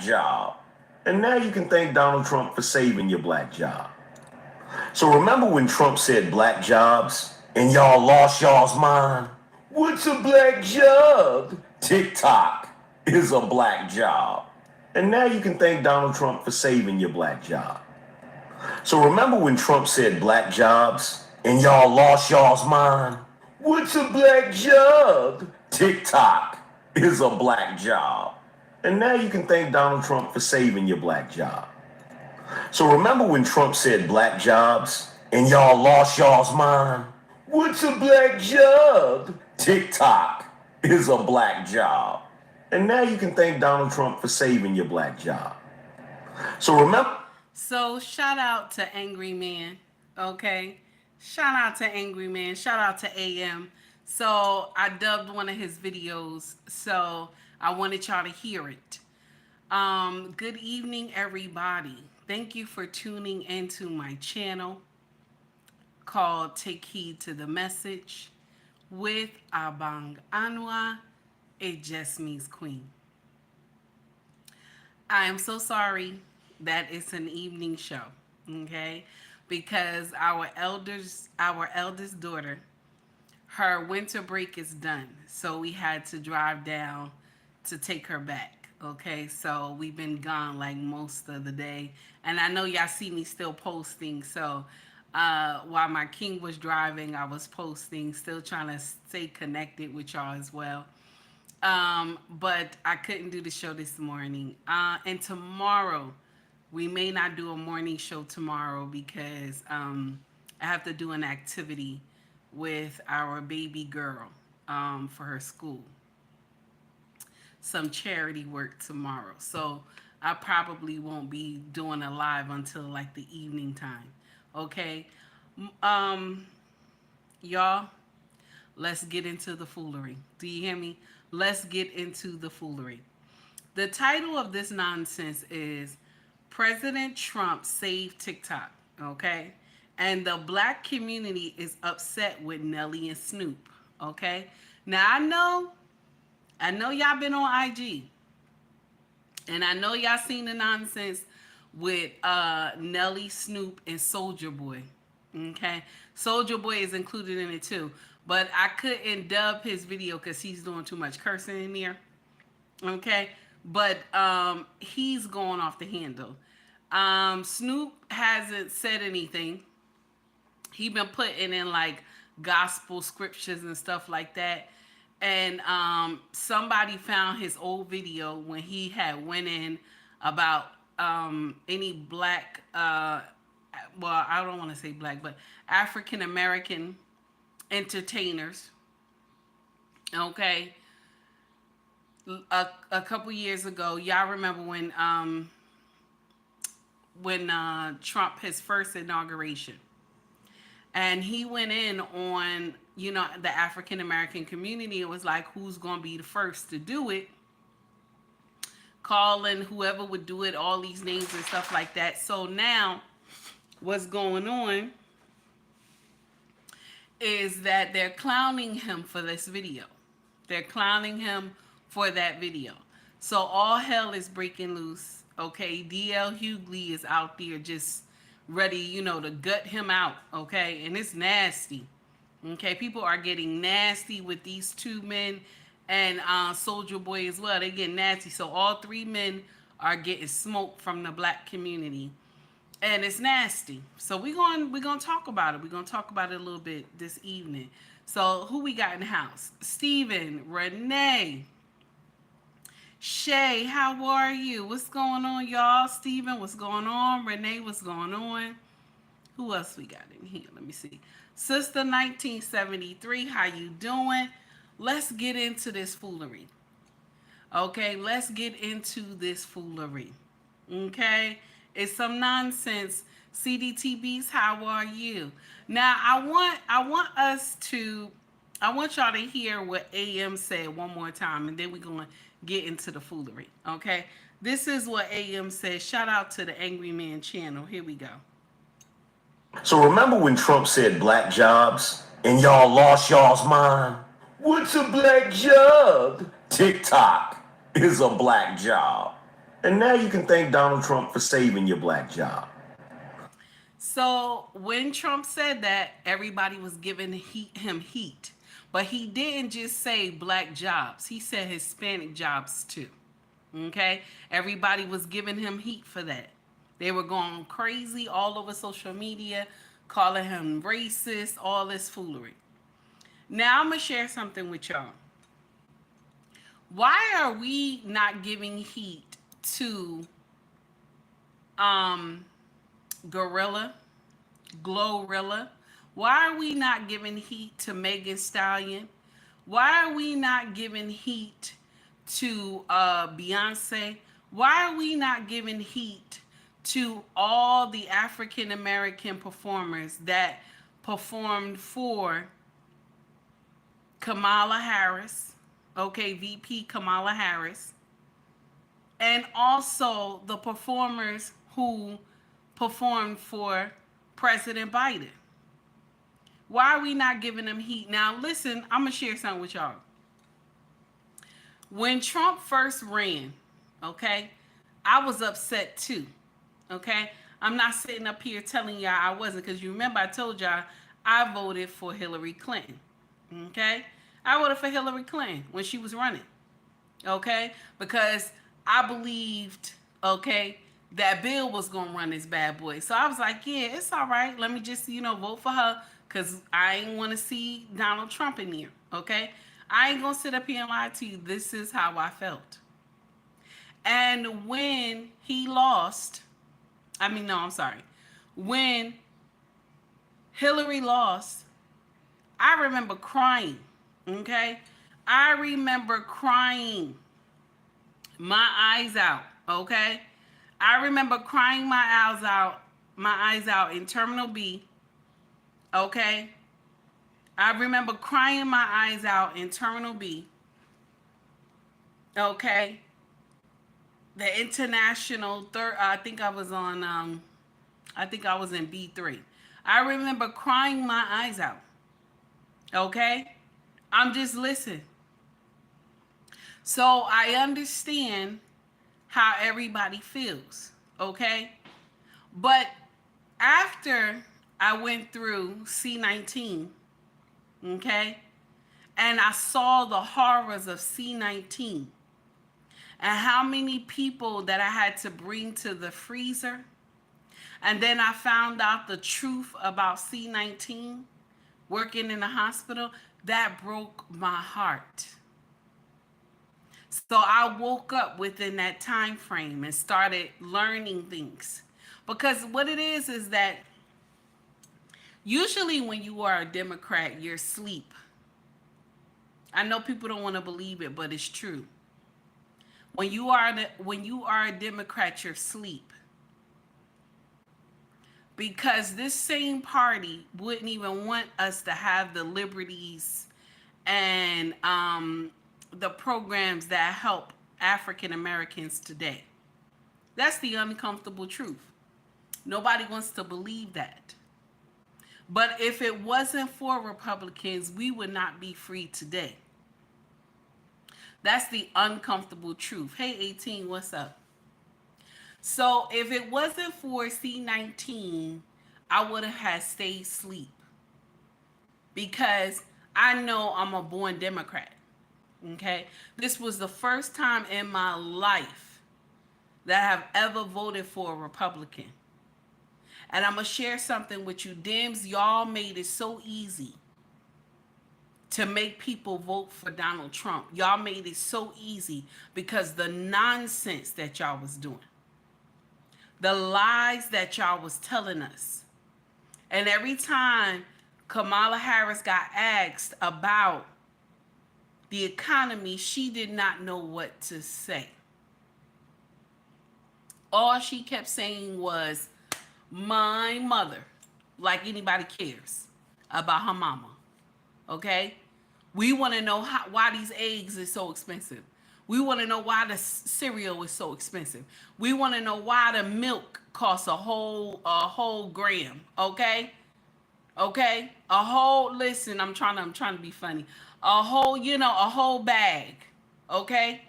job. And now you can thank Donald Trump for saving your black job. So remember when Trump said black jobs and y'all lost y'all's mind? What's a black job? TikTok is a black job. And now you can thank Donald Trump for saving your black job. So remember when Trump said black jobs and y'all lost y'all's mind? What's a black job? TikTok is a black job. And now you can thank Donald Trump for saving your black job. So remember when Trump said black jobs and y'all lost y'all's mind? What's a black job? TikTok is a black job. And now you can thank Donald Trump for saving your black job. So remember. So shout out to Angry Man, okay? Shout out to Angry Man. Shout out to AM. So I dubbed one of his videos, so I wanted y'all to hear it. Good evening, everybody. Thank you for tuning into my channel called Take Heed to the Message with Abang Anwa, It Just Means Queen. I am so sorry that it's an evening show, okay? Because our eldest daughter, her winter break is done. So we had to drive down to take her back, okay? So we've been gone like most of the day. And I know y'all see me still posting. So while my king was driving, I was posting, still trying to stay connected with y'all as well. But I couldn't do the show this morning. And tomorrow, we may not do a morning show tomorrow because I have to do an activity with our baby girl for her school. Some charity work tomorrow. So I probably won't be doing a live until like the evening time. Okay? Y'all, let's get into the foolery. Do you hear me? Let's get into the foolery. The title of this nonsense is President Trump Saved TikTok, okay? And the black community is upset with Nelly and Snoop, okay? Now, I know y'all been on IG. And I know y'all seen the nonsense with Nelly, Snoop, and Soulja Boy, okay? Soulja Boy is included in it too. But I couldn't dub his video because he's doing too much cursing in there, okay? But he's going off the handle. Snoop hasn't said anything. He been putting in like gospel scriptures and stuff like that. And somebody found his old video when he had went in about any black, well, I don't want to say black, but African American entertainers. Okay. A couple years ago, y'all remember when Trump, his first inauguration, and he went in on, you know, the African American community. It was like, who's going to be the first to do it? Calling whoever would do it, all these names and stuff like that. So now what's going on is that they're clowning him for this video. They're clowning him for that video. So all hell is breaking loose. Okay, DL Hughley is out there just ready, you know, to gut him out. Okay, and it's nasty. Okay, people are getting nasty with these two men and Soulja Boy as well. They get nasty. So all three men are getting smoked from the black community. And it's nasty. So we're gonna talk about it. We're gonna talk about it a little bit this evening. So who we got in the house? Steven, Renee, Shay, how are you? What's going on, y'all? Steven, what's going on? Renee, what's going on? Who else we got in here? Let me see. Sister 1973, how you doing? Let's get into this foolery. Okay, let's get into this foolery. Okay? It's some nonsense. CDTBs, how are you? Now, I want y'all to hear what AM said one more time, and then we're going to get into the foolery, okay? This is what AM said. Shout out to the Angry Man channel. Here we go. So remember when Trump said black jobs and y'all lost y'all's mind? What's a black job? TikTok is a black job. And now you can thank Donald Trump for saving your black job. So when Trump said that, everybody was giving him heat. But he didn't just say black jobs, he said Hispanic jobs too. Okay? Everybody was giving him heat for that. They were going crazy all over social media, calling him racist, all this foolery. Now I'm going to share something with y'all. Why are we not giving heat to um Gorilla, Glorilla? Why are we not giving heat to Megan Stallion? Why are we not giving heat to Beyonce? Why are we not giving heat to all the African American performers that performed for Kamala Harris, okay, VP Kamala Harris, and also the performers who performed for President Biden? Why are we not giving them heat? Now, listen, I'm going to share something with y'all. When Trump first ran, okay, I was upset too, okay? I'm not sitting up here telling y'all I wasn't, because you remember I told y'all I voted for Hillary Clinton, okay? I voted for Hillary Clinton when she was running, okay? Because I believed, okay, that Bill was going to run this bad boy. So I was like, yeah, it's all right. Let me just, vote for her, because I ain't want to see Donald Trump in here, okay? I ain't going to sit up here and lie to you. This is how I felt. And when he lost, when Hillary lost, I remember crying, okay? I remember crying my eyes out, okay? I remember crying my eyes out in Terminal B, okay? I remember crying my eyes out in Terminal B, okay? The international third, I think I was in B3. I remember crying my eyes out, okay? I'm just listening. So I understand how everybody feels, okay? But after I went through C19, okay, and I saw the horrors of C19 and how many people that I had to bring to the freezer, and then I found out the truth about C19 working in the hospital, that broke my heart. So I woke up within that time frame and started learning things. Because what it is that usually when you are a Democrat, you're asleep. I know people don't want to believe it, but it's true. When you are a Democrat, you're asleep. Because this same party wouldn't even want us to have the liberties and the programs that help African Americans today. That's the uncomfortable truth. Nobody wants to believe that. But if it wasn't for Republicans, we would not be free today. That's the uncomfortable truth. Hey, 18, what's up? So if it wasn't for C19, I would have had stayed asleep. Because I know I'm a born Democrat. Okay? This was the first time in my life that I have ever voted for a Republican. And I'm going to share something with you. Dems, y'all made it so easy to make people vote for Donald Trump. Y'all made it so easy because the nonsense that y'all was doing. The lies that y'all was telling us. And every time Kamala Harris got asked about the economy, she did not know what to say. All she kept saying was, my mother, like anybody cares about her mama. Okay? We want to know why these eggs is so expensive. We want to know why the cereal is so expensive. We want to know why the milk costs a whole gram. Okay? Okay? Listen, I'm trying to be funny. A whole bag. Okay?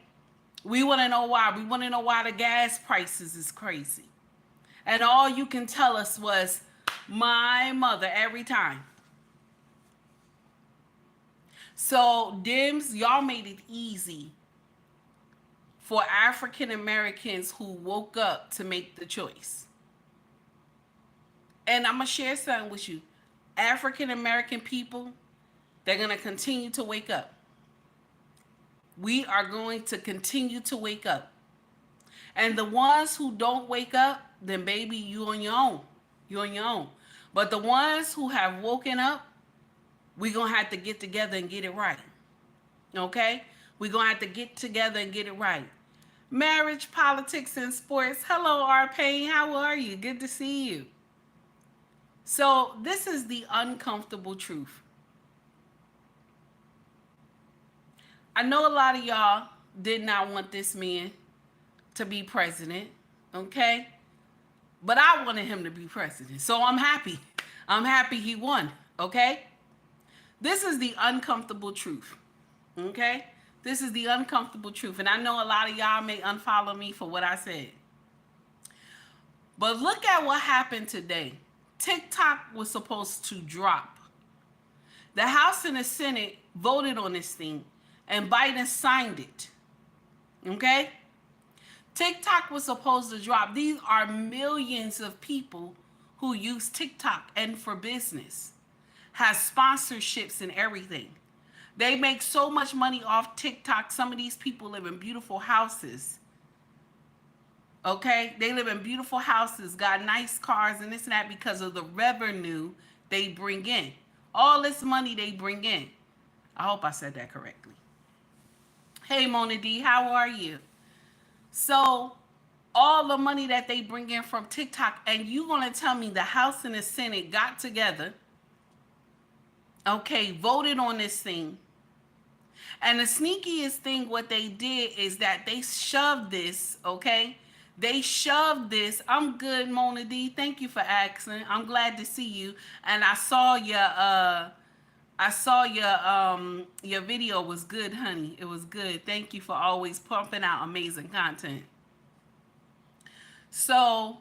We want to know why. We want to know why the gas prices is crazy. And all you can tell us was my mother every time. So, Dims, y'all made it easy for African Americans who woke up to make the choice. And I'm going to share something with you. African American people, they're going to continue to wake up. We are going to continue to wake up. And the ones who don't wake up, then baby, you on your own. You on your own. But the ones who have woken up, we're going to have to get together and get it right. Okay? We're going to have to get together and get it right. Marriage, politics, and sports. Hello, R-Pain. How are you? Good to see you. So this is the uncomfortable truth. I know a lot of y'all did not want this man to be president, okay? But I wanted him to be president, so I'm happy. I'm happy he won, okay? This is the uncomfortable truth, okay? This is the uncomfortable truth, and I know a lot of y'all may unfollow me for what I said. But look at what happened today. TikTok was supposed to drop. The House and the Senate voted on this thing, and Biden signed it, okay? TikTok was supposed to drop. These are millions of people who use TikTok and for business, has sponsorships and everything. They make so much money off TikTok. Some of these people live in beautiful houses. Okay? They live in beautiful houses, got nice cars and this and that because of the revenue they bring in. All this money they bring in. I hope I said that correctly. Hey, Mona D, how are you? So, all the money that they bring in from TikTok, and you gonna tell me the House and the Senate got together, okay, voted on this thing. And the sneakiest thing, what they did is that they shoved this, okay? They shoved this. I'm good, Mona D. Thank you for asking. I'm glad to see you. And I saw your video was good, honey. It was good. Thank you for always pumping out amazing content. So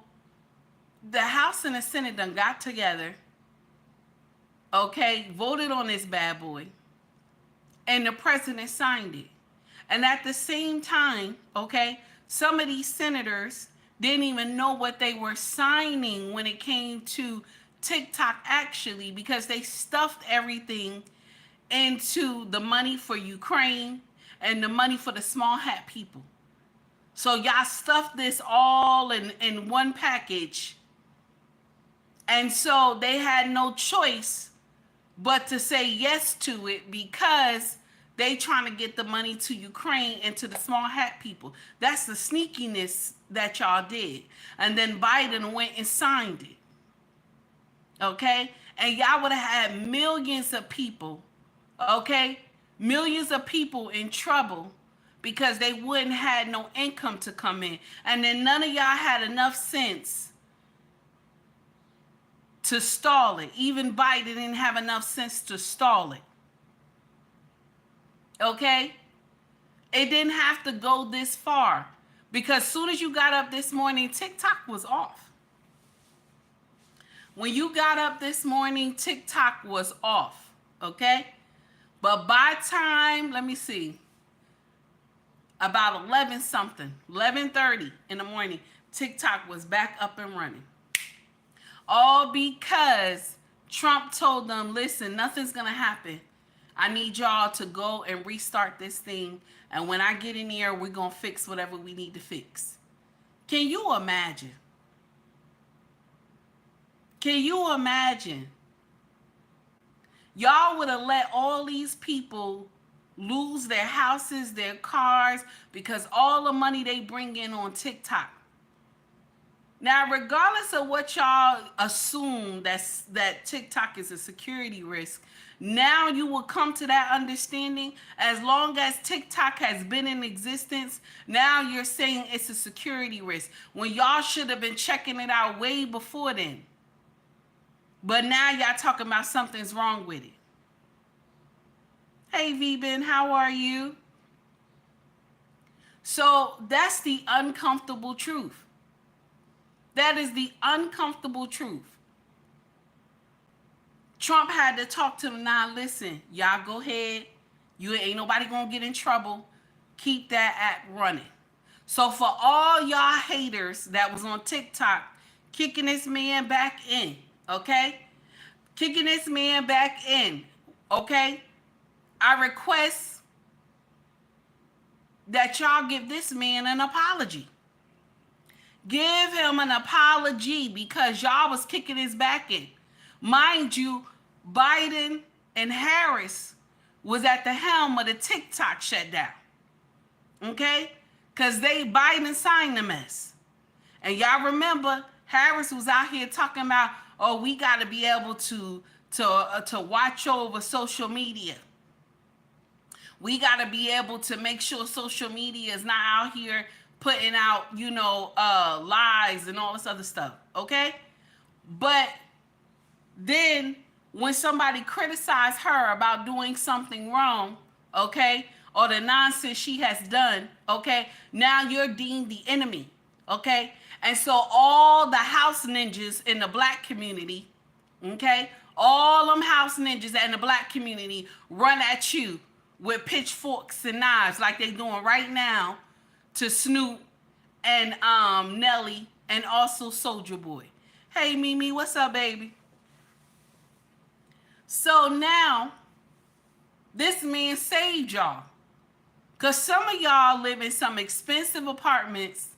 the House and the Senate done got together, okay, voted on this bad boy, and the president signed it. And at the same time, okay, some of these senators didn't even know what they were signing when it came to TikTok actually, because they stuffed everything into the money for Ukraine and the money for the small hat people. So y'all stuffed this all in one package. And so they had no choice but to say yes to it because they trying to get the money to Ukraine and to the small hat people. That's the sneakiness that y'all did. And then Biden went and signed it. Okay? And y'all would have had millions of people, okay? Millions of people in trouble because they wouldn't had no income to come in. And then none of y'all had enough sense to stall it. Even Biden didn't have enough sense to stall it. Okay? It didn't have to go this far. Because as soon as you got up this morning, TikTok was off. When you got up this morning, TikTok was off. Okay? But by time, let me see, about 11 something, 11:30 in the morning, TikTok was back up and running. All because Trump told them, listen, nothing's going to happen. I need y'all to go and restart this thing. And when I get in here, we're going to fix whatever we need to fix. Can you imagine? Can you imagine? Y'all would have let all these people lose their houses, their cars, because all the money they bring in on TikTok. Now, regardless of what y'all assume that TikTok is a security risk, now you will come to that understanding. As long as TikTok has been in existence, now you're saying it's a security risk, when y'all should have been checking it out way before then. But now y'all talking about something's wrong with it. Hey, Veben, how are you? So that's the uncomfortable truth. That is the uncomfortable truth. Trump had to talk to them. Now, listen, y'all go ahead. You ain't nobody gonna get in trouble. Keep that app running. So for all y'all haters that was on TikTok, kicking this man back in, okay? Kicking this man back in, okay? I request that y'all give this man an apology. Give him an apology because y'all was kicking his back in. Mind you, Biden and Harris was at the helm of the TikTok shutdown. Okay? Because Biden signed the mess. And y'all remember, Harris was out here talking about, oh, we got to be able to watch over social media. We got to be able to make sure social media is not out here putting out, lies and all this other stuff. Okay? But then when somebody criticized her about doing something wrong, okay, or the nonsense she has done, okay, now you're deemed the enemy, okay? And so all the house ninjas in the black community, okay, all them house ninjas in the black community run at you with pitchforks and knives like they doing right now to Snoop and Nelly and also Soulja Boy. Hey, Mimi, what's up, baby? So now, this man saved y'all. Because some of y'all live in some expensive apartments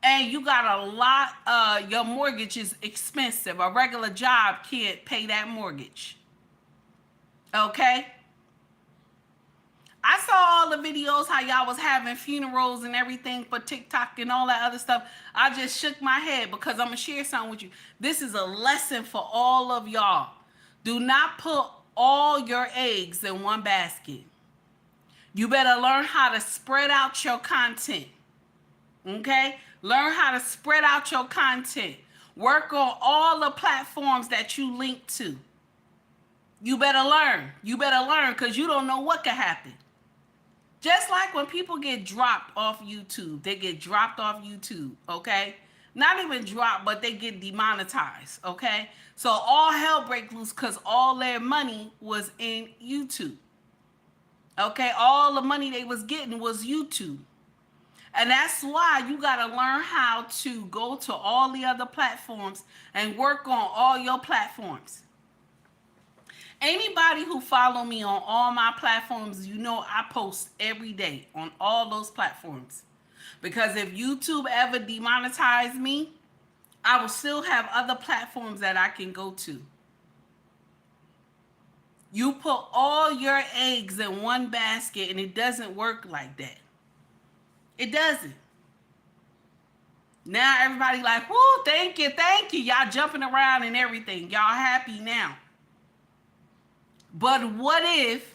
and you got a lot, your mortgage is expensive. A regular job can't pay that mortgage. Okay? I saw all the videos how y'all was having funerals and everything for TikTok and all that other stuff. I just shook my head because I'm going to share something with you. This is a lesson for all of y'all. Do not put all your eggs in one basket. You better learn how to spread out your content. Okay? Learn how to spread out your content. Work on all the platforms that you link to. You better learn. You better learn because you don't know what could happen. Just like when people get dropped off YouTube, they get dropped off YouTube, okay? Not even dropped, but they get demonetized, okay? So all hell break loose because all their money was in YouTube. Okay, all the money they was getting was YouTube. And that's why you got to learn how to go to all the other platforms and work on all your platforms. Anybody who follow me on all my platforms, you know I post every day on all those platforms. Because if YouTube ever demonetized me, I will still have other platforms that I can go to. You put all your eggs in one basket and it doesn't work like that. It doesn't. Now everybody like, whoo, thank you. Y'all jumping around and everything. Y'all happy now. But what if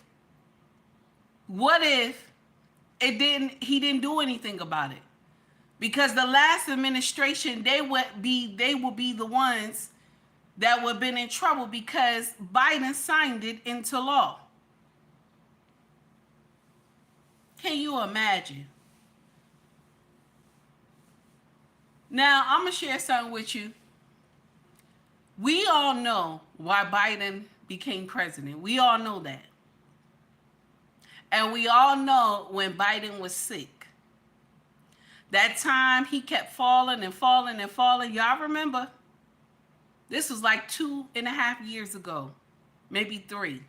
he didn't do anything about it? Because the last administration, they will be the ones that would have been in trouble because Biden signed it into law. Can you imagine? Now, I'm going to share something with you. We all know why Biden became president. We all know that. And we all know when Biden was sick. That time he kept falling and falling and falling. Y'all remember? This was like 2.5 years ago. Maybe 3.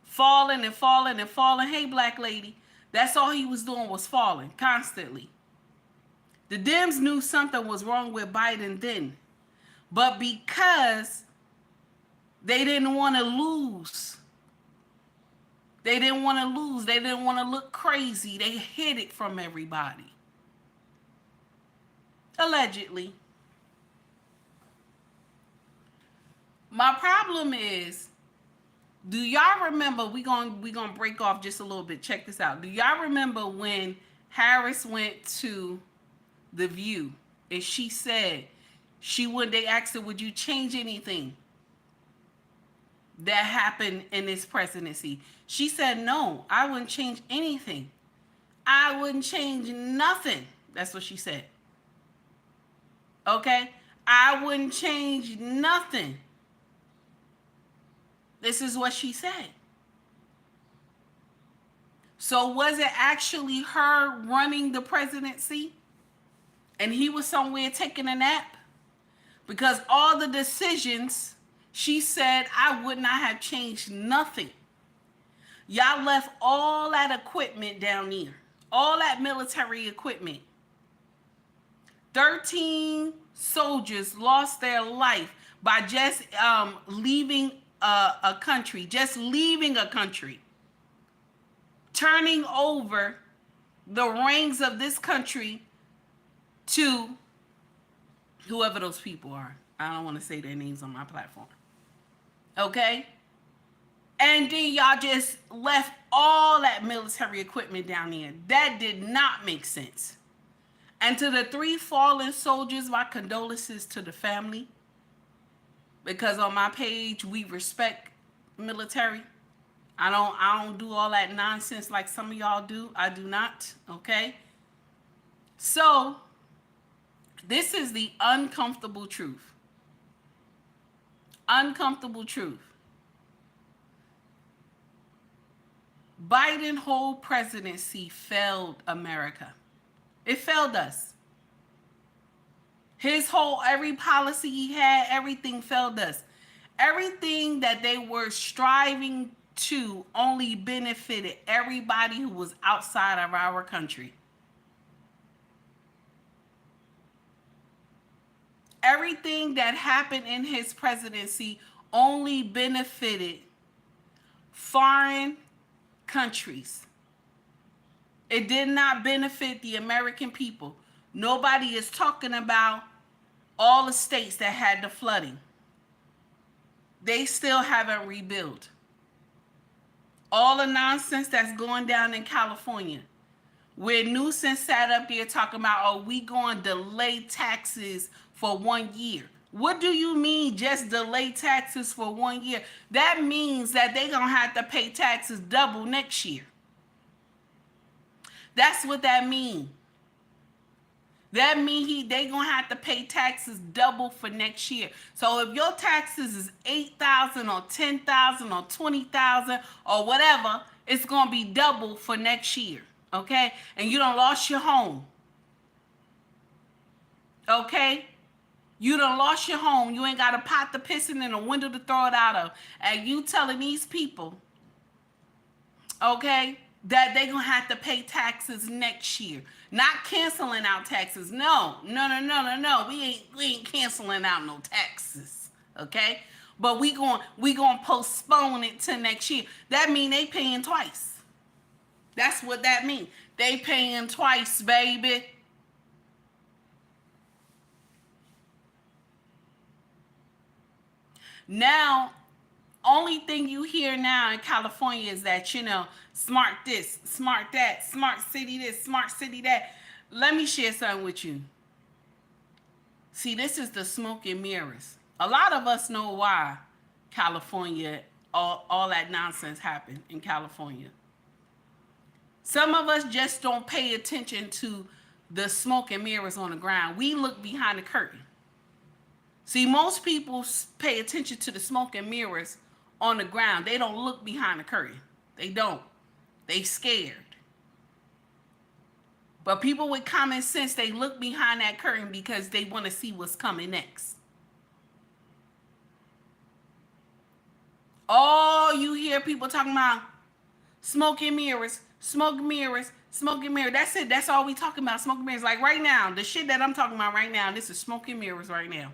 Falling and falling and falling. Hey, black lady. That's all he was doing was falling constantly. The Dems knew something was wrong with Biden then. But because they didn't want to lose. They didn't want to look crazy. They hid it from everybody. Allegedly. My problem is, do y'all remember, we gonna break off just a little bit. Check this out. Do y'all remember when Harris went to The View and she said they asked her, would you change anything that happened in this presidency? She said, no, I wouldn't change anything. I wouldn't change nothing. That's what she said. Okay? I wouldn't change nothing. This is what she said. So was it actually her running the presidency? And he was somewhere taking a nap? Because all the decisions, she said, I would not have changed nothing. Y'all left all that equipment down there. All that military equipment. 13 soldiers lost their life by just leaving a country. Just leaving a country. Turning over the reins of this country to whoever those people are. I don't want to say their names on my platform. Okay? And then y'all just left all that military equipment down there. That did not make sense. And to the 3 fallen soldiers, my condolences to the family. Because on my page, we respect military. I don't do all that nonsense like some of y'all do. I do not. Okay? So, this is the uncomfortable truth. Uncomfortable truth. Biden's whole presidency failed America. It failed us. Every policy he had, everything failed us. Everything that they were striving to only benefited everybody who was outside of our country. Everything that happened in his presidency only benefited foreign countries. It did not benefit the American people. Nobody is talking about all the states that had the flooding. They still haven't rebuilt. All the nonsense that's going down in California, where Newsom sat up there talking about, oh, we going to delay taxes for 1 year. What do you mean just delay taxes for 1 year? That means that they're going to have to pay taxes double next year. That's what that means. That means they going to have to pay taxes double for next year. So if your taxes is $8,000 or $10,000 or $20,000 or whatever, it's going to be double for next year. Okay? And you done lost your home. Okay? You done lost your home. You ain't got a pot to piss in and a window to throw it out of. And you telling these people, okay, that they going to have to pay taxes next year. Not canceling out taxes. No. We ain't canceling out no taxes. Okay? But we going to postpone it to next year. That mean they paying twice. That's what that mean. They paying twice, baby. Now, only thing you hear now in California is that, smart this, smart that, smart city this, smart city that. Let me share something with you. See, this is the smoke and mirrors. A lot of us know why California, all that nonsense happened in California. Some of us just don't pay attention to the smoke and mirrors on the ground. We look behind the curtain. See, most people pay attention to the smoke and mirrors on the ground. They don't look behind the curtain. They don't. They scared. But people with common sense, they look behind that curtain because they want to see what's coming next. All you hear people talking about smoke and mirrors, smoke and mirrors, smoke and mirrors. That's it. That's all we talking about, smoke and mirrors. Like right now, the shit that I'm talking about right now, this is smoke and mirrors right now.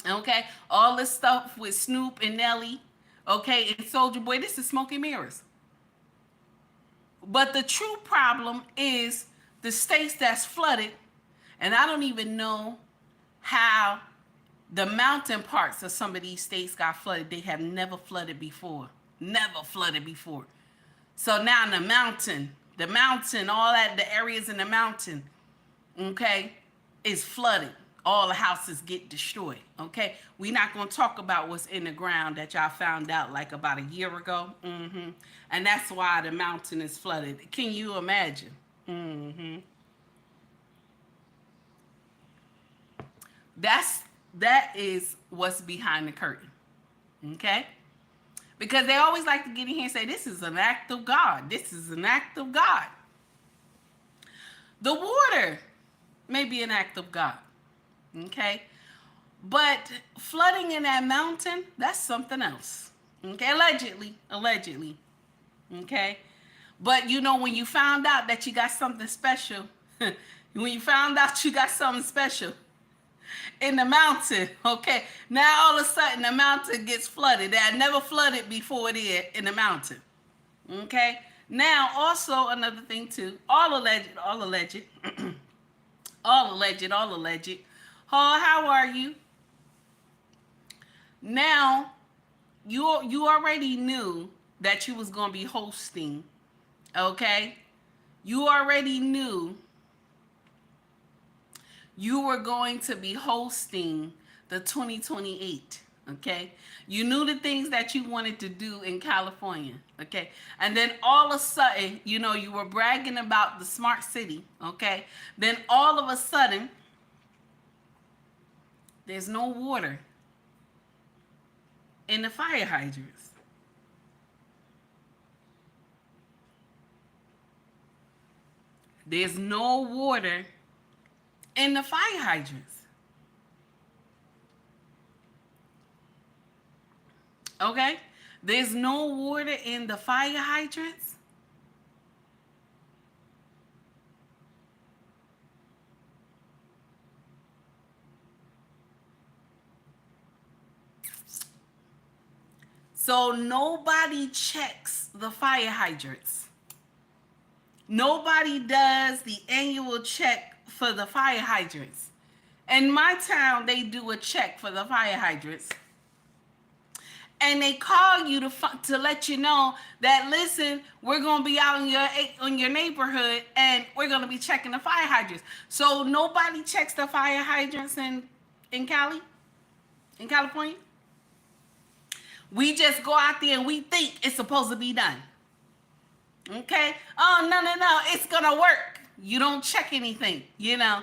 Okay, all this stuff with Snoop and Nelly, okay, and Soulja Boy, this is smoke and mirrors. But the true problem is the states that's flooded, and I don't even know how the mountain parts of some of these states got flooded. They have never flooded before. Never flooded before. So now the mountain, all that, the areas in the mountain, okay, is flooded. all the houses get destroyed. Okay, we're not going to talk about what's in the ground that y'all found out like about a year ago. And that's why the mountain is flooded. Can you imagine? That is what's behind the curtain. Okay, because they always like to get in here and say this is an act of God. This is an act of God. The water may be an act of God. Okay, but flooding in that mountain, that's something else. Okay, allegedly. Okay, but you know, when you found out that you got something special, when you found out you got something special in the mountain, okay, now all of a sudden the mountain gets flooded. That had never flooded before there in the mountain. Okay, now also another thing too, all alleged, all alleged. Oh, how are you? Now, you already knew that you was going to be hosting, okay? You already knew you were going to be hosting the 2028, okay? You knew the things that you wanted to do in California, okay? And then all of a sudden, you know, you were bragging about the smart city, okay? Then all of a sudden, there's no water in the fire hydrants. There's no water in the fire hydrants. Okay? There's no water in the fire hydrants. So nobody checks the fire hydrants. Nobody does the annual check for the fire hydrants. In my town, they do a check for the fire hydrants. And they call you to let you know that, listen, we're going to be out in your neighborhood and we're going to be checking the fire hydrants. So nobody checks the fire hydrants in California? We just go out there and we think it's supposed to be done. Okay? Oh, no. It's going to work. You don't check anything, you know.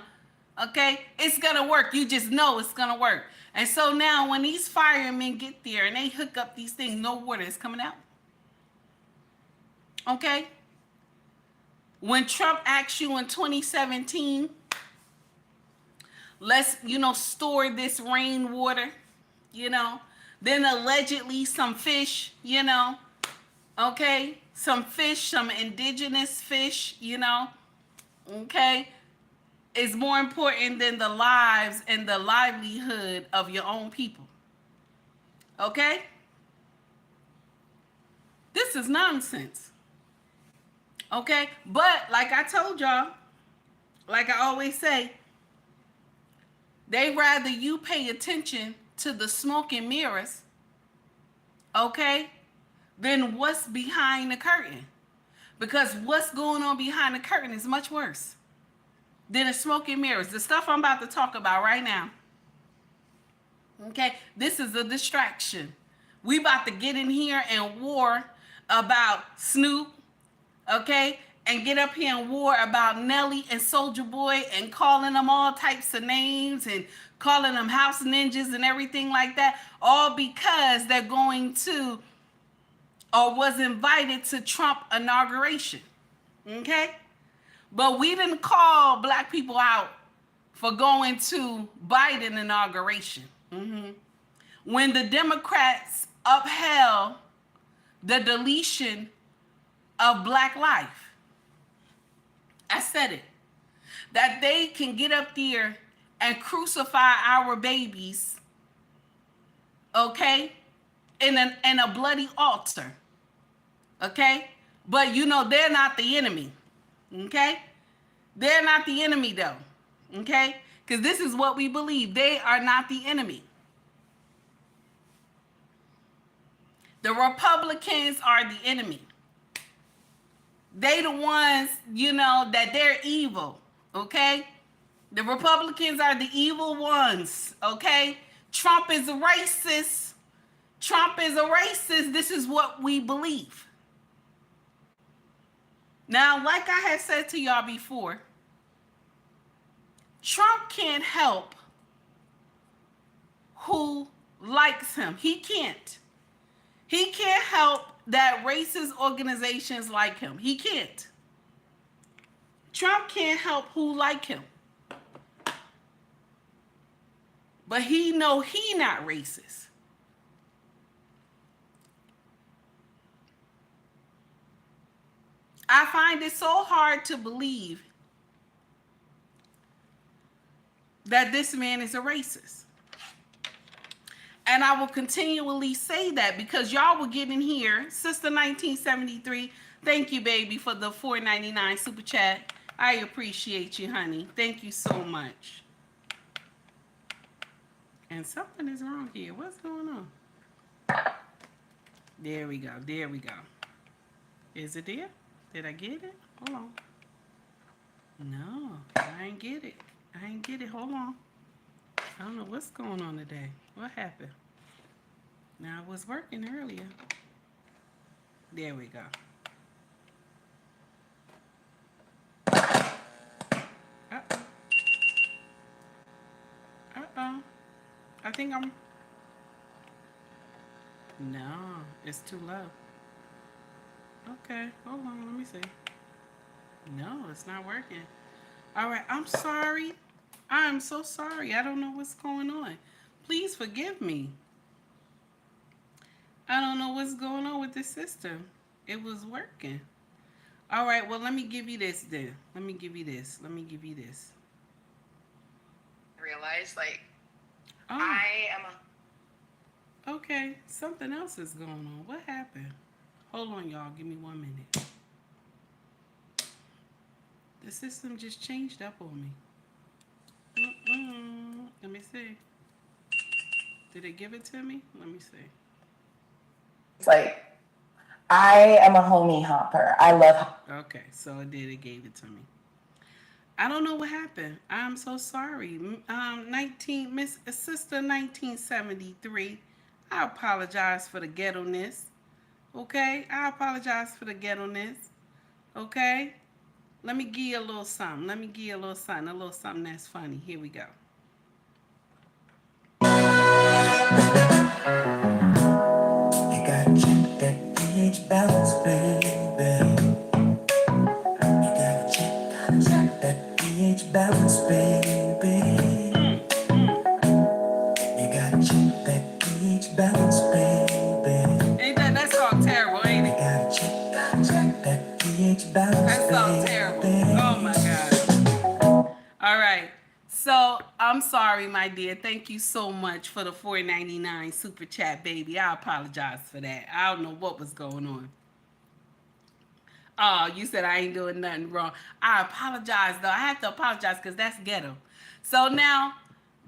Okay? It's going to work. You just know it's going to work. And so now when these firemen get there and they hook up these things, no water is coming out. Okay? When Trump asked you in 2017, let's, store this rainwater, then allegedly some fish, okay? Some fish, some indigenous fish, okay? Is more important than the lives and the livelihood of your own people. Okay? This is nonsense. Okay? But like I told y'all, like I always say, they rather you pay attention to the smoke and mirrors, okay, than what's behind the curtain. Because what's going on behind the curtain is much worse than the smoke and mirrors. The stuff I'm about to talk about right now. Okay, this is a distraction. We about to get in here and war about Snoop, okay, and get up here and war about Nelly and Soulja Boy and calling them all types of names and calling them house ninjas and everything like that, all because they're going to or was invited to Trump inauguration, okay? But we didn't call black people out for going to Biden inauguration. When the Democrats upheld the deletion of black life, I said it, that they can get up there and crucify our babies, okay, in a bloody altar, okay? But they're not the enemy. Okay? They're not the enemy though. Okay? Because this is what we believe. They are not the enemy. The Republicans are the enemy. They the ones, that they're evil. Okay? The Republicans are the evil ones, okay? Trump is a racist. Trump is a racist. This is what we believe. Now, like I had said to y'all before, Trump can't help who likes him. He can't. He can't help that racist organizations like him. He can't. Trump can't help who like him. But he know he not racist. I find it so hard to believe that this man is a racist. And I will continually say that because y'all will get in here. Sister 1973, thank you, baby, for the $4.99 super chat. I appreciate you, honey. Thank you so much. And something is wrong here. What's going on? There we go. There we go. Is it there? Did I get it? Hold on. No, I ain't get it. I ain't get it. Hold on. I don't know what's going on today. What happened? Now, it was working earlier. There we go. Uh-oh. Uh-oh. I think I'm... No, it's too low. Okay, hold on. Let me see. No, it's not working. All right, I'm sorry. I'm so sorry. I don't know what's going on. Please forgive me. I don't know what's going on with this system. It was working. All right, well, let me give you this then. Let me give you this. Let me give you this. Realize, like, Oh, I am a... okay. Something else is going on. What happened? Hold on, y'all. Give me 1 minute. The system just changed up on me. Let me see. Did it give it to me? Let me see. It's like, I am a homie hopper. I love... Okay, so it did. It gave it to me. I don't know what happened. I'm so sorry. 19 Miss Sister 1973. I apologize for the ghetto-ness. Okay? I apologize for the ghetto-ness. Okay? Let me give you a little something. Let me give you a little something that's funny. Here we go. You gotta check that pH balance, baby. You gotta check that pH balance, baby. You gotta check that pH balance, baby. Ain't that's all terrible, ain't You it? gotta check that pH balance, That's all terrible. Oh my God. All right. So I'm sorry, my dear. Thank you so much for the $4.99 super chat, baby. I apologize for that. I don't know what was going on. Oh, you said I ain't doing nothing wrong. I apologize, though. I have to apologize because that's ghetto. So now,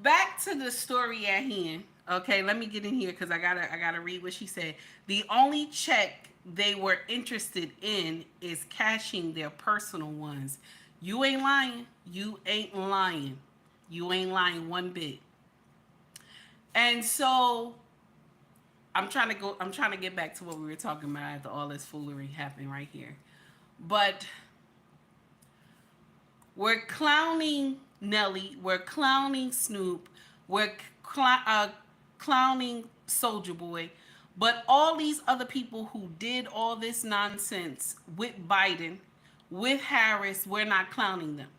back to the story at hand. Okay, let me get in here because I gotta read what she said. The only check they were interested in is cashing their personal ones. You ain't lying. You ain't lying. You ain't lying one bit. And so I'm trying to get back to what we were talking about after all this foolery happened right here. But we're clowning Nelly, we're clowning Snoop, we're clowning Soulja Boy, but all these other people who did all this nonsense with Biden, with Harris, we're not clowning them.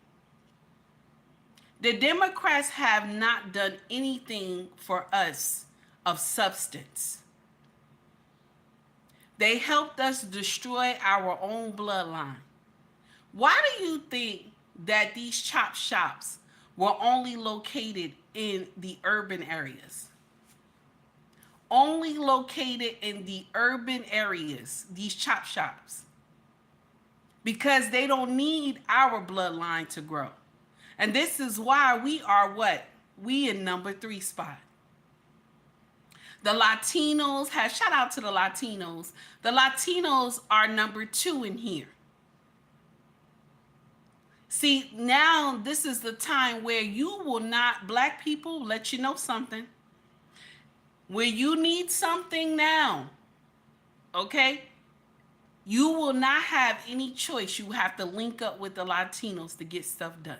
The Democrats have not done anything for us of substance. They helped us destroy our own bloodline. Why do you think that these chop shops were only located in the urban areas? Only located in the urban areas, these chop shops. Because they don't need our bloodline to grow. And this is why we are what? We in number 3 spot. The Latinos have, shout out to the Latinos. The Latinos are number 2 in here. See, now this is the time where you will not, black people, let you know something. Where you need something now, okay? You will not have any choice. You have to link up with the Latinos to get stuff done.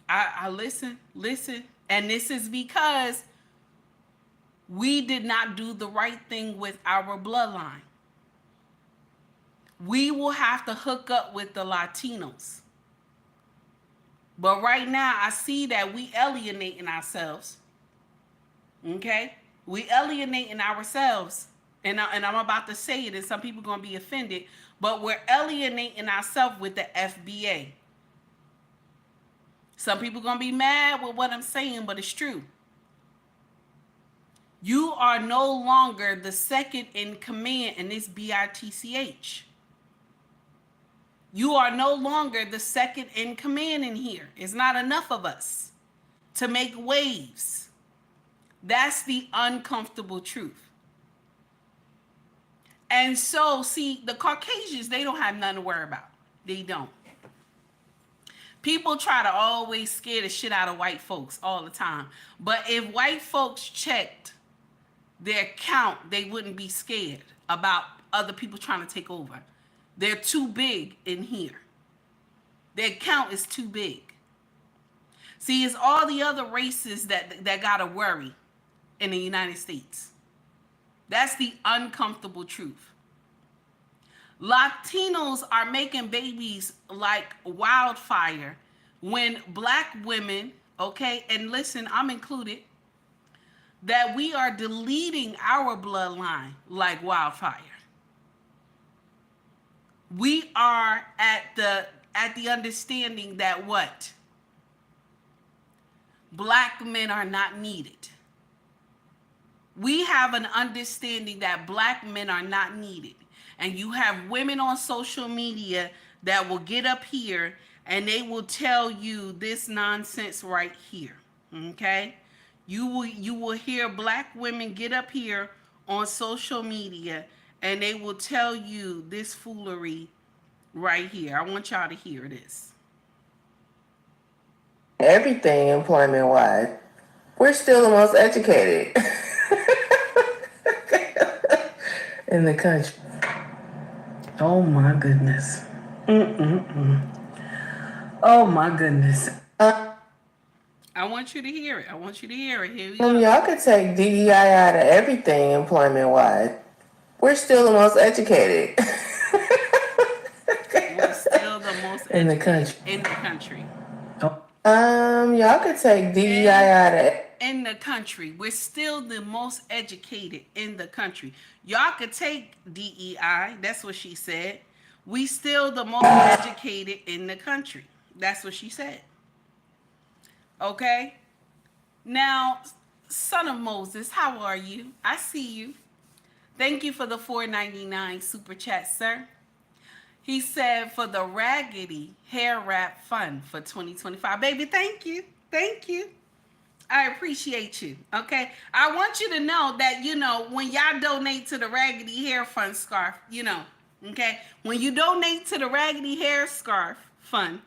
I listen. And this is because we did not do the right thing with our bloodline. We will have to hook up with the Latinos. But right now, I see that we alienating ourselves. Okay? We alienating ourselves. And I'm about to say it, and some people going to be offended. But we're alienating ourselves with the FBA. Some people going to be mad with what I'm saying, but it's true. You are no longer the second in command in this BITCH. You are no longer the second in command in here. It's not enough of us to make waves. That's the uncomfortable truth. And so, see, the Caucasians, they don't have nothing to worry about. They don't. People try to always scare the shit out of white folks all the time. But if white folks checked their count, they wouldn't be scared about other people trying to take over. They're too big in here. Their count is too big. See, it's all the other races that gotta worry in the United States. That's the uncomfortable truth. Latinos are making babies like wildfire when black women, okay, and listen, I'm included, that we are deleting our bloodline like wildfire. We are at the understanding that what? Black men are not needed. We have an understanding that black men are not needed. And you have women on social media that will get up here and they will tell you this nonsense right here. Okay? You will hear black women get up here on social media and they will tell you this foolery right here. I want y'all to hear this. Everything employment-wise, we're still the most educated in the country. Oh my goodness. Oh my goodness. I want you to hear it. I want you to hear it. Here we go. Y'all could take DEI out of everything employment-wise. We're still the most educated. We're still the most in the educated country. in the country. Y'all could take DEI out of in the country. We're still the most educated in the country. Y'all could take DEI. That's what she said. We still the most educated in the country. That's what she said. Okay? Now, son of Moses, how are you? I see you. Thank you for the $4.99 super chat, sir. He said for the Raggedy Hair Wrap Fund for 2025. Baby, thank you. Thank you. I appreciate you. Okay. I want you to know that, when y'all donate to the Raggedy Hair Fund scarf, okay. When you donate to the Raggedy Hair Scarf Fund,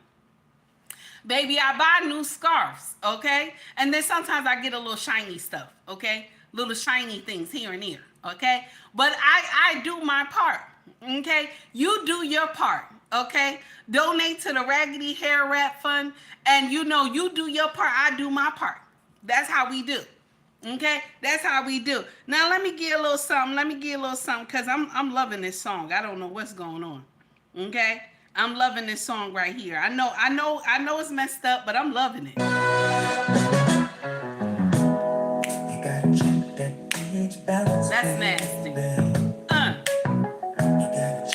baby, I buy new scarves. Okay. And then sometimes I get a little shiny stuff. Okay. Little shiny things here and there. Okay. But I do my part. Okay. You do your part. Okay. Donate to the Raggedy Hair Wrap Fund. And you do your part. I do my part. That's how we do. Okay? That's how we do. Now let me get a little something. Because I'm loving this song. I don't know what's going on. Okay? I'm loving this song right here. I know it's messed up, but I'm loving it. You gotta check that pH balance. That's nasty. You gotta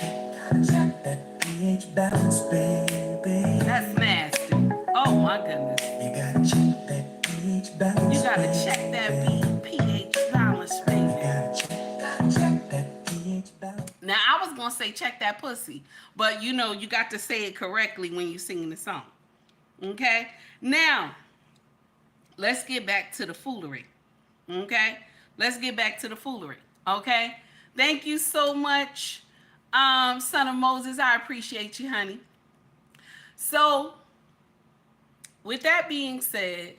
check that pH balance, baby. That's nasty. Oh my goodness. You gotta check that pH balance. You gotta check that pH balance, baby. You gotta check that pH balance. Now, I was going to say check that pussy, but you got to say it correctly when you're singing the song. Okay? Now, let's get back to the foolery. Okay? Let's get back to the foolery. Okay? Thank you so much, Son of Moses, I appreciate you, honey. So, with that being said,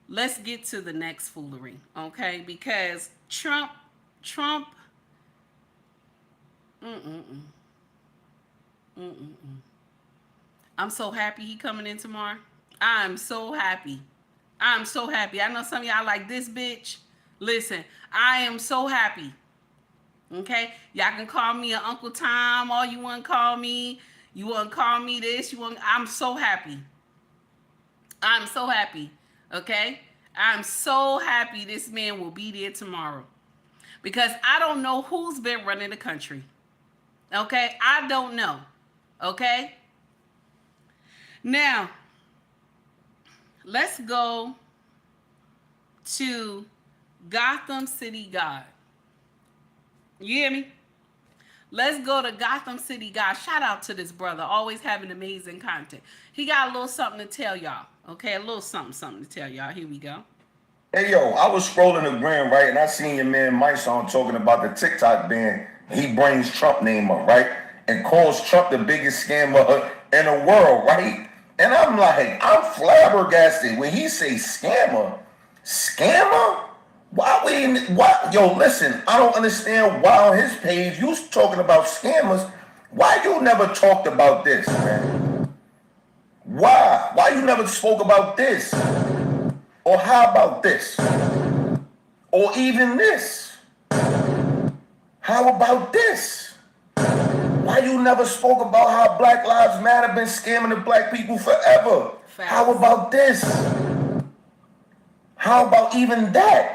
let's get to the next foolery, okay? Because Trump, I'm so happy he coming in tomorrow. I'm so happy. I'm so happy. I know some of y'all like this bitch. Listen, I am so happy. Okay? Y'all can call me an Uncle Tom, all you want to call me. You want to call me this. I'm so happy. I'm so happy. Okay? I'm so happy this man will be there tomorrow. Because I don't know who's been running the country. Okay? I don't know. Okay? Now, let's go to Gotham City God. You hear me? Let's go to Gotham City God. Shout out to this brother, always having amazing content. He got a little something to tell y'all. Okay, a little something to tell y'all. Here we go. Hey, yo, I was scrolling the gram, right, and I seen your man Mike on talking about the TikTok ban. He brings Trump name up, right, and calls Trump the biggest scammer in the world, right? And I'm like, I'm flabbergasted when he say scammer. Scammer? Why? Yo, listen, I don't understand why on his page you talking about scammers. Why you never talked about this, man? Why? Why you never spoke about this? Or how about this? Or even this? How about this? Why you never spoke about how Black Lives Matter been scamming the black people forever? Facts. How about this? How about even that?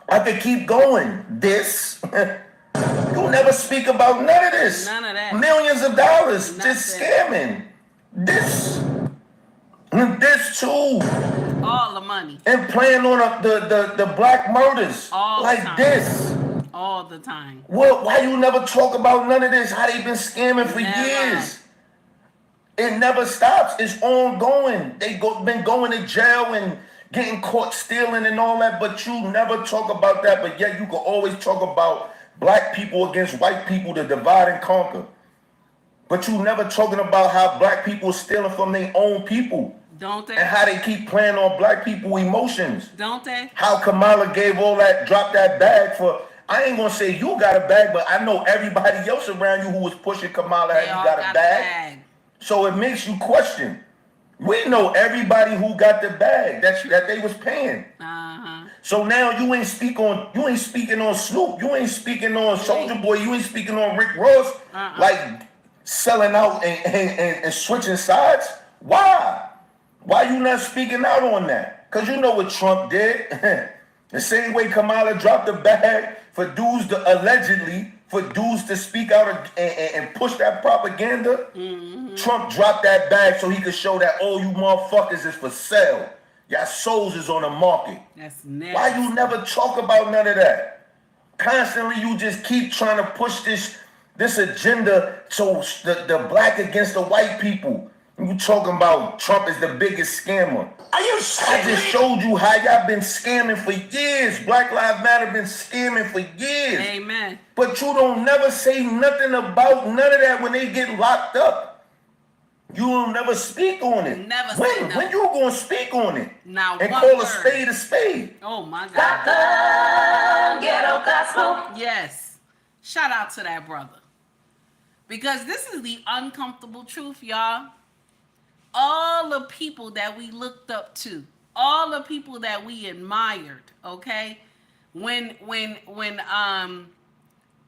I could keep going. This. You never speak about none of this. None of that. Millions of dollars Nothing. just scamming. This. This too. All the money. And playing on the black murders. All the like time. this. All the time. Well, why you never talk about none of this? How they been scamming for Never. years? It never stops. It's ongoing. Been going to jail and getting caught stealing and all that, but you never talk about that. But yet you can always talk about black people against white people to divide and conquer. But you never talking about how black people are stealing from their own people. Don't they? And how they keep playing on black people emotions. Don't they? How Kamala gave all that, dropped that bag for, I ain't gonna say you got a bag, but I know everybody else around you who was pushing Kamala They had all you got a bag. So it makes you question. We know everybody who got the bag that they was paying. Uh-huh. So now you ain't speaking on Snoop, you ain't speaking on Soulja Boy, you ain't speaking on Rick Ross, like selling out and switching sides. Why? Why you not speaking out on that? Because you know what Trump did. The same way Kamala dropped the bag for dudes to speak out and push that propaganda. Mm-hmm. Trump dropped that bag so he could show that all you motherfuckers is for sale. Y'all souls is on the market. That's nasty. Why you never talk about none of that? Constantly you just keep trying to push this agenda so the black against the white people. You talking about Trump is the biggest scammer. Are you serious? I just showed you how y'all been scamming for years. Black Lives Matter been scamming for years. Amen. But you don't never say nothing about none of that when they get locked up. You don't never speak on it. Never say nothing. When you gonna speak on it? Now, and one call word. a spade a spade. Oh my God. Gotham Ghetto Gospel. Yes. Shout out to that brother. Because this is the uncomfortable truth, y'all. All the people that we looked up to, all the people that we admired, okay? When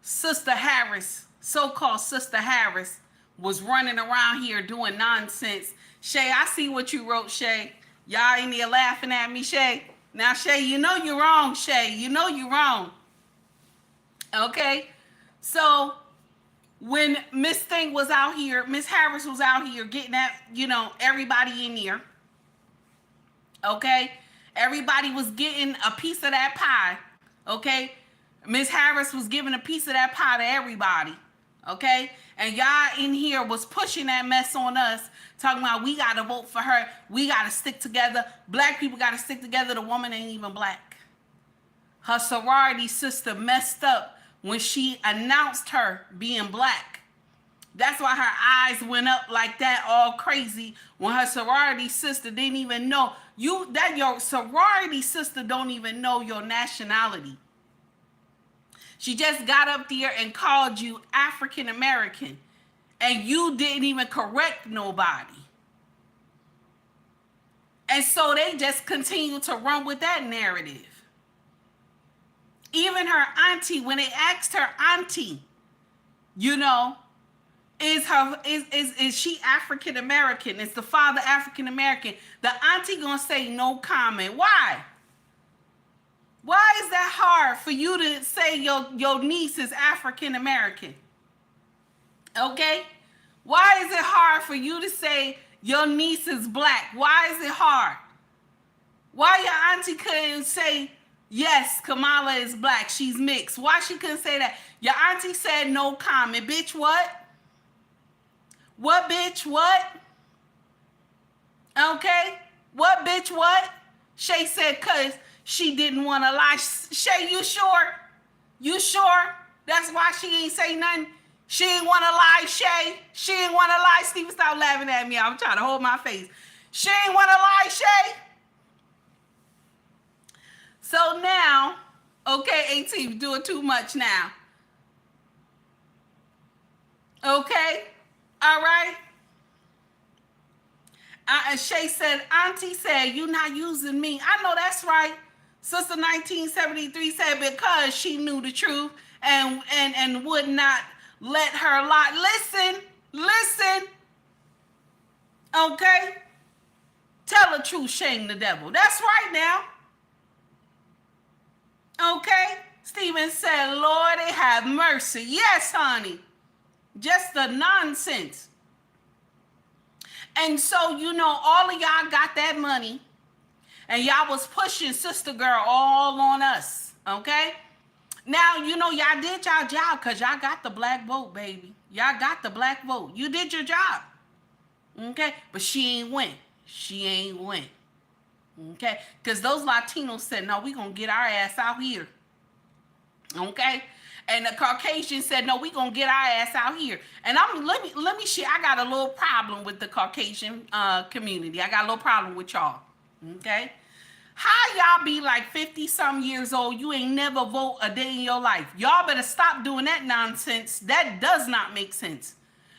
Sister Harris, so-called Sister Harris, was running around here doing nonsense. Shay, I see what you wrote, Shay. Y'all in there laughing at me, Shay. Now, Shay, you know you're wrong, Shay. You know you're wrong. Okay? So when Miss Thing was out here, Miss Harris was out here getting at, everybody in here. Okay? Everybody was getting a piece of that pie. Okay? Miss Harris was giving a piece of that pie to everybody. Okay? And y'all in here was pushing that mess on us, talking about we got to vote for her. We got to stick together. Black people got to stick together. The woman ain't even black. Her sorority sister messed up when she announced her being black. That's why her eyes went up like that, all crazy, when her sorority sister didn't even know your sorority sister don't even know your nationality. She just got up there and called you African American, and you didn't even correct nobody. And so they just continue to run with that narrative. Even her auntie, when they asked her auntie, is she African American? Is the father African American? The auntie gonna say no comment. Why? Why is that hard for you to say your niece is African American? Okay? Why is it hard for you to say your niece is black? Why is it hard? Why your auntie couldn't say, yes, Kamala is black, she's mixed? Why she couldn't say that? Your auntie said no comment. Bitch, what? What, bitch, what? Okay? What, bitch, what? Shay said, cause she didn't want to lie. Shay, you sure? You sure? That's why she ain't say nothing? She ain't want to lie, Shay. She ain't want to lie. Steve, stop laughing at me. I'm trying to hold my face. She ain't want to lie, Shay. So now, okay, AT, you're doing too much now. Okay? All right? Shay said, Auntie said, you not using me. I know that's right. Sister 1973 said because she knew the truth and would not let her lie. Listen. Okay? Tell the truth, shame the devil. That's right now. Okay? Stephen said, Lord, have mercy. Yes, honey. Just the nonsense. And so, all of y'all got that money and y'all was pushing Sister Girl all on us. Okay? Now, y'all did y'all job because y'all got the black vote, baby. Y'all got the black vote. You did your job. Okay? But she ain't win. Okay? Because those Latinos said, no, we going to get our ass out here. Okay? And the Caucasian said, no, we going to get our ass out here. And let me share. I got a little problem with the Caucasian community. I got a little problem with y'all. Okay? How y'all be like 50-some years old, you ain't never vote a day in your life? Y'all better stop doing that nonsense. That does not make sense.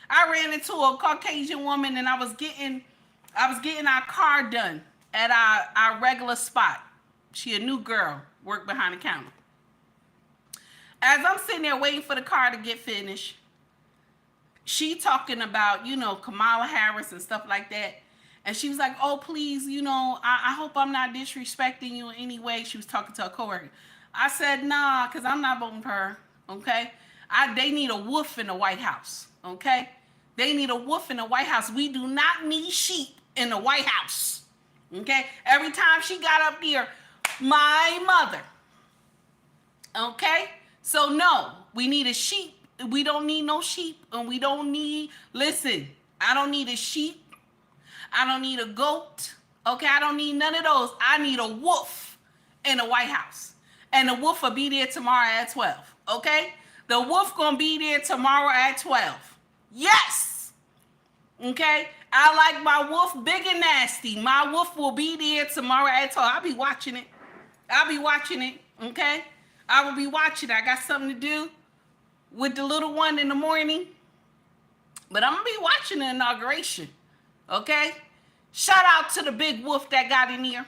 I ran into a Caucasian woman and I was getting our car done at our regular spot. She a new girl, worked behind the counter. As I'm sitting there waiting for the car to get finished, she talking about, Kamala Harris and stuff like that. And she was like, oh, please, I hope I'm not disrespecting you in any way. She was talking to a coworker. I said, nah, because I'm not voting for her, okay? They need a wolf in the White House, okay? They need a wolf in the White House. We do not need sheep in the White House, okay? Every time she got up there, my mother, okay? So, no, we need a sheep. We don't need no sheep. And we don't need, listen, I don't need a sheep. I don't need a goat. Okay, I don't need none of those. I need a wolf in the White House. And the wolf will be there tomorrow at 12. Okay? The wolf gonna be there tomorrow at 12. Yes! Okay? I like my wolf big and nasty. My wolf will be there tomorrow at 12. I'll be watching it. Okay? I will be watching it. I got something to do with the little one in the morning. But I'm gonna be watching the inauguration. Okay? Shout out to the big wolf that got in here.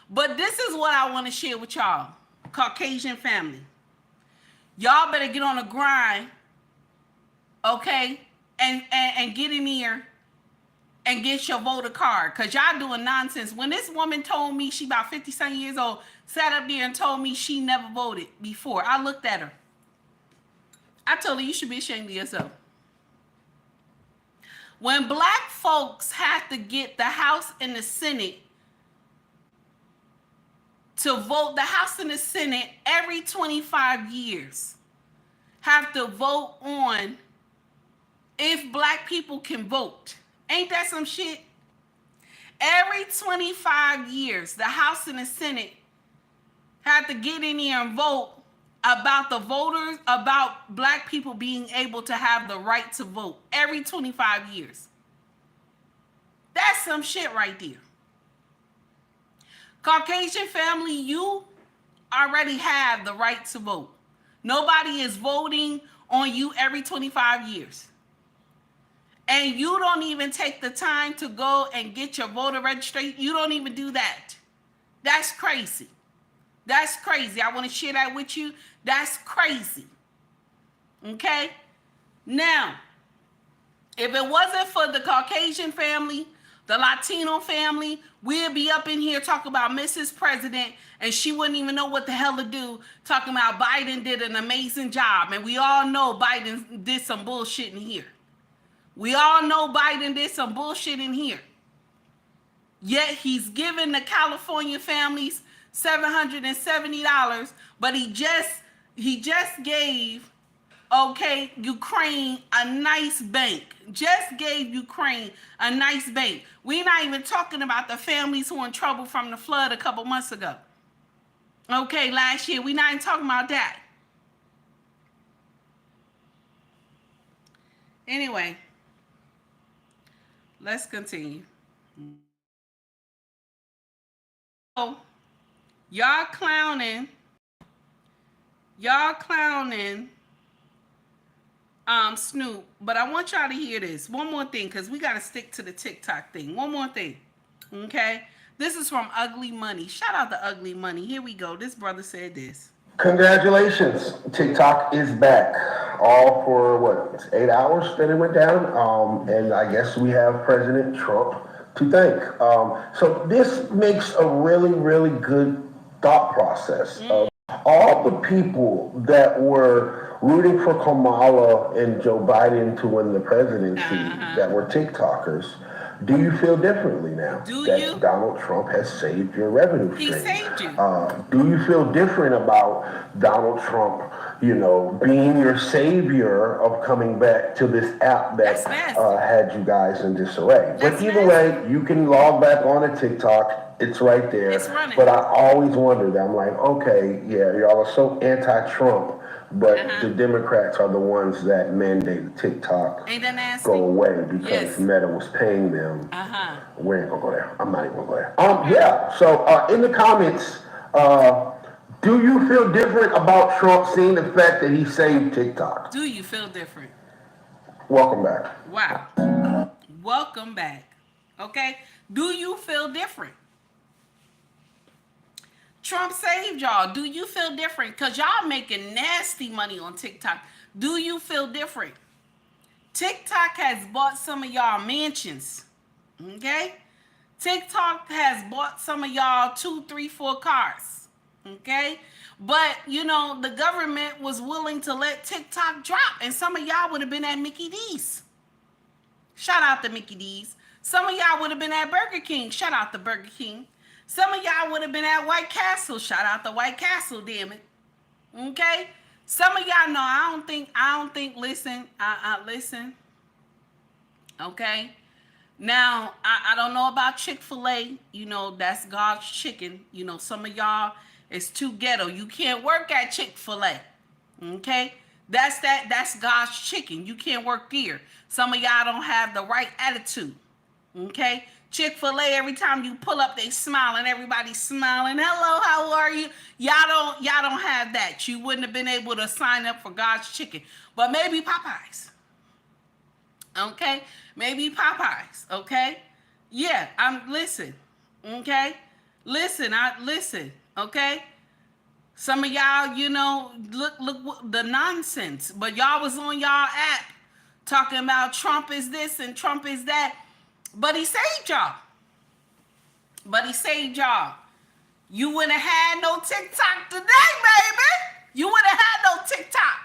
But this is what I want to share with y'all, Caucasian family. Y'all better get on the grind, okay? And get in here and get your voter card. Because y'all doing nonsense. When this woman told me, she about 50-something years old, sat up there and told me she never voted before, I looked at her. I told her, you should be ashamed of yourself. When black folks have to get the House and the Senate to vote, the House and the Senate every 25 years have to vote on if black people can vote. Ain't that some shit? Every 25 years, the House and the Senate have to get in here and vote about the voters, about black people being able to have the right to vote every 25 years. That's some shit right there. Caucasian family, you already have the right to vote. Nobody is voting on you every 25 years. And you don't even take the time to go and get your voter registration. You don't even do that. That's crazy. That's crazy. I want to share that with you. That's crazy. Okay? Now, if it wasn't for the Caucasian family, the Latino family, we'd be up in here talking about Mrs. President, and she wouldn't even know what the hell to do, talking about Biden did an amazing job. And we all know Biden did some bullshit in here. We all know Biden did some bullshit in here. Yet he's giving the California families $770, but he just gave Ukraine a nice bank. Just gave Ukraine a nice bank. We're not even talking about the families who were in trouble from the flood a couple months ago. Okay, last year. We're not even talking about that. Anyway, let's continue. So, y'all clowning Snoop, but I want y'all to hear this. One more thing, because we got to stick to the TikTok thing. One more thing, okay? This is from Ugly Money. Shout out to Ugly Money. Here we go. This brother said this. Congratulations, TikTok is back. All for what, 8 hours that it went down, and I guess we have President Trump to thank. So this makes a really, really good thought process of all the people that were rooting for Kamala and Joe Biden to win the presidency that were TikTokers. Do you feel differently now that Donald Trump has saved your revenue stream? He saved you. Do you feel different about Donald Trump, being your savior of coming back to this app that had you guys in disarray? But either way, you can log back on to TikTok. It's right there. It's running. But I always wondered, I'm like, okay, yeah, y'all are so anti-Trump, but the Democrats are the ones that mandated TikTok go away because Meta was paying them. We ain't gonna go there. I'm not even gonna go there. Yeah, so in the comments, do you feel different about Trump seeing the fact that he saved TikTok? Do you feel different? Welcome back. Wow. Welcome back. Okay? Do you feel different? Trump saved y'all. Do you feel different? Because y'all making nasty money on TikTok. Do you feel different? TikTok has bought some of y'all mansions. Okay? TikTok has bought some of y'all 2, 3, 4 cars. Okay? But, the government was willing to let TikTok drop. And some of y'all would have been at Mickey D's. Shout out to Mickey D's. Some of y'all would have been at Burger King. Shout out to Burger King. Some of y'all would have been at White Castle. Shout out to White Castle, damn it. Okay? Some of y'all know I don't think, listen. Okay? Now, I don't know about Chick-fil-A. That's God's chicken. Some of y'all is too ghetto. You can't work at Chick-fil-A. Okay? That's God's chicken. You can't work there. Some of y'all don't have the right attitude. Okay? Chick-fil-A, every time you pull up, they smile and everybody's smiling. Hello, how are you? Y'all don't have that. You wouldn't have been able to sign up for God's chicken. But maybe Popeyes. Okay? Maybe Popeyes. Okay? Yeah, listen. Okay? Listen. Okay? Some of y'all, look the nonsense. But y'all was on y'all app talking about Trump is this and Trump is that. But he saved y'all. You wouldn't have had no TikTok today, baby. You wouldn't have had no TikTok.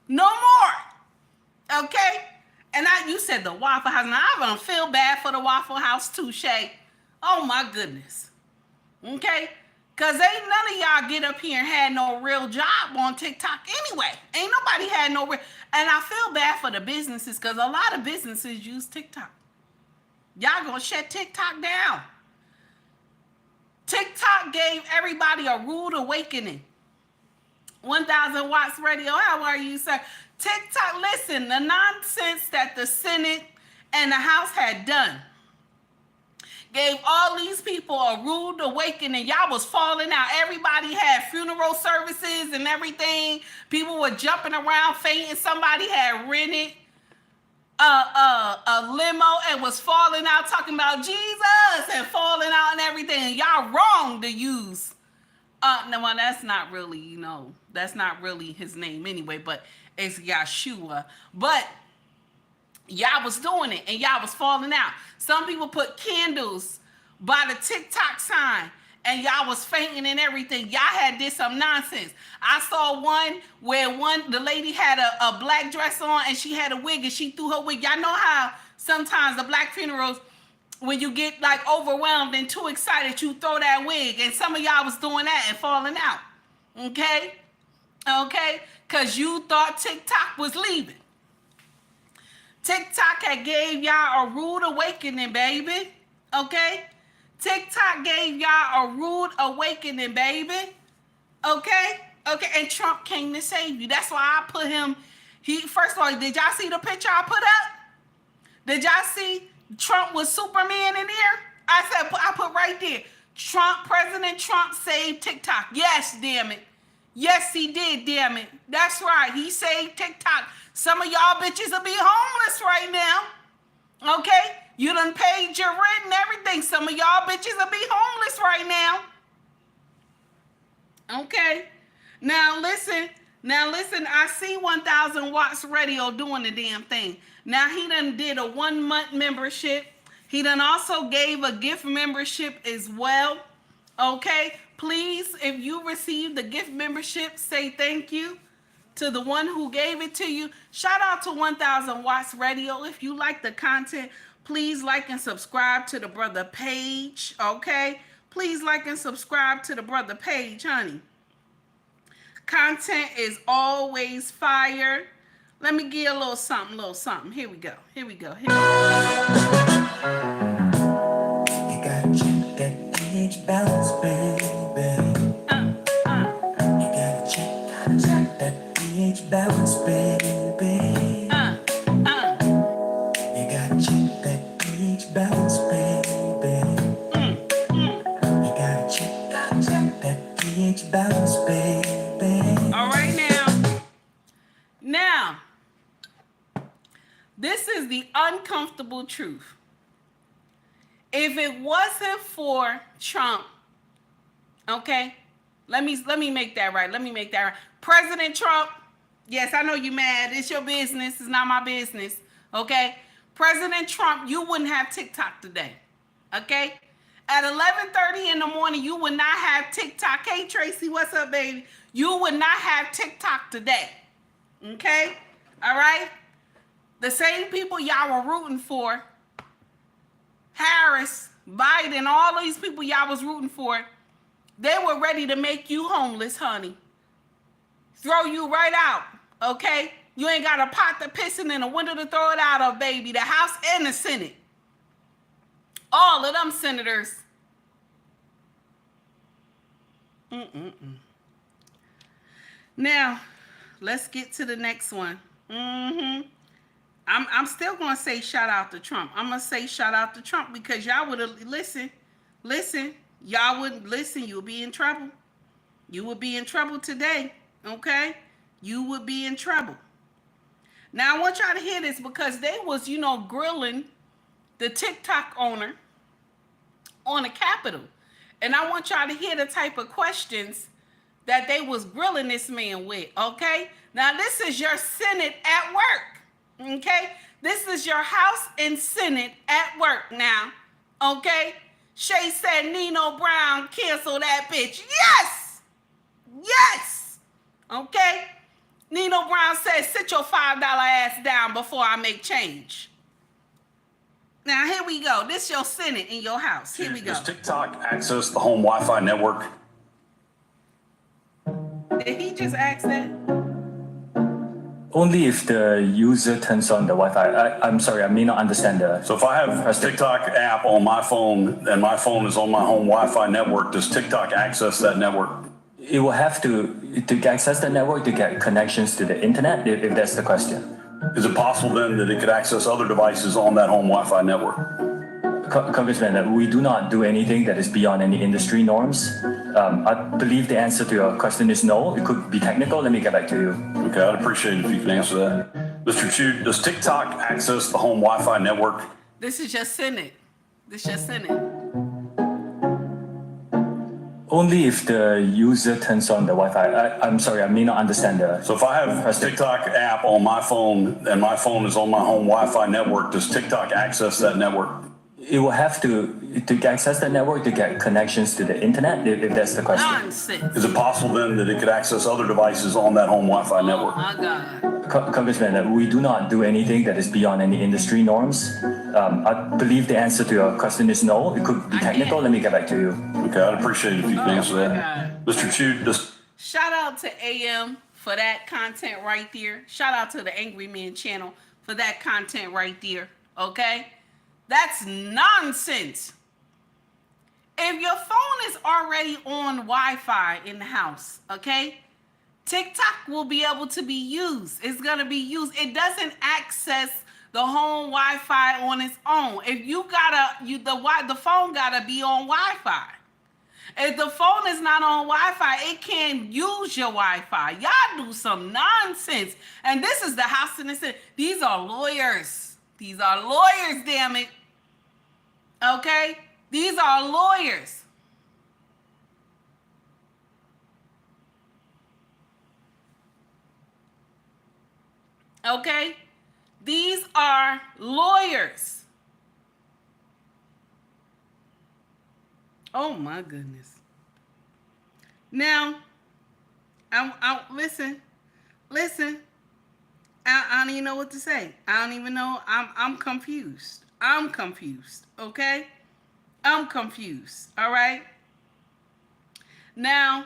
No more. Okay? And you said the Waffle House. Now, I don't feel bad for the Waffle House too, Shay. Oh, my goodness. Okay? Because ain't none of y'all get up here and had no real job on TikTok anyway. Ain't nobody had no real. And I feel bad for the businesses because a lot of businesses use TikTok. Y'all gonna shut TikTok down. TikTok gave everybody a rude awakening. 1000 Watts Radio. How are you, sir? TikTok, listen, the nonsense that the Senate and the House had done gave all these people a rude awakening. Y'all was falling out. Everybody had funeral services and everything. People were jumping around, fainting. Somebody had rented a limo and was falling out, talking about Jesus and falling out and everything. And y'all wrong to use. No, well, that's not really, that's not really his name anyway, but it's Yeshua. But y'all was doing it and y'all was falling out. Some people put candles by the TikTok sign and y'all was fainting and everything. Y'all had did some nonsense. I saw one where the lady had a black dress on and she had a wig and she threw her wig. Y'all know how sometimes the black funerals, when you get like overwhelmed and too excited, you throw that wig. And some of y'all was doing that and falling out. Okay? Because you thought TikTok was leaving. TikTok had gave y'all a rude awakening, baby. Okay? TikTok gave y'all a rude awakening, baby. Okay? And Trump came to save you. That's why I put him. First of all, did y'all see the picture I put up? Did y'all see Trump was Superman in here? I put right there. President Trump saved TikTok. Yes, damn it. Yes, he did, damn it. That's right. He saved TikTok. Some of y'all bitches will be homeless right now. Okay? You done paid your rent and everything. Some of y'all bitches will be homeless right now. Okay? Now listen, I see 1000 Watts Radio doing the damn thing. Now he done did a 1 month membership. He done also gave a gift membership as well. Okay? Please, if you received the gift membership, say thank you to the one who gave it to you. Shout out to 1000 Watts Radio. If you like the content, please like and subscribe to the brother page. Okay? Please like and subscribe to the brother page, honey. Content is always fire. Let me give you a little something. Here we go. You gotta check that pH balance, baby. You gotta check that pH balance, baby. You gotta check that pH balance, baby. You gotta check that pH balance, baby. All right, now, this is the uncomfortable truth. If it wasn't for Trump, okay, let me make that right. President Trump, yes, I know you mad. It's your business. It's not my business. Okay, President Trump, you wouldn't have TikTok today. Okay, at 11:30 in the morning, you would not have TikTok. Hey Tracy, what's up, baby? You would not have TikTok today. Okay, all right. The same people y'all were rooting for, Harris, Biden, all these people y'all was rooting for, they were ready to make you homeless, honey. Throw you right out, okay? You ain't got a pot to piss in and a window to throw it out of, baby. The House and the Senate. All of them senators. Now, let's get to the next one. I'm still going to say shout out to Trump. I'm going to say shout out to Trump because y'all would have listen. Y'all wouldn't listen. You'll be in trouble. You would be in trouble today, okay? You would be in trouble. Now, I want y'all to hear this because they was, grilling the TikTok owner on the Capitol. And I want y'all to hear the type of questions that they was grilling this man with, okay? Now, this is your Senate at work, okay? This is your House and Senate at work now, okay? Shay said Nino Brown cancel that bitch. Yes, okay? Nino Brown said, sit your $5 ass down before I make change. Now, here we go. This your Senate in your house. Here we go. Does TikTok access the home Wi-Fi network? Did he just ask that? Only if the user turns on the Wi-Fi. I'm sorry, I may not understand the... So if I have a TikTok app on my phone and my phone is on my home Wi-Fi network, does TikTok access that network? It will have to access the network to get connections to the internet, if that's the question. Is it possible then that it could access other devices on that home Wi-Fi network? Congressman, we do not do anything that is beyond any industry norms. I believe the answer to your question is no. It could be technical. Let me get back to you. Okay, I'd appreciate it if you can answer that. Mr. Chu, does TikTok access the home Wi-Fi network? This is just Senate. This is just Senate. Only if the user turns on the Wi-Fi. I'm sorry, I may not understand the. So if I have a TikTok app on my phone and my phone is on my home Wi-Fi network, does TikTok access that network? It will have to access the network to get connections to the internet, if that's the question. Nonsense. Is it possible then that it could access other devices on that home Wi-Fi network? Oh my God. Congressman, we do not do anything that is beyond any industry norms. I believe the answer to your question is no. It could be technical. Let me get back to you. Okay, I'd appreciate it if you can answer my that. Mr. Chu, does Shout out to AM for that content right there. Shout out to the Angry Men channel for that content right there. Okay? That's nonsense. If your phone is already on Wi-Fi in the house, okay, TikTok will be able to be used. It's going to be used. It doesn't access the home Wi-Fi on its own. If the phone gotta be on Wi-Fi. If the phone is not on Wi-Fi, it can't use your Wi-Fi. Y'all do some nonsense. And this is the House in the Senate. These are lawyers. These are lawyers, damn it. Okay? These are lawyers. Okay? These are lawyers. Oh my goodness. Now, I listen. I don't even know what to say. I don't even know. I'm confused. I'm confused. Okay? I'm confused. All right? Now,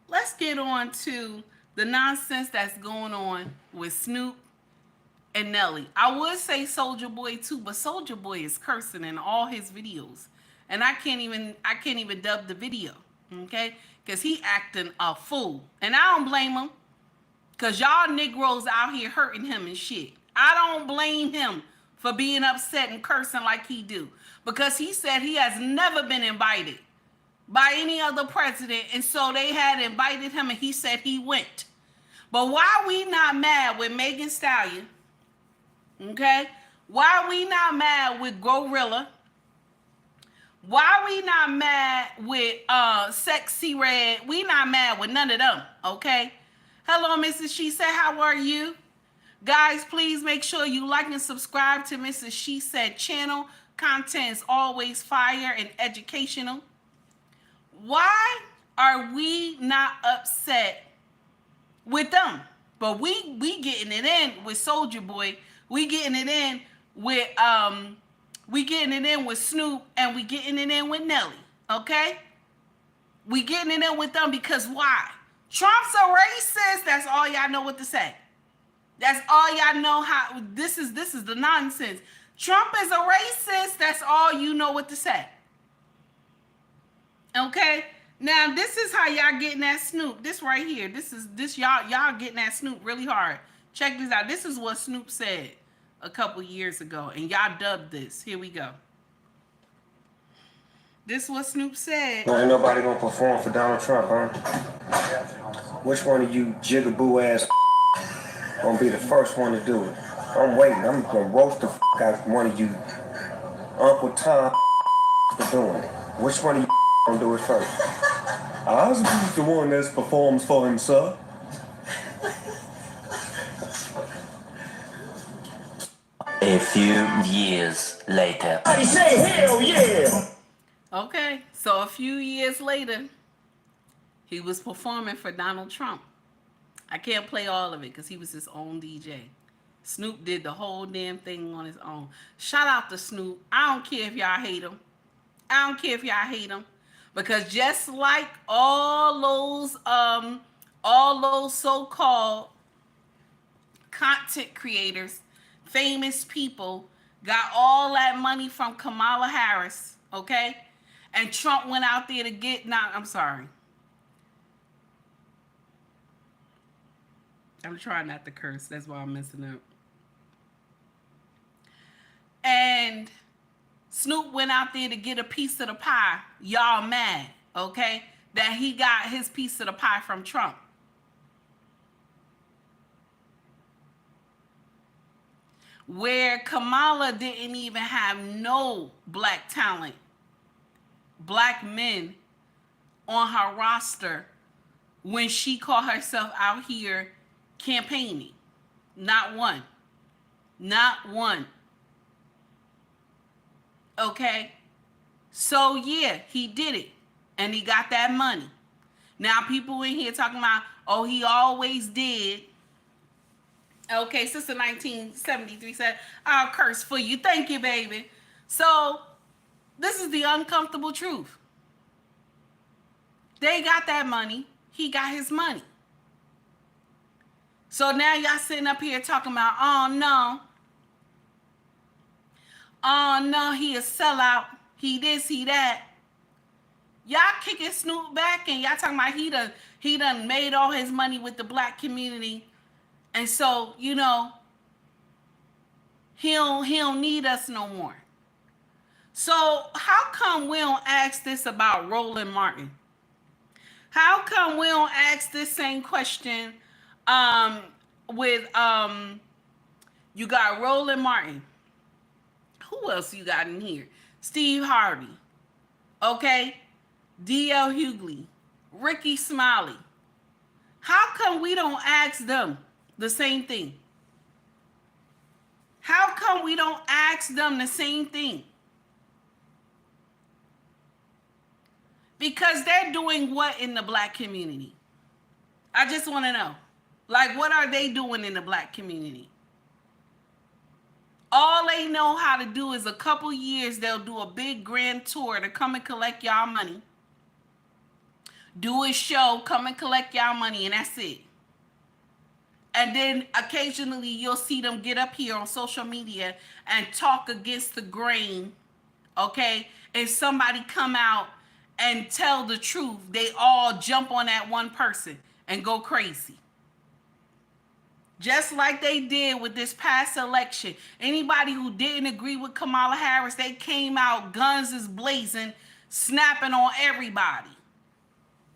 let's get on to the nonsense that's going on with Snoop and Nelly. I would say Soulja Boy too, but Soulja Boy is cursing in all his videos. And I can't even dub the video. Okay? Because he acting a fool. And I don't blame him. Because y'all Negroes out here hurting him and shit. I don't blame him for being upset and cursing like he do. Because he said he has never been invited by any other president. And so they had invited him and he said he went. But why we not mad with Megan Stallion? Okay? Why we not mad with Gorilla? Why we not mad with Sexy Red? We not mad with none of them, okay? Hello, Mrs. She Said, how are you? Guys, please make sure you like and subscribe to Mrs. She Said channel. Content is always fire and educational. Why are we not upset with them? But we getting it in with Soulja Boy. We getting it in with Snoop, and we getting it in with Nelly. Okay? We getting it in with them because why? Trump's a racist. That's all y'all know what to say. That's all y'all know how this is the nonsense. Trump is a racist. That's all you know what to say. Okay? Now this is how y'all getting that Snoop. This right here. This y'all getting that Snoop really hard. Check this out. This is what Snoop said a couple years ago, and y'all dubbed this. Here we go. This is what Snoop said. No, ain't nobody gonna perform for Donald Trump, huh? Which one of you jigaboo ass gonna be the first one to do it? I'm waiting. I'm gonna roast the out of one of you Uncle Tom for doing it. Which one of you gonna do it first? I was the one that performs for himself. A few years later. I say hell yeah! Okay, so a few years later, he was performing for Donald Trump. I can't play all of it because he was his own DJ. Snoop did the whole damn thing on his own. Shout out to Snoop. I don't care if y'all hate him. I don't care if y'all hate him. Because just like all those so-called content creators, famous people, got all that money from Kamala Harris, okay? And Trump went out there to get, I'm sorry. I'm trying not to curse. That's why I'm messing up. And Snoop went out there to get a piece of the pie. Y'all mad, okay? That he got his piece of the pie from Trump. Where Kamala didn't even have no black talent, black men on her roster when she called herself out here campaigning. Not one. Not one. Okay? So yeah, he did it. And he got that money. Now people in here talking about, oh, he always did. Okay, Sister 1973 said, I'll curse for you. Thank you, baby. So this is the uncomfortable truth. They got that money. He got his money. So now y'all sitting up here talking about, oh no, he a sellout. He this, he that. Y'all kicking Snoop back and y'all talking about he done made all his money with the black community. And so, you know, he don't need us no more. So how come we don't ask this about Roland Martin? How come we don't ask this same question with you got Roland Martin. Who else you got in here? Steve Harvey. Okay? D.L. Hughley. Ricky Smiley. How come we don't ask them the same thing? How come we don't ask them the same thing? Because they're doing what in the black community? I just want to know. Like, what are they doing in the black community? All they know how to do is a couple years, they'll do a big grand tour to come and collect y'all money. Do a show, come and collect y'all money, and that's it. And then occasionally you'll see them get up here on social media and talk against the grain, okay? And somebody come out and tell the truth, they all jump on that one person and go crazy. Just like they did with this past election. Anybody who didn't agree with Kamala Harris, they came out, guns is blazing, snapping on everybody.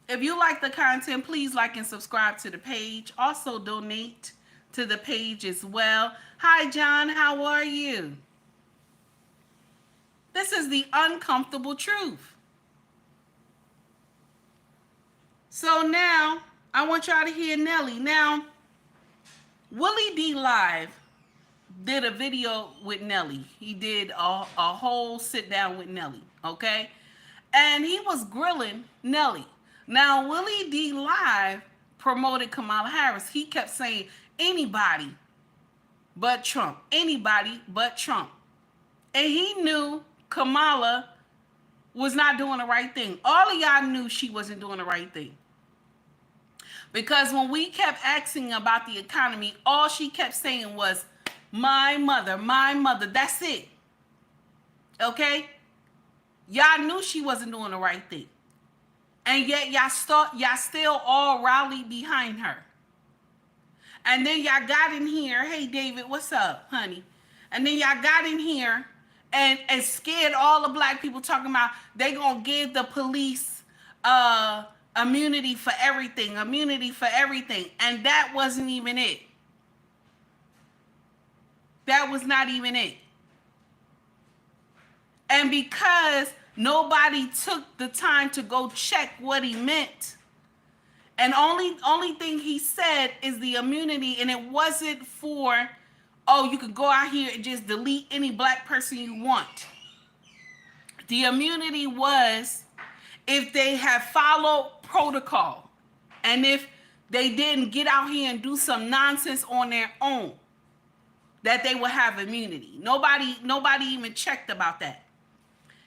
If you like the content, please like and subscribe to the page. Also donate to the page as well. Hi, John. How are you? This is the uncomfortable truth. So now, I want y'all to hear Nelly. Now, Willie D Live did a video with Nelly. He did a whole sit down with Nelly, okay? And he was grilling Nelly. Now, Willie D Live promoted Kamala Harris. He kept saying, anybody but Trump. Anybody but Trump. And he knew Kamala was not doing the right thing. All of y'all knew she wasn't doing the right thing. Because when we kept asking about the economy, all she kept saying was, my mother, my mother. That's it. Okay? Y'all knew she wasn't doing the right thing. And yet y'all still all rallied behind her. And then y'all got in here, hey David, what's up, honey? And then y'all got in here and scared all the black people, talking about they gonna give the police immunity for everything, immunity for everything. And that wasn't even it. That was not even it. And because nobody took the time to go check what he meant, and only thing he said is the immunity, and it wasn't for, oh, you could go out here and just delete any black person you want. The immunity was if they have followed protocol, and if they didn't get out here and do some nonsense on their own, that they would have immunity. Nobody even checked about that.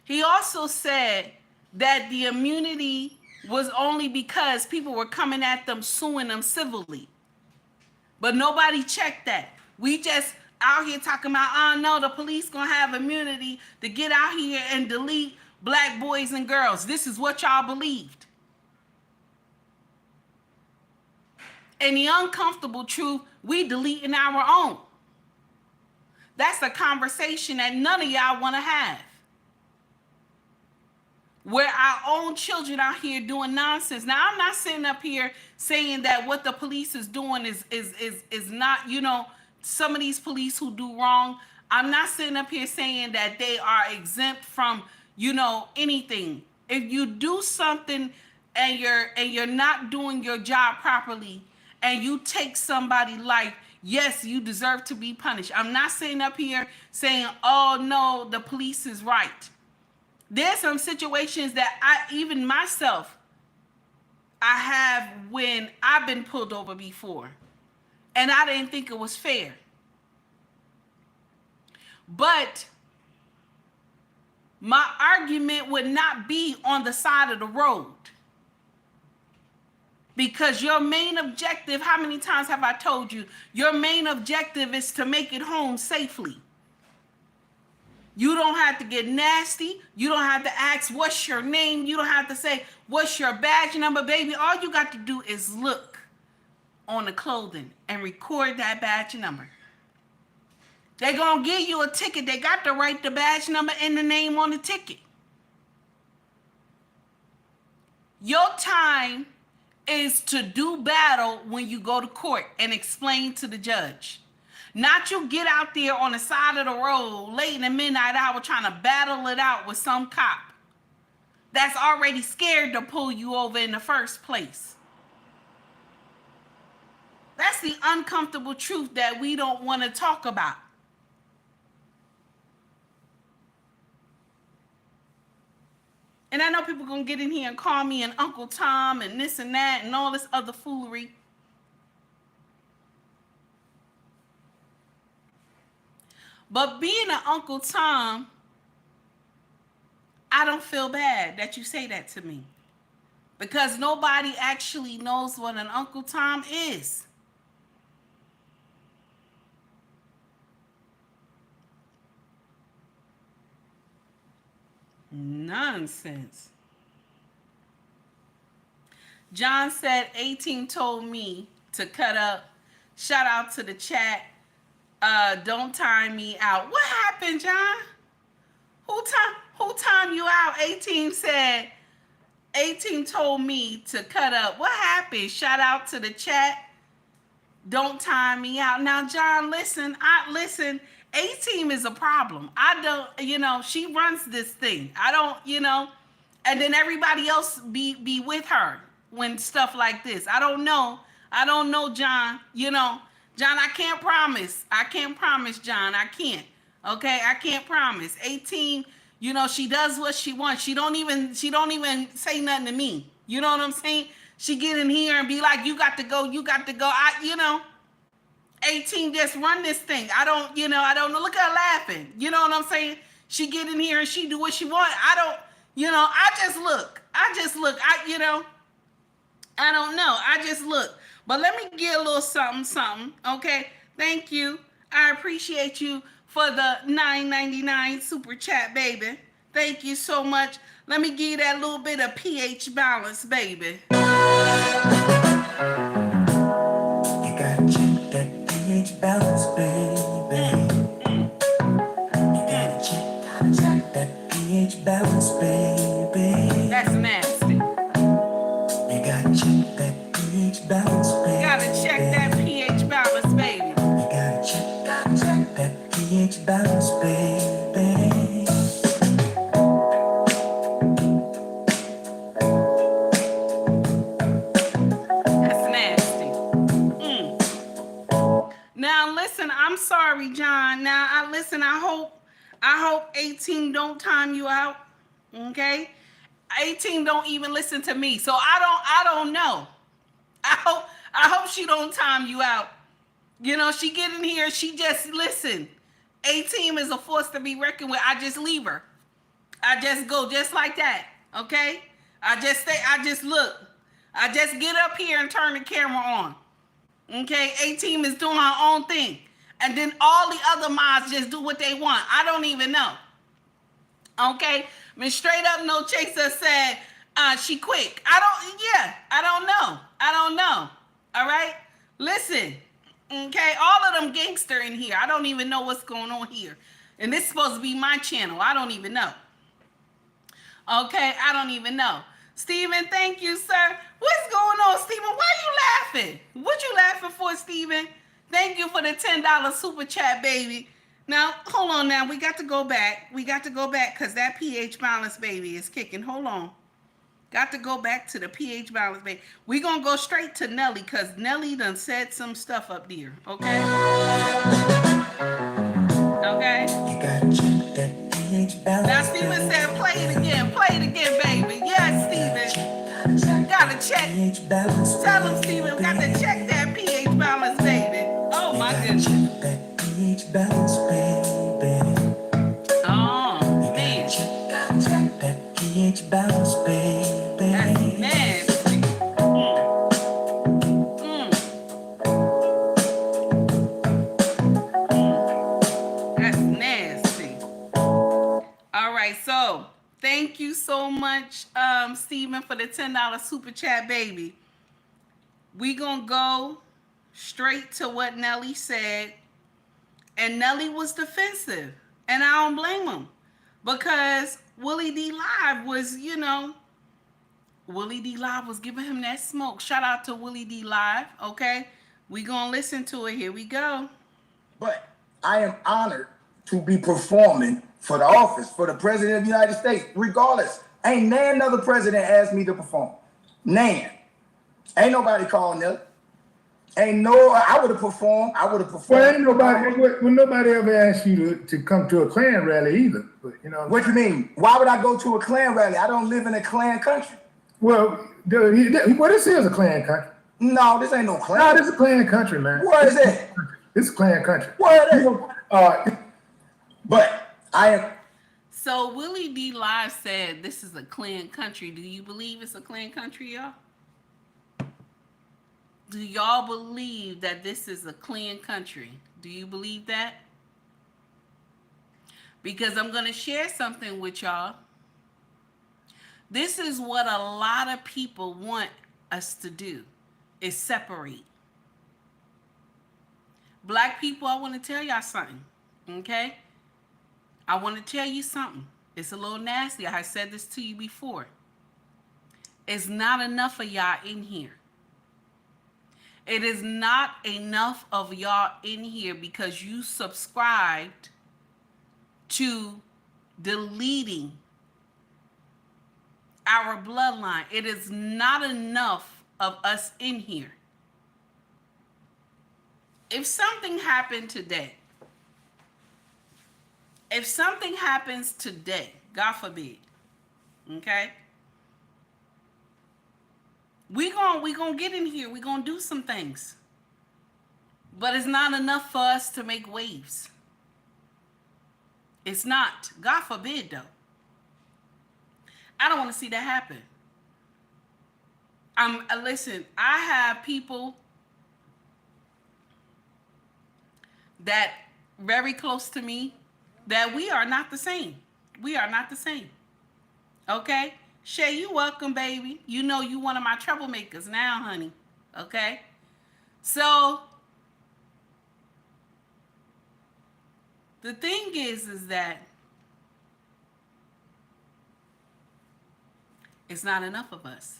He also said that the immunity was only because people were coming at them, suing them civilly. But nobody checked that. We just out here talking about, oh no, the police gonna have immunity to get out here and delete black boys and girls. This is what y'all believed. And the uncomfortable truth, we deleting our own. That's a conversation that none of y'all want to have. Where our own children out here doing nonsense. Now, I'm not sitting up here saying that what the police is doing is not, you know, some of these police who do wrong. I'm not sitting up here saying that they are exempt from, you know, anything. If you do something and you're not doing your job properly and you take somebody's life, yes, you deserve to be punished. I'm not sitting up here saying, oh no, the police is right. There's some situations that even myself, I have when I've been pulled over before and I didn't think it was fair. But my argument would not be on the side of the road. Because your main objective, how many times have I told you, your main objective is to make it home safely. You don't have to get nasty. You don't have to ask, what's your name? You don't have to say, what's your badge number, baby? All you got to do is look on the clothing and record that badge number. They're going to give you a ticket. They got to write the badge number and the name on the ticket. Your time is to do battle when you go to court and explain to the judge. Not you get out there on the side of the road late in the midnight hour trying to battle it out with some cop that's already scared to pull you over in the first place. That's the uncomfortable truth that we don't want to talk about. And I know people are going to get in here and call me an Uncle Tom and this and that and all this other foolery. But being an Uncle Tom, I don't feel bad that you say that to me. Because nobody actually knows what an Uncle Tom is. Nonsense. John said 18 told me to cut up. Shout out to the chat. Don't time me out. What happened, John? Who timed you out? 18 said, 18 told me to cut up. What happened? Shout out to the chat. Don't time me out. Now, John, listen. 18 is a problem. I don't, you know, she runs this thing. I don't, you know, and then everybody else be with her when stuff like this. I don't know, John. You know, John, I can't promise, John. I can't. Okay, I can't promise. 18, you know, she does what she wants. She don't even say nothing to me. You know what I'm saying? She get in here and be like, you got to go. You know, 18 just run this thing. I don't know. Look at her laughing. You know what I'm saying? She get in here and she do what she want. I just look. I don't know. I just look. But let me get a little something. Okay? Thank you. I appreciate you for the $9.99 super chat, baby. Thank you so much. Let me give you that little bit of pH balance, baby. You gotta check that pH balance, baby. You gotta check that pH balance, baby. That's nasty. You gotta check that pH balance, baby. You gotta check that pH balance, baby. You gotta check that pH balance, baby. Now listen, I'm sorry, John. Now I hope 18 don't time you out. Okay? 18 don't even listen to me. So I don't know. I hope she don't time you out. You know, she get in here, she just listen. 18 is a force to be reckoned with. I just leave her. I just go just like that. Okay? I just look. I just get up here and turn the camera on. Okay, 18 is doing her own thing. And then all the other mods just do what they want. I don't even know. Okay? Miss Straight Up No Chaser said she quick. I don't know. All right? Listen, okay, all of them gangster in here. I don't even know what's going on here. And this is supposed to be my channel. I don't even know. Okay, I don't even know. Steven, thank you, sir. What's going on, Steven? Why you laughing? What you laughing for, Steven? Thank you for the $10 super chat, baby. Now, hold on now. We got to go back. We got to go back because that pH balance, baby, is kicking. Hold on. Got to go back to the pH balance, baby. We're going to go straight to Nelly because Nelly done said some stuff up there, okay? Okay? You gotta check that pH balance. Now, Steven said, play it again, baby. Yes, Steven. Gotta check. pH balance. Tell him, Steven, we got to check that pH balance, baby. Oh, my goodness. Check that pH balance, baby. Oh, man. Check that pH balance, baby. That's nasty. That's nasty. All right, so thank you so much, Steven, for the $10 super chat, baby. We gonna go straight to what Nelly said, and Nelly was defensive, and I don't blame him because Willie D Live was, Willie D Live was giving him that smoke. Shout out to Willie D Live, okay? We gonna listen to it. Here we go. But I am honored to be performing for the office, for the president of the United States, regardless. Ain't nan other president asked me to perform. Nan. Ain't nobody calling Nelly. I would have performed. Well, ain't nobody ever asked you to come to a Klan rally either. But What you mean? Why would I go to a Klan rally? I don't live in a Klan country. Well, this is a Klan country. No, this ain't no Klan. No, this is a Klan country, man. Where is it? This is a Klan country. Where is it? But I am. So Willie D Live said this is a Klan country. Do you believe it's a Klan country, y'all? Do y'all believe that this is a Klan country? Do you believe that? Because I'm going to share something with y'all. This is what a lot of people want us to do, is separate. Black people, I want to tell y'all something, okay? I want to tell you something. It's a little nasty. I said this to you before. It's not enough of y'all in here. It is not enough of y'all in here because you subscribed to deleting our bloodline. It is not enough of us in here. If something happened today, if something happens today, God forbid, okay? We gonna get in here. We gonna do some things. But it's not enough for us to make waves. It's not. God forbid, though. I don't want to see that happen. Listen, I have people that very close to me that we are not the same. We are not the same. Okay? Shay, you welcome, baby. You know you one of my troublemakers now, honey. Okay? So, the thing is that it's not enough of us.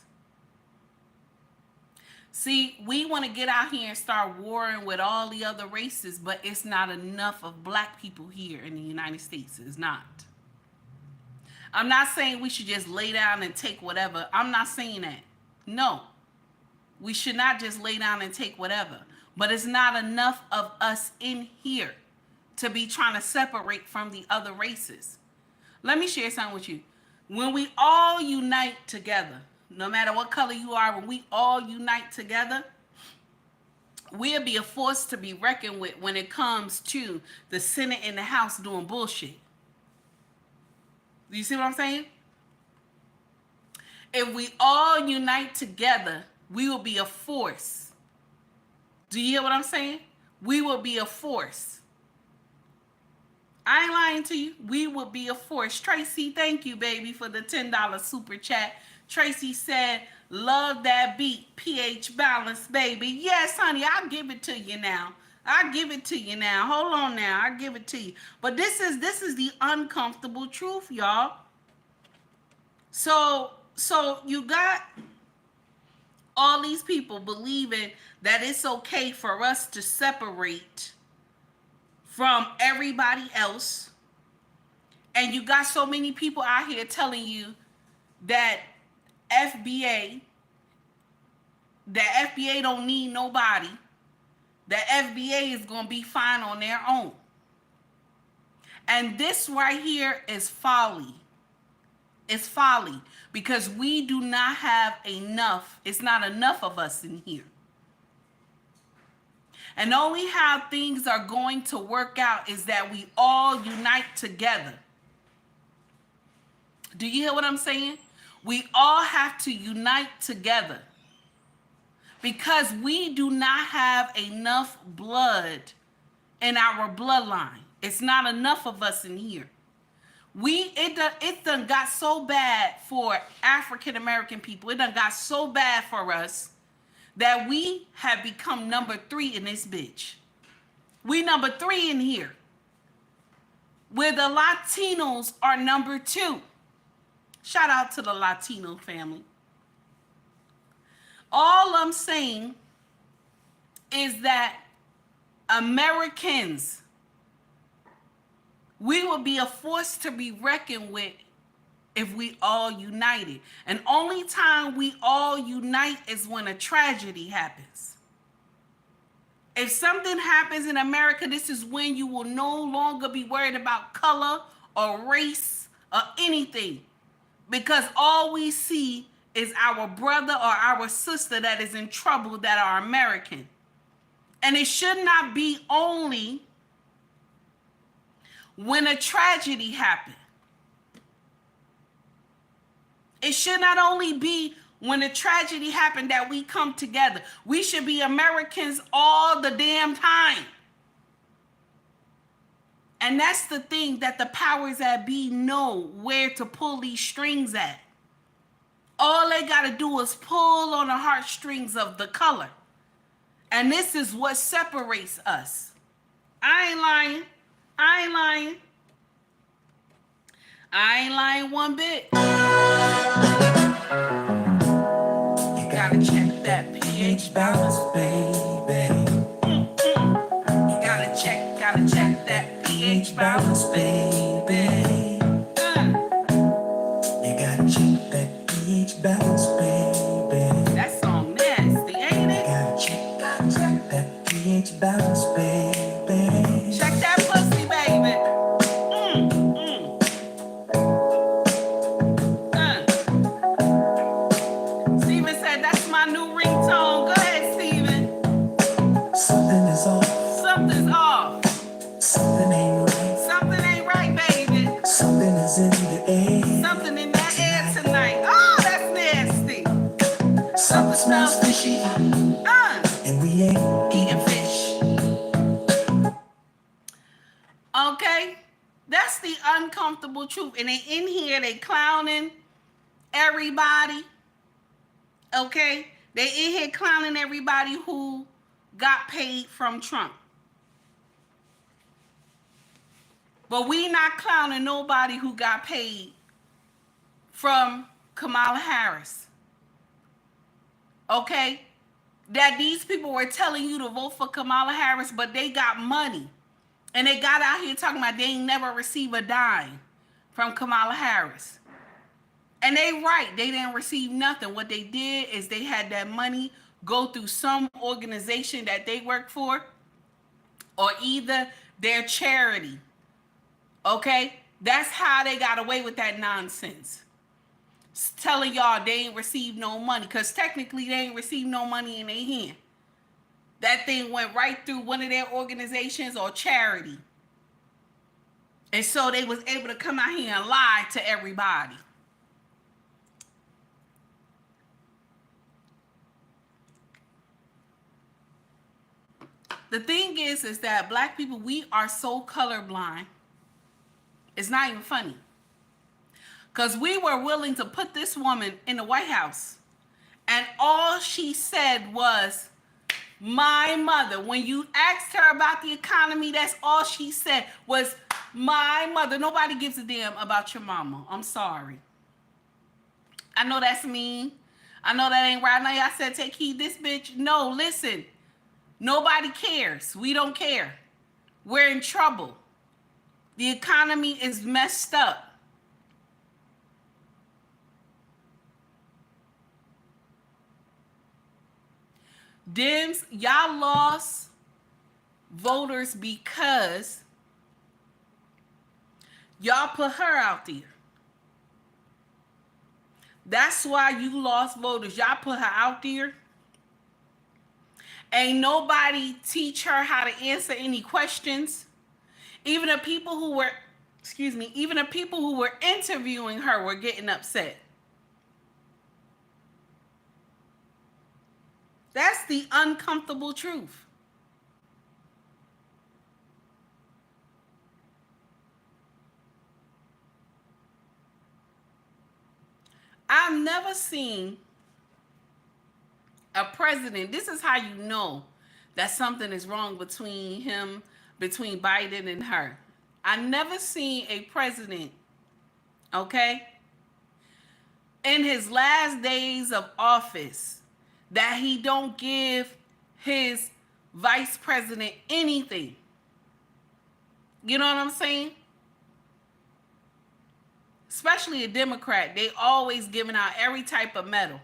See, we want to get out here and start warring with all the other races, but it's not enough of black people here in the United States. It's not. I'm not saying we should just lay down and take whatever. I'm not saying that. No. We should not just lay down and take whatever. But it's not enough of us in here to be trying to separate from the other races. Let me share something with you. When we all unite together, no matter what color you are, when we all unite together, we'll be a force to be reckoned with when it comes to the Senate and the House doing bullshit. Do you see what I'm saying? If we all unite together, we will be a force. Do you hear what I'm saying? We will be a force. I ain't lying to you. We would be a force. Tracy, thank you, baby, for the $10 super chat. Tracy said, love that beat. pH balance, baby. Yes, honey, I'll give it to you now. I'll give it to you now. Hold on now. I'll give it to you. But this is the uncomfortable truth, y'all. So you got all these people believing that it's okay for us to separate from everybody else. And you got so many people out here telling you that FBA don't need nobody. That FBA is going to be fine on their own. And this right here is folly. It's folly because we do not have enough. It's not enough of us in here. And only how things are going to work out is that we all unite together. Do you hear what I'm saying? We all have to unite together because we do not have enough blood in our bloodline. It's not enough of us in here. It done got so bad for African American people. It done got so bad for us that we have become number 3 in this bitch. We number 3 in here. Where the Latinos are number 2. Shout out to the Latino family. All I'm saying is that Americans, we will be a force to be reckoned with if we all united. And only time we all unite is when a tragedy happens. If something happens in America, this is when you will no longer be worried about color or race or anything. Because all we see is our brother or our sister that is in trouble that are American. And it should not be only when a tragedy happens. It should not only be when a tragedy happened that we come together. We should be Americans all the damn time. And that's the thing that the powers that be know where to pull these strings at. All they got to do is pull on the heartstrings of the color. And this is what separates us. I ain't lying. I ain't lying. I ain't lying one bit. You gotta check that pH balance, baby. You gotta check that pH balance, baby. You gotta check that pH balance, baby. That song nasty, ain't it? Gotta check that pH balance, baby. Check that pussy, baby. Steven said that's my new ringtone. Go ahead, Steven. Something is off. Something's off. Something ain't right. Something ain't right, baby. Something is in the air. Something in that air tonight. Oh, that's nasty. Something smells fishy. And we ain't Eating fish. Okay? That's the uncomfortable truth. And they in here, they clowning everybody. Okay? They in here clowning everybody who got paid from Trump. But we not clowning nobody who got paid from Kamala Harris. Okay? That these people were telling you to vote for Kamala Harris, but they got money. And they got out here talking about they ain't never received a dime from Kamala Harris. And they right, they didn't receive nothing. What they did is they had that money go through some organization that they work for, or either their charity. Okay? That's how they got away with that nonsense. Telling y'all they ain't received no money, because technically they ain't received no money in their hand. That thing went right through one of their organizations or charity. And so they was able to come out here and lie to everybody. The thing is that black people, we are so colorblind It's not even funny. Because we were willing to put this woman in the White House. And all she said was, my mother. When you asked her about the economy, that's all she said was, my mother. Nobody gives a damn about your mama. I'm sorry. I know that's mean. I know that ain't right. I know y'all said take heed this bitch. No, listen. Nobody cares. We don't care. We're in trouble. The economy is messed up. Dems, y'all lost voters because y'all put her out there. That's why you lost voters. Y'all put her out there. Ain't nobody teach her how to answer any questions. Even the people who were, even the people who were interviewing her were getting upset. That's the uncomfortable truth. I've never seen a president. This is how you know that something is wrong between Biden and her. I never seen a president, okay, in his last days of office, that he don't give his vice president anything. You know what I'm saying? Especially a Democrat, they always giving out every type of medal.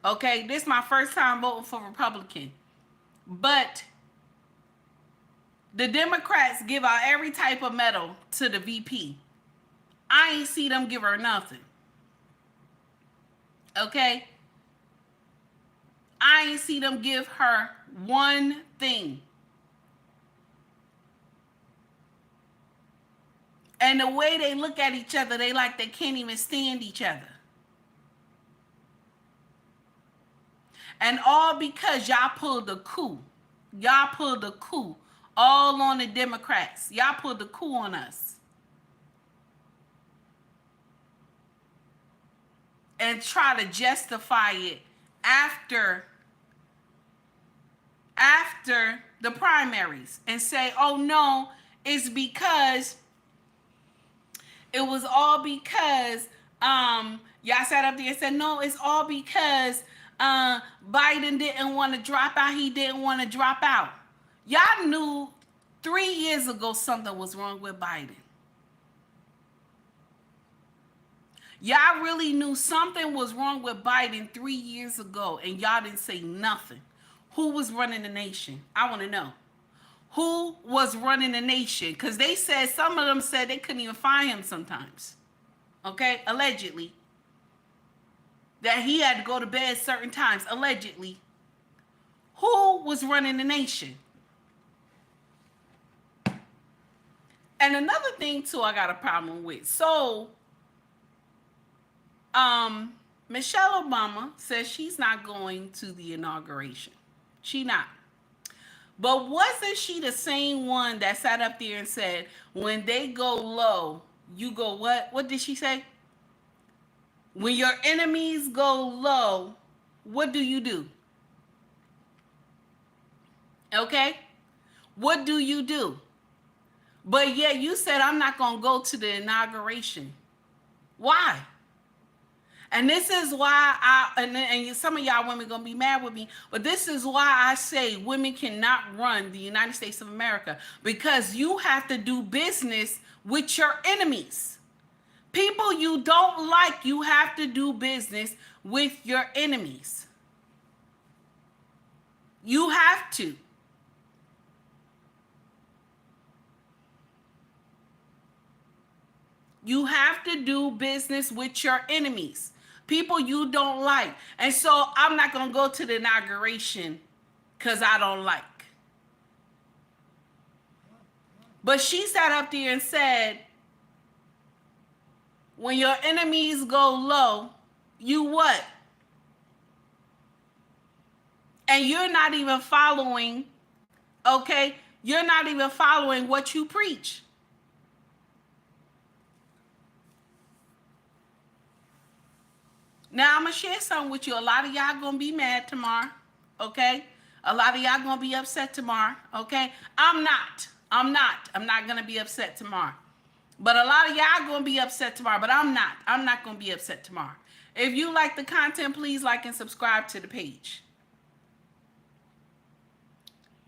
Okay, this is my first time voting for Republican. But the Democrats give out every type of medal to the VP. I ain't see them give her nothing. Okay? I ain't see them give her one thing. And the way they look at each other, they like they can't even stand each other. And all because y'all pulled the coup. Y'all pulled the coup all on the Democrats. Y'all pulled the coup on us. And try to justify it after the primaries and say, oh no, it's because it was all because y'all sat up there and said, no, it's all because Biden didn't want to drop out. He didn't want to drop out. Y'all knew 3 years ago something was wrong with Biden. Y'all really knew something was wrong with Biden 3 years ago, and y'all didn't say nothing. Who was running the nation? I want to know. Who was running the nation? Because they said, some of them said they couldn't even find him sometimes. Okay? Allegedly. That he had to go to bed certain times. Allegedly. Who was running the nation? And another thing, too, I got a problem with. So, Michelle Obama says she's not going to the inauguration. She not. But wasn't she the same one that sat up there and said, when they go low, you go what? What did she say? When your enemies go low, what do you do? Okay? What do you do? But yeah, you said, I'm not going to go to the inauguration. Why? And this is why and some of y'all women gonna be mad with me, but this is why I say women cannot run the United States of America, because you have to do business with your enemies. People you don't like, you have to do business with your enemies. You have to. You have to do business with your enemies. People you don't like. And so I'm not going to go to the inauguration because I don't like. But she sat up there and said, when your enemies go low, you what? And you're not even following, okay? You're not even following what you preach. Now I'm gonna share something with you. A lot of y'all gonna be mad tomorrow, okay? A lot of y'all gonna be upset tomorrow, okay? I'm not gonna be upset tomorrow. But a lot of y'all gonna be upset tomorrow, but I'm not. I'm not gonna be upset tomorrow. If you like the content, please like and subscribe to the page.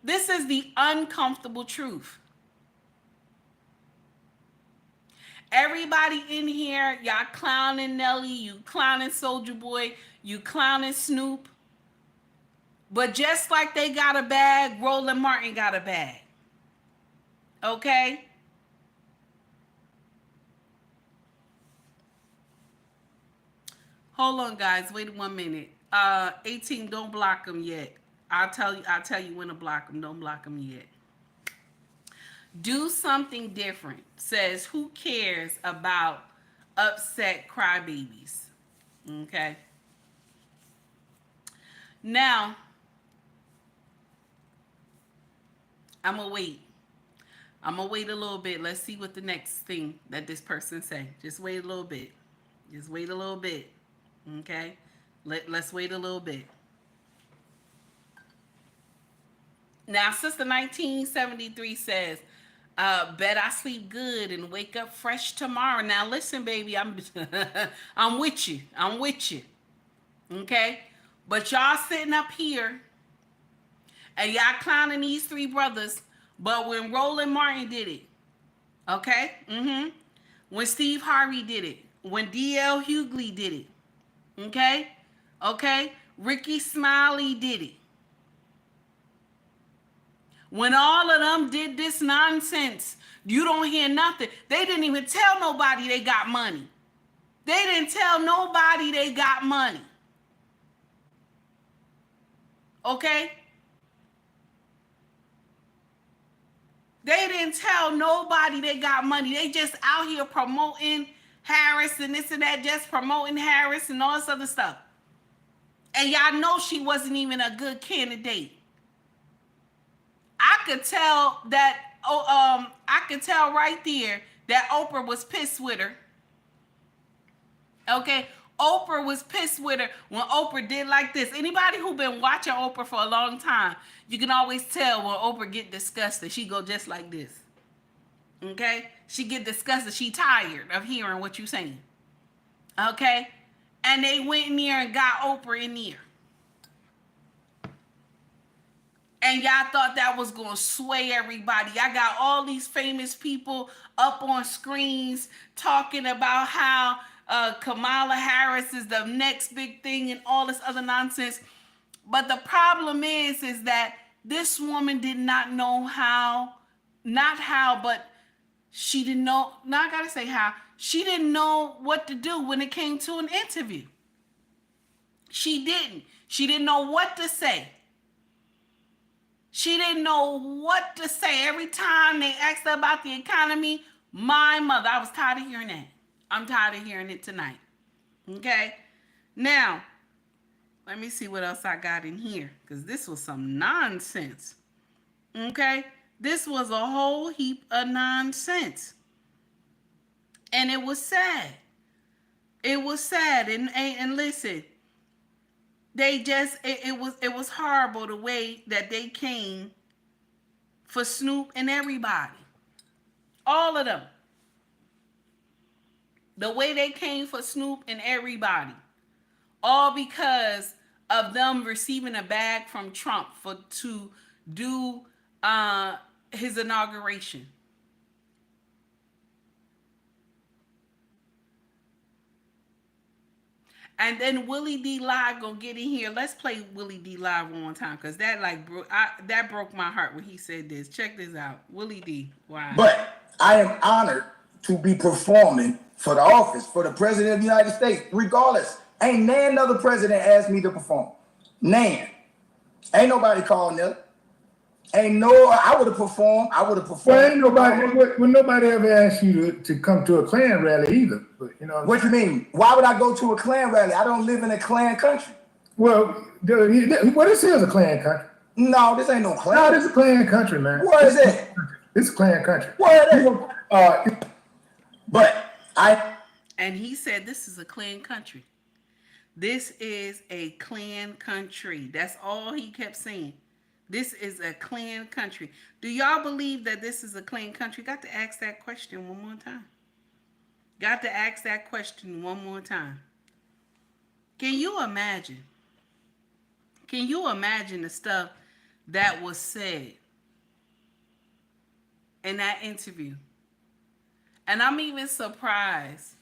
This is the uncomfortable truth. Everybody in here, y'all clowning Nelly, you clowning Soulja Boy, you clowning Snoop. But just like they got a bag, Roland Martin got a bag. Okay? Hold on, guys. Wait 1 minute. 18, don't block them yet. I'll tell you when to block them. Don't block them yet. Do something different. Says, who cares about upset crybabies? Okay. Now, I'm going to wait. I'm going to wait a little bit. Let's see what the next thing that this person say. Just wait a little bit. Just wait a little bit. Okay? Let's wait a little bit. Now, Sister 1973 says, bet I sleep good and wake up fresh tomorrow. Now, listen, baby, I'm with you. I'm with you. Okay? But y'all sitting up here and y'all clowning these three brothers, but when Roland Martin did it, okay? When Steve Harvey did it, when D.L. Hughley did it, okay? Okay? Ricky Smiley did it. When all of them did this nonsense, you don't hear nothing. They didn't even tell nobody they got money. They didn't tell nobody they got money. Okay? They didn't tell nobody they got money. They just out here promoting Harris and this and that, just promoting Harris and all this other stuff. And y'all know she wasn't even a good candidate. I could tell that, I could tell right there that Oprah was pissed with her. Okay? Oprah was pissed with her when Oprah did like this. Anybody who been watching Oprah for a long time, you can always tell when Oprah get disgusted. She go just like this. Okay? She get disgusted. She tired of hearing what you saying. Okay? And they went in there and got Oprah in there. And y'all thought that was going to sway everybody. I got all these famous people up on screens talking about how Kamala Harris is the next big thing and all this other nonsense. But the problem is that this woman did not know how, not how, but she didn't know, now I got to say how, she didn't know what to do when it came to an interview. She didn't. She didn't know what to say. She didn't know what to say. Every time they asked her about the economy, my mother, I was tired of hearing that. I'm tired of hearing it tonight. Okay? Now, let me see what else I got in here, because this was some nonsense. Okay? This was a whole heap of nonsense. And it was sad. It was sad. And listen, they just, it was horrible the way that they came for Snoop and everybody. All of them. The way they came for Snoop and everybody. All because of them receiving a bag from Trump to do his inauguration. And then Willie D Live gonna get in here. Let's play Willie D Live one more time, because that that broke my heart when he said this. Check this out. Willie D. Wow. But I am honored to be performing for the office, for the president of the United States, regardless. Ain't another president asked me to perform. Nan. Ain't nobody called Nelly. Ain't no, I would have performed. Well, ain't nobody ever asked you to come to a Klan rally either. But you know what you mean? Why would I go to a Klan rally? I don't live in a Klan country. Well, this is a Klan country. No, this ain't no Klan. No, this is a Klan country, man. Where is it? This is a Klan country. Where is it? And he said this is a Klan country. This is a Klan country. That's all he kept saying. This is a Klan country. Do y'all believe that this is a Klan country? Got to ask that question one more time. Got to ask that question one more time. Can you imagine? Can you imagine the stuff that was said in that interview? And I'm even surprised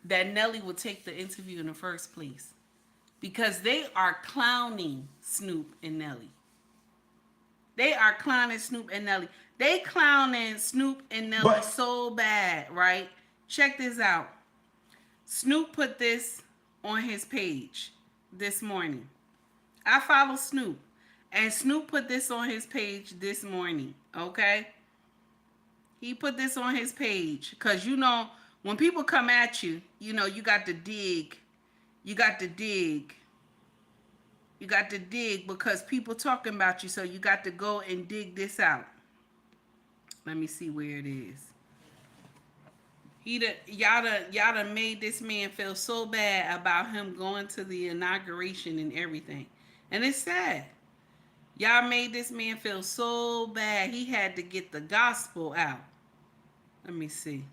that Nelly would take the interview in the first place, because they are clowning Snoop and Nelly. They are clowning Snoop and Nelly. They clowning Snoop and Nelly so bad, right? Check this out. Snoop put this on his page this morning. I follow Snoop, and Snoop put this on his page this morning, okay? He put this on his page because, you know, when people come at you, you know, you got to dig. You got to dig. You got to dig because people talking about you, so you got to go and dig this out. Let me see where it is. Y'all done made this man feel so bad about him going to the inauguration and everything. And it's sad. Y'all made this man feel so bad he had to get the gospel out. Let me see.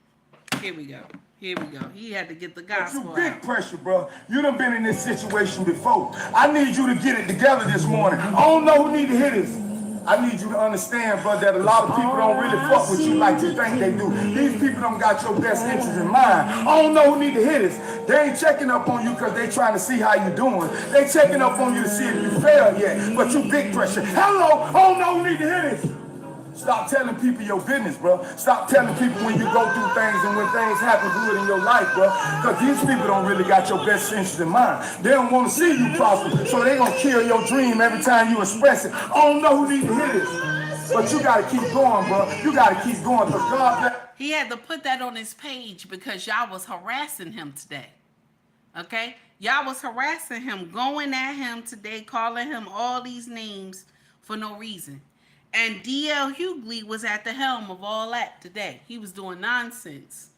Here we go. Here we go. He had to get the gospel You big out. pressure, bro. You done been in this situation before. I need you to get it together this morning. I don't know who need to hear this. I need you to understand, bro, that a lot of people don't really fuck with you like you think they do. These people don't got your best interests in mind. I don't know who need to hear this. They ain't checking up on you because they trying to see how you doing. They checking up on you to see if you failed yet. But you big pressure. Hello, I don't know who need to hear this. Stop telling people your business, bro. Stop telling people when you go through things and when things happen good in your life, bro. Because these people don't really got your best interest in mind. They don't want to see you prosper, so they going to kill your dream every time you express it. I don't know who need to hear this. But you got to keep going, bro. You got to keep going because God... He had to put that on his page because y'all was harassing him today. Okay? Y'all was harassing him, going at him today, calling him all these names for no reason. And D.L. Hughley was at the helm of all that today. He was doing nonsense.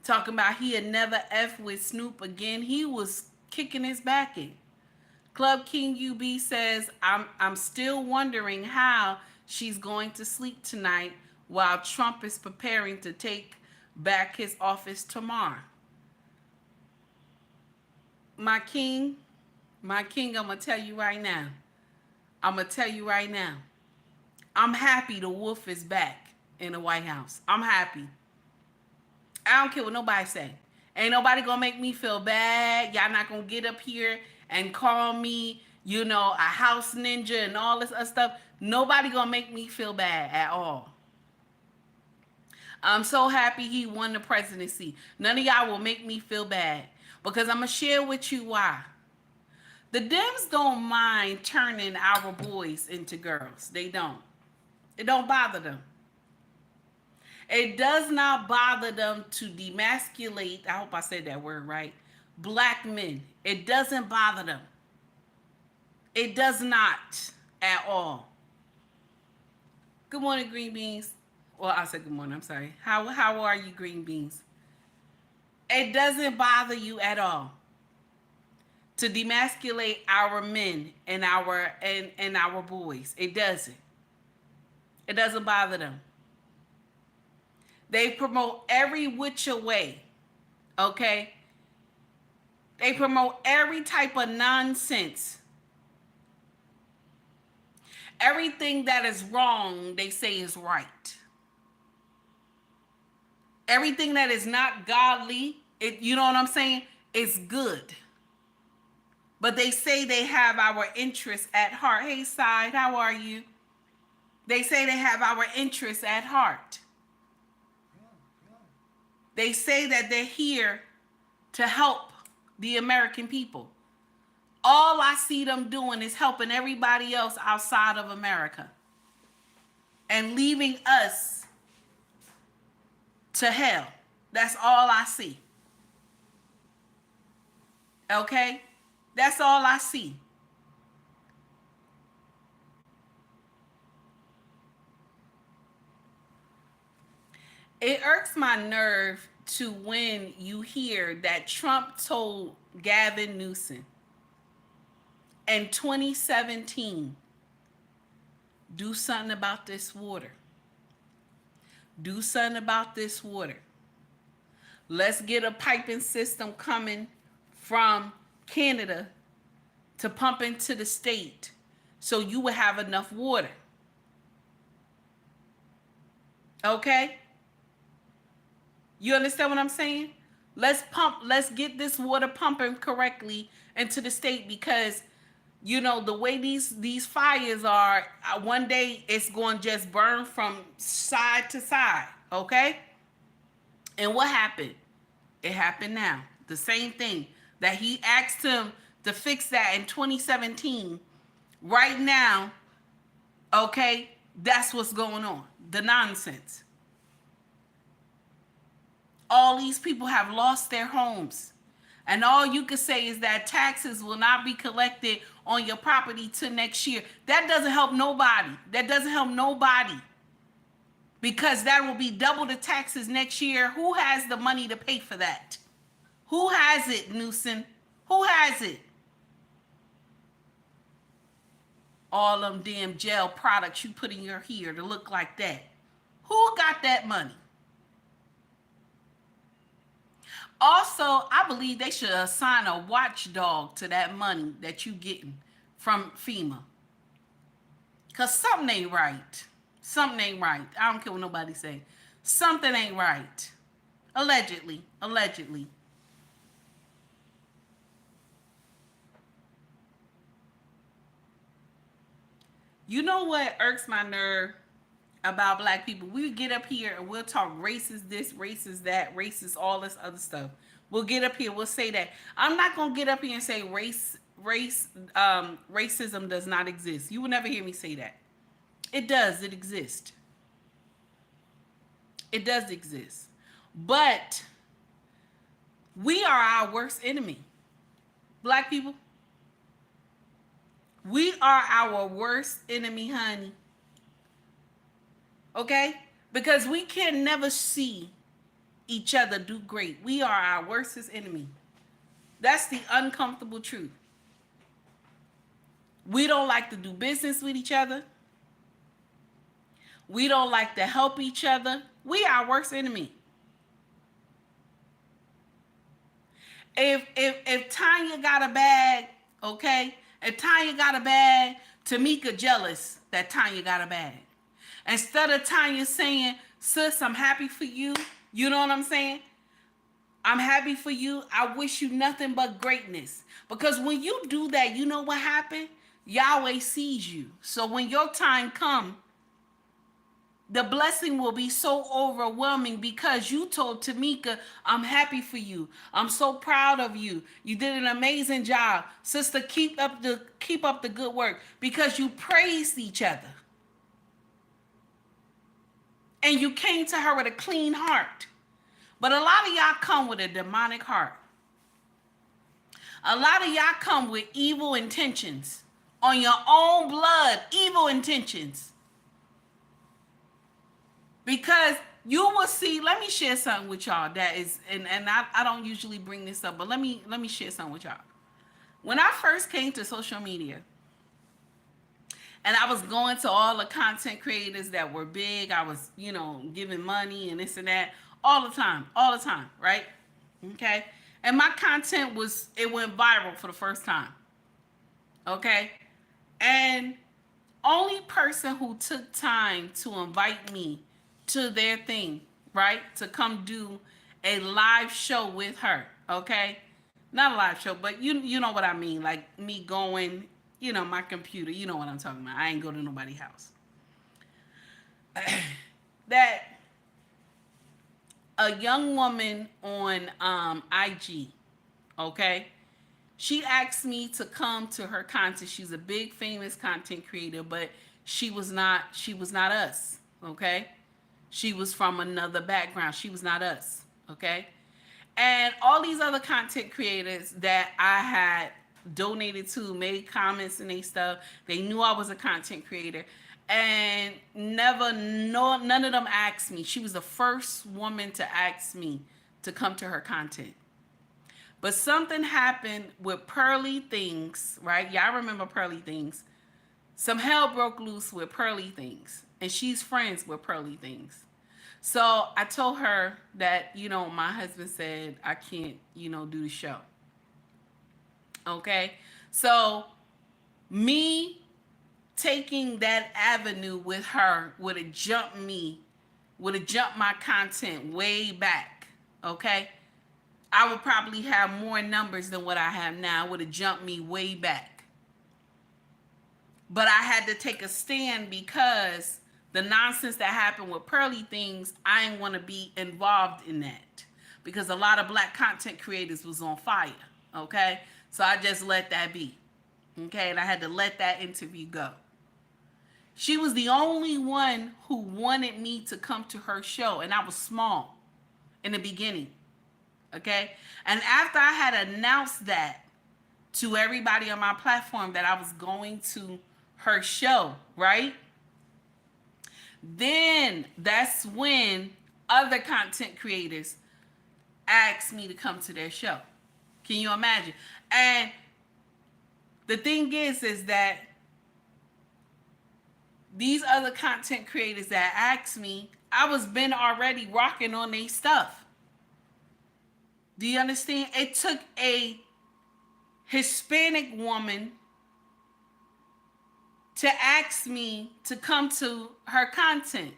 Talking about he had never F with Snoop again. He was kicking his back in. Club King UB says, I'm still wondering how she's going to sleep tonight while Trump is preparing to take back his office tomorrow. My king, I'm going to tell you right now. I'm happy the wolf is back in the White House. I'm happy. I don't care what nobody say. Ain't nobody gonna make me feel bad. Y'all not gonna get up here and call me, you know, a house ninja and all this other stuff. Nobody gonna make me feel bad at all. I'm so happy he won the presidency. None of y'all will make me feel bad because I'm gonna share with you why. The Dems don't mind turning our boys into girls. They don't. It don't bother them. It does not bother them to demasculate, I hope I said that word right, black men. It doesn't bother them. It does not at all. Good morning, Green Beans. Well, I said good morning, I'm sorry. How are you, Green Beans? It doesn't bother you at all to demasculate our men and our boys. It doesn't. It doesn't bother them. They promote every which way, okay? They promote every type of nonsense. Everything that is wrong, they say is right. Everything that is not godly, you know what I'm saying, is good. But they say they have our interests at heart. Hey, Side, how are you? They say they have our interests at heart. They say that they're here to help the American people. All I see them doing is helping everybody else outside of America and leaving us to hell. That's all I see. Okay? That's all I see. It irks my nerve to when you hear that Trump told Gavin Newsom in 2017, do something about this water. Do something about this water. Let's get a piping system coming from Canada to pump into the state so you would have enough water. Okay? You understand what I'm saying? Let's get this water pumping correctly into the state, because you know the way these fires are, one day it's going to just burn from side to side, okay? And what happened? It happened now. The same thing that he asked him to fix that in 2017. Right now, okay, that's what's going on. The nonsense. All these people have lost their homes. And all you can say is that taxes will not be collected on your property till next year. That doesn't help nobody. That doesn't help nobody. Because that will be double the taxes next year. Who has the money to pay for that? Who has it, Newsom? Who has it? All them damn gel products you put in your hair to look like that. Who got that money? Also, I believe they should assign a watchdog to that money that you getting from FEMA. Because something ain't right. Something ain't right. I don't care what nobody say. Something ain't right. Allegedly. Allegedly. You know what irks my nerve about black people? We get up here and we'll talk racist this, racist that, racist all this other stuff. We'll get up here, we'll say that. I'm not gonna get up here and say racism does not exist. You will never hear me say that. It does, it exists. It does exist. But we are our worst enemy. Black people. We are our worst enemy, honey. Okay? Because we can never see each other do great. We are our worstest enemy. That's the uncomfortable truth. We don't like to do business with each other. We don't like to help each other. We are our worst enemy. If Tanya got a bag, okay? If Tanya got a bag, Tamika jealous that Tanya got a bag. Instead of Tanya saying, sis, I'm happy for you. You know what I'm saying? I'm happy for you. I wish you nothing but greatness. Because when you do that, you know what happened? Yahweh sees you. So when your time comes, the blessing will be so overwhelming because you told Tamika, I'm happy for you. I'm so proud of you. You did an amazing job. Sister, keep up the good work, because you praised each other. And you came to her with a clean heart. But a lot of y'all come with a demonic heart. A lot of y'all come with evil intentions. On your own blood, evil intentions. Because you will see, let me share something with y'all that is, and I don't usually bring this up, but let me share something with y'all. When I first came to social media, and I was going to all the content creators that were big, I was, giving money and this and that all the time, right? Okay. And my content it went viral for the first time. Okay. And only person who took time to invite me to their thing, right? To come do a live show with her, okay? Not a live show, but you know what I mean. Like me going, my computer, you know what I'm talking about. I ain't go to nobody's house. That a young woman on IG, okay? She asked me to come to her content. She's a big famous content creator, but she was not us, okay? She was from another background. She was not us, okay? And all these other content creators that I had donated to, made comments and stuff, they knew I was a content creator. And none of them asked me. She was the first woman to ask me to come to her content. But something happened with Pearly Things, right? Y'all remember Pearly Things? Some hell broke loose with Pearly Things, and she's friends with Pearly Things. So I told her that, my husband said I can't, do the show. Okay? So me taking that avenue with her would have jumped my content way back. Okay? I would probably have more numbers than what I have now. It would have jumped me way back. But I had to take a stand because the nonsense that happened with Pearly Things, I didn't want to be involved in that. Because a lot of black content creators was on fire. Okay? So I just let that be. Okay? And I had to let that interview go. She was the only one who wanted me to come to her show. And I was small in the beginning. Okay? And after I had announced that to everybody on my platform that I was going to her show, right? Then that's when other content creators asked me to come to their show. Can you imagine? And the thing is that these other content creators that asked me, I was been already rocking on their stuff. Do you understand? It took a Hispanic woman to ask me to come to her content.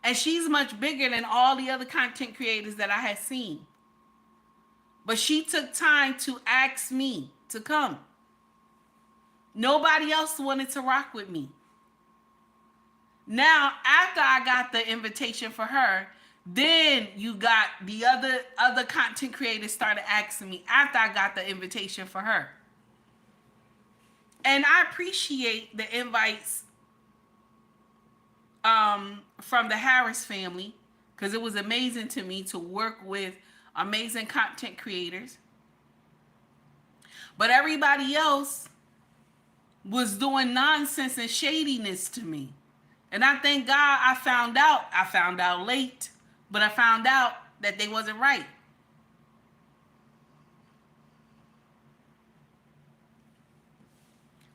And she's much bigger than all the other content creators that I had seen. But she took time to ask me to come. Nobody else wanted to rock with me. Now, after I got the invitation for her, then you got the other content creators started asking me after I got the invitation for her. And I appreciate the invites from the Harris family, because it was amazing to me to work with amazing content creators. But everybody else was doing nonsense and shadiness to me. And I thank God I found out late, but I found out that they wasn't right.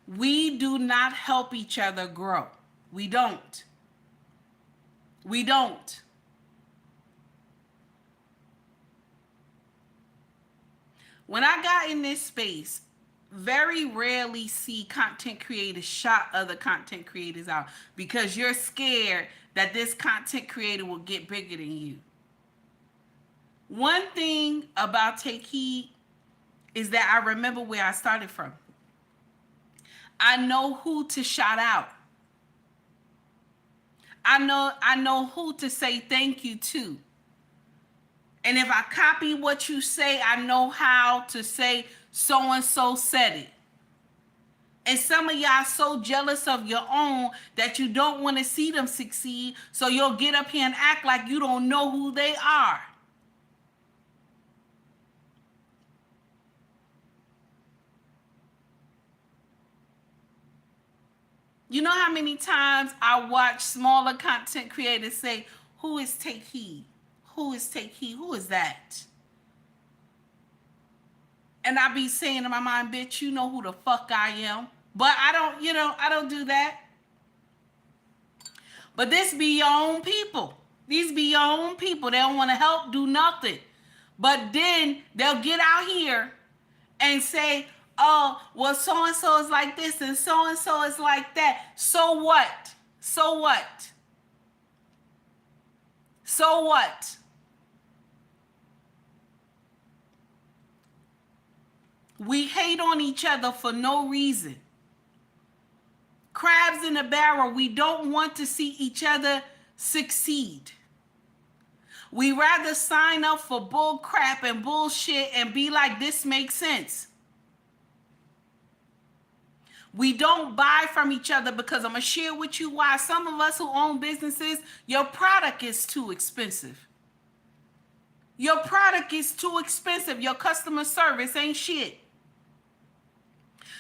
We do not help each other grow. We don't. We don't. When I got in this space, very rarely see content creators shout other content creators out because you're scared that this content creator will get bigger than you. One thing about Take Heed is that I remember where I started from. I know who to shout out. I know who to say thank you to. And if I copy what you say, I know how to say so-and-so said it. And some of y'all so jealous of your own that you don't want to see them succeed, so you'll get up here and act like you don't know who they are. You know how many times I watch smaller content creators say, who is Take Heed? Who is Take Heed? Who is that? And I be saying in my mind, bitch, you know who the fuck I am. But I don't do that. But this be your own people. These be your own people. They don't want to help, do nothing. But then they'll get out here and say, oh, well, so-and-so is like this and so-and-so is like that. So what? So what? So what? We hate on each other for no reason. Crabs in a barrel, we don't want to see each other succeed. We rather sign up for bull crap and bullshit and be like, this makes sense. We don't buy from each other because I'm going to share with you why some of us who own businesses, your product is too expensive. Your product is too expensive. Your customer service ain't shit.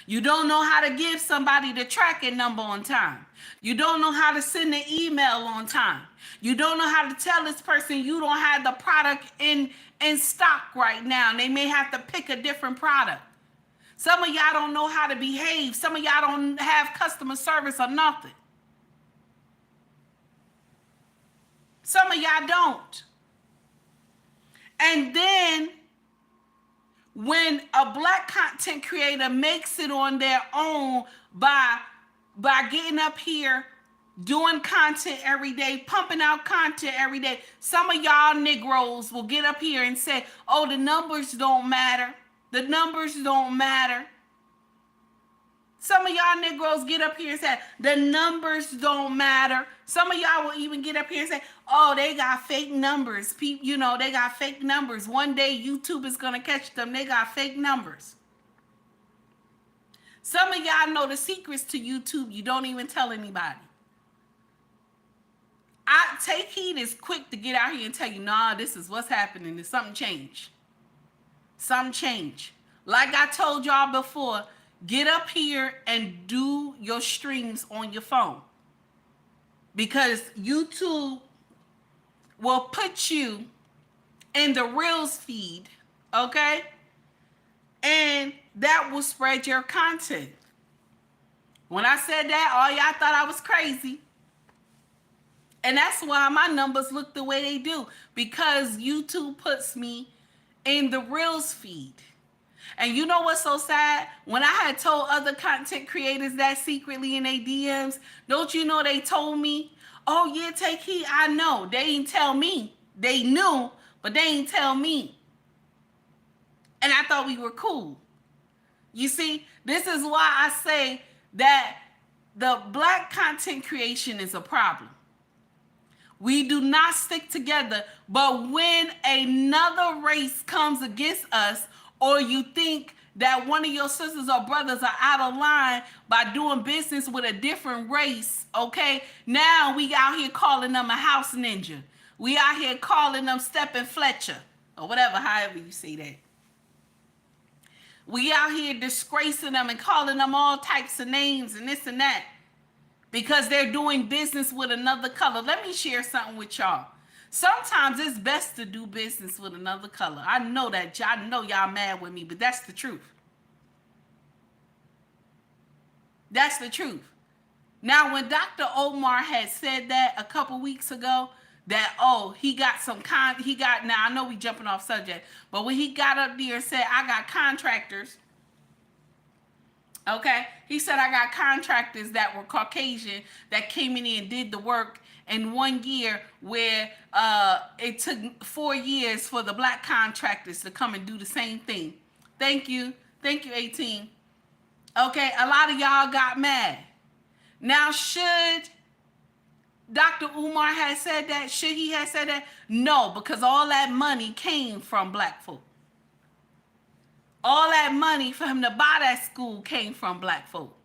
You don't know how to give somebody the tracking number on time. You don't know how to send an email on time. You don't know how to tell this person you don't have the product in stock right now, and they may have to pick a different product. Some of y'all don't know how to behave. Some of y'all don't have customer service or nothing. Some of y'all don't. And then when a black content creator makes it on their own by getting up here, doing content every day, pumping out content every day, some of y'all Negroes will get up here and say, oh, the numbers don't matter. The numbers don't matter. Some of y'all Negroes get up here and say, the numbers don't matter. Some of y'all will even get up here and say, oh, they got fake numbers. People, you know, they got fake numbers. One day YouTube is going to catch them. They got fake numbers. Some of y'all know the secrets to YouTube. You don't even tell anybody. Take Heed is quick to get out here and tell you, nah, this is what's happening. There's something changed. Something changed. Like I told y'all before, get up here and do your streams on your phone. Because YouTube will put you in the Reels feed, okay? And that will spread your content. When I said that, all y'all thought I was crazy. And that's why my numbers look the way they do. Because YouTube puts me in the Reels feed. And you know what's so sad? When I had told other content creators that secretly in their DMs, don't you know they told me, oh yeah, Take Heed, I know. They didn't tell me. They knew, but they didn't tell me. And I thought we were cool. You see, this is why I say that the black content creation is a problem. We do not stick together, but when another race comes against us, or you think that one of your sisters or brothers are out of line by doing business with a different race, okay? Now we out here calling them a house ninja. We out here calling them Steppin' Fletcher, or whatever, however you say that. We out here disgracing them and calling them all types of names and this and that because they're doing business with another color. Let me share something with y'all. Sometimes it's best to do business with another color. I know that. I know y'all mad with me, but that's the truth. That's the truth. Now, when Dr. Omar had said that a couple weeks ago, that, oh, now I know we jumping off subject, but when he got up there and said, I got contractors, okay, he said, I got contractors that were Caucasian that came in and did the work in 1 year where it took 4 years for the black contractors to come and do the same thing. Thank you, 18. Okay, a lot of y'all got mad. Now, should Dr. Umar have said that? Should he have said that? No, because all that money came from black folk. All that money for him to buy that school came from black folk.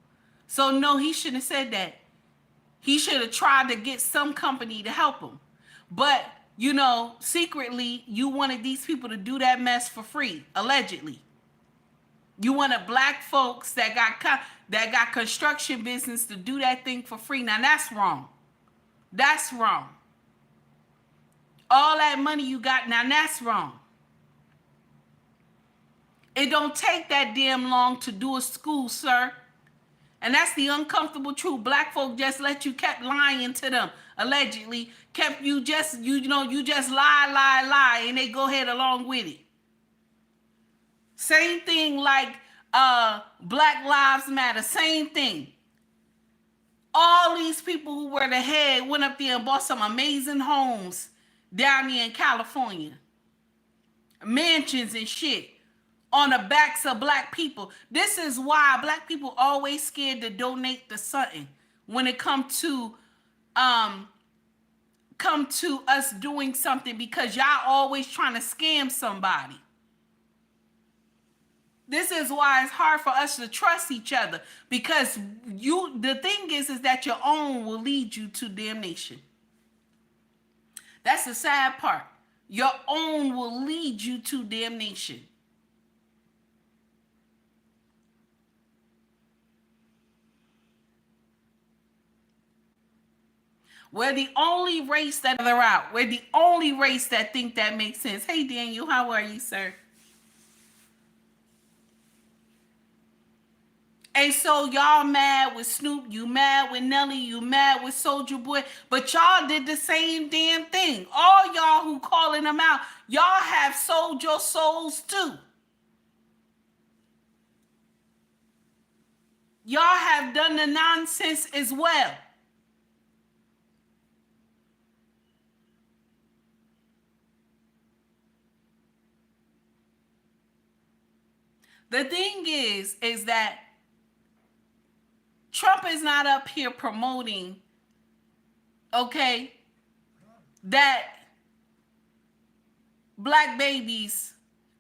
So no, he shouldn't have said that. He should have tried to get some company to help him. But, you know, secretly, you wanted these people to do that mess for free, allegedly. You wanted black folks that got construction business to do that thing for free. Now, that's wrong. That's wrong. All that money you got, now that's wrong. It don't take that damn long to do a school, sir. And that's the uncomfortable truth. Black folk just let you kept lying to them, allegedly. Kept you just lie, and they go ahead along with it. Same thing like Black Lives Matter, same thing. All these people who were the head went up there and bought some amazing homes down there in California. Mansions and shit on the backs of black people. This is why black people always scared to donate to something when it come to us doing something, because y'all always trying to scam somebody. This is why it's hard for us to trust each other, because the thing is that your own will lead you to damnation. That's the sad part. Your own will lead you to damnation. We're the only race that are out. We're the only race that think that makes sense. Hey, Daniel, how are you, sir? And so y'all mad with Snoop, you mad with Nelly, you mad with Soulja Boy, but y'all did the same damn thing. All y'all who calling them out, y'all have sold your souls too. Y'all have done the nonsense as well. The thing is that Trump is not up here promoting, okay, that black babies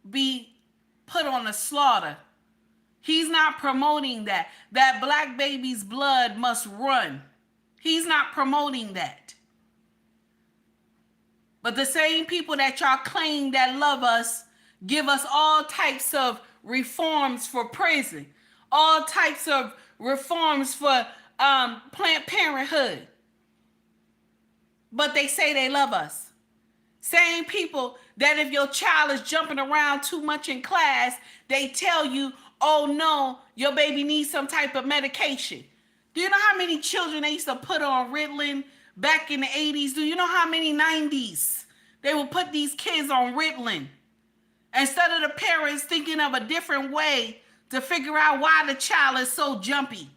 be put on the slaughter. He's not promoting that black babies' blood must run. He's not promoting that. But the same people that y'all claim that love us give us all types of reforms for prison, all types of reforms for Planned Parenthood. But they say they love us. Same people that if your child is jumping around too much in class, they tell you, oh no, your baby needs some type of medication. Do you know how many children they used to put on Ritalin back in the 80s? Do you know how many 90s they would put these kids on Ritalin? Instead of the parents thinking of a different way to figure out why the child is so jumpy.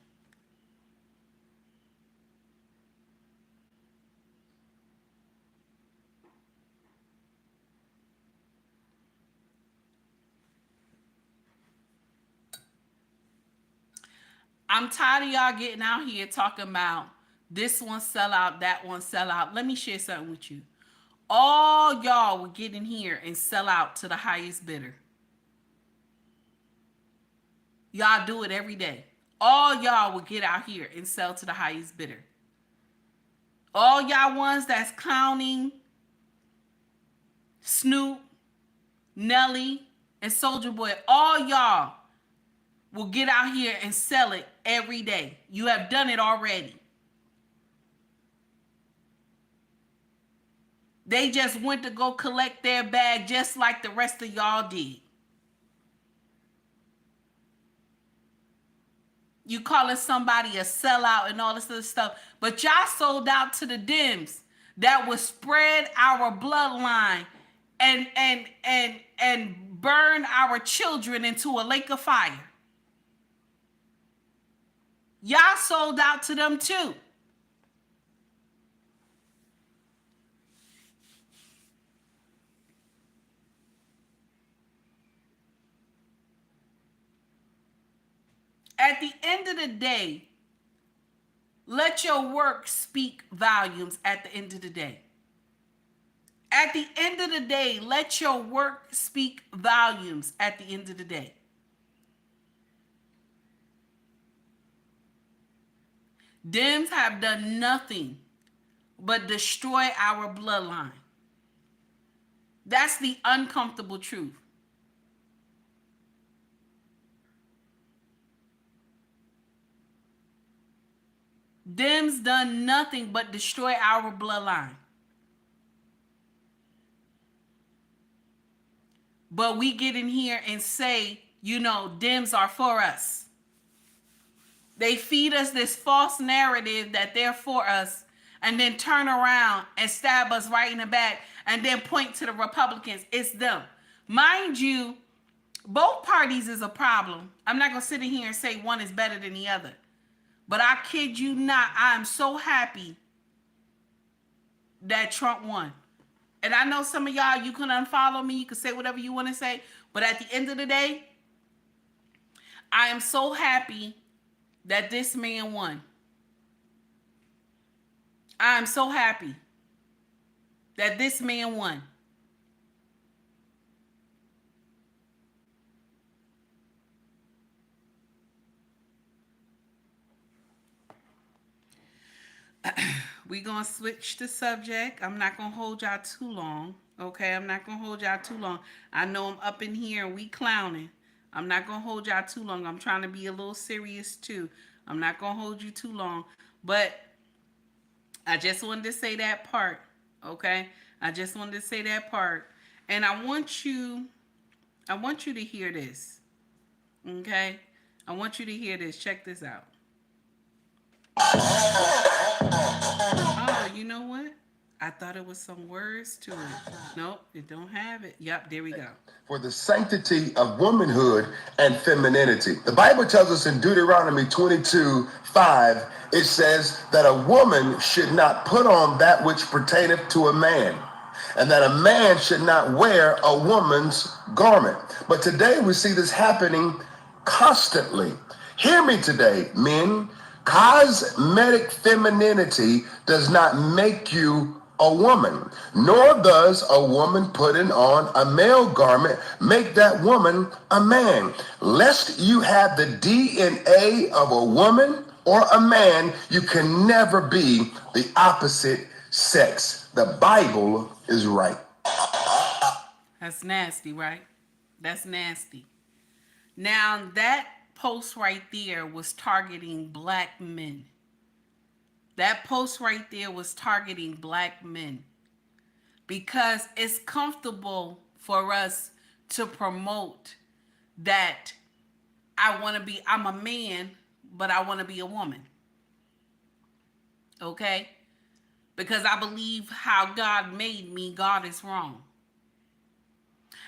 I'm tired of y'all getting out here talking about this one sell out, that one sell out. Let me share something with you. All y'all will get in here and sell out to the highest bidder. Y'all do it every day. All y'all will get out here and sell to the highest bidder. All y'all ones that's clowning Snoop, Nelly, and Soulja Boy, all y'all will get out here and sell it every day. You have done it already. They just went to go collect their bag just like the rest of y'all did. You calling somebody a sellout and all this other stuff, but y'all sold out to the Dems that would spread our bloodline and burn our children into a lake of fire. Y'all sold out to them too. At the end of the day, let your work speak volumes at the end of the day. At the end of the day, let your work speak volumes at the end of the day. Dems have done nothing but destroy our bloodline. That's the uncomfortable truth. Dems done nothing but destroy our bloodline. But we get in here and say, you know, Dems are for us. They feed us this false narrative that they're for us and then turn around and stab us right in the back and then point to the Republicans. It's them. Mind you, both parties is a problem. I'm not going to sit in here and say one is better than the other. But I kid you not, I'm so happy that Trump won. And I know some of y'all, you can unfollow me, you can say whatever you want to say, but at the end of the day, I am so happy that this man won. I am so happy that this man won. We're going to switch the subject. I'm not going to hold y'all too long. Okay, I'm not going to hold y'all too long. I know I'm up in here and we clowning. I'm not going to hold y'all too long. I'm trying to be a little serious too. I'm not going to hold you too long. But I just wanted to say that part. Okay? I just wanted to say that part. And I want you to hear this. Okay? I want you to hear this. Check this out. Oh, you know what? I thought it was some words to it. Nope, it don't have it. Yep, there we go. For the sanctity of womanhood and femininity. The Bible tells us in Deuteronomy 22:5, it says that a woman should not put on that which pertaineth to a man, and that a man should not wear a woman's garment. But today we see this happening constantly. Hear me today, men. Cosmetic femininity does not make you a woman, nor does a woman putting on a male garment make that woman a man. Lest you have the DNA of a woman or a man, you can never be the opposite sex. The Bible is right. That's nasty, right? That's nasty. Now, that post right there was targeting black men. That post right there was targeting black men because it's comfortable for us to promote that I'm a man, but I want to be a woman. Okay? Because I believe how God made me, God is wrong.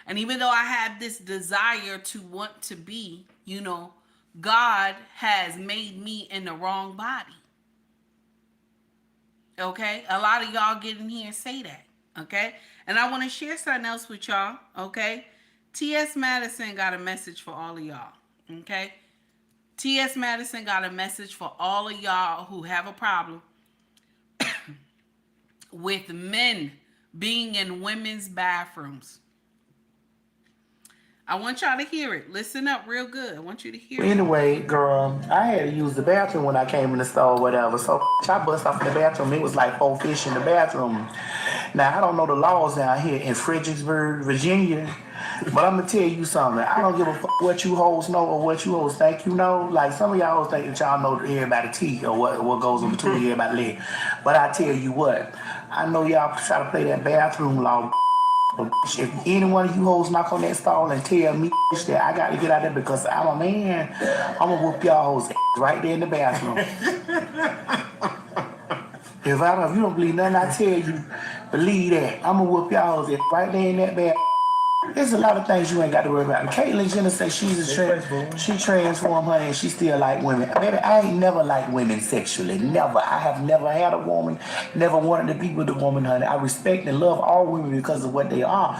And even though I have this desire to want to be, God has made me in the wrong body. Okay? A lot of y'all get in here and say that. Okay? And I want to share something else with y'all. Okay? T.S. Madison got a message for all of y'all. Okay? T.S. Madison got a message for all of y'all who have a problem with men being in women's bathrooms. I want y'all to hear it. Listen up real good. I want you to hear it. Anyway, girl, I had to use the bathroom when I came in the store or whatever. So I bust off in the bathroom. It was like 4 fish in the bathroom. Now, I don't know the laws down here in Fredericksburg, Virginia, but I'm going to tell you something. I don't give a fuck what you hoes know or what you hoes think you know. Like, some of y'all hoes think that y'all know everybody's teeth or what goes in between everybody's legs. But I tell you what, I know y'all try to play that bathroom law. But if any one of you hoes knock on that stall and tell me that I got to get out there because I'm a man, I'm going to whoop y'all hoes right there in the bathroom. If you don't believe nothing I tell you, believe that. I'm going to whoop y'all hoes right there in that bathroom. There's a lot of things you ain't got to worry about. Caitlyn Jenner says she transformed her and she still like women. Baby, I ain't never liked women sexually. Never. I have never had a woman, never wanted to be with a woman, honey. I respect and love all women because of what they are.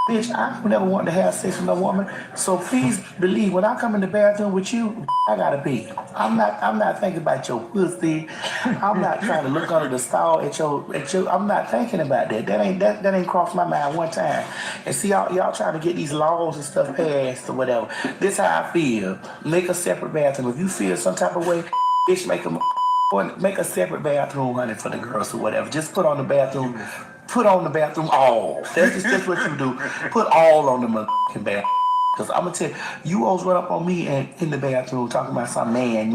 Bitch, I never wanted to have sex with a woman. So please believe, when I come in the bathroom with you, I gotta pee. I'm not thinking about your pussy. I'm not trying to look under the stall at your I'm not thinking about that. That ain't crossed my mind one time. And see y'all trying to get these laws and stuff passed or whatever. This how I feel. Make a separate bathroom. If you feel some type of way, bitch, make a separate bathroom, honey, for the girls or whatever. Just put on the bathroom all. That's just what you do. Put all on the motherfucking bathroom. Because I'm going to tell you always run up on me and in the bathroom talking about some man.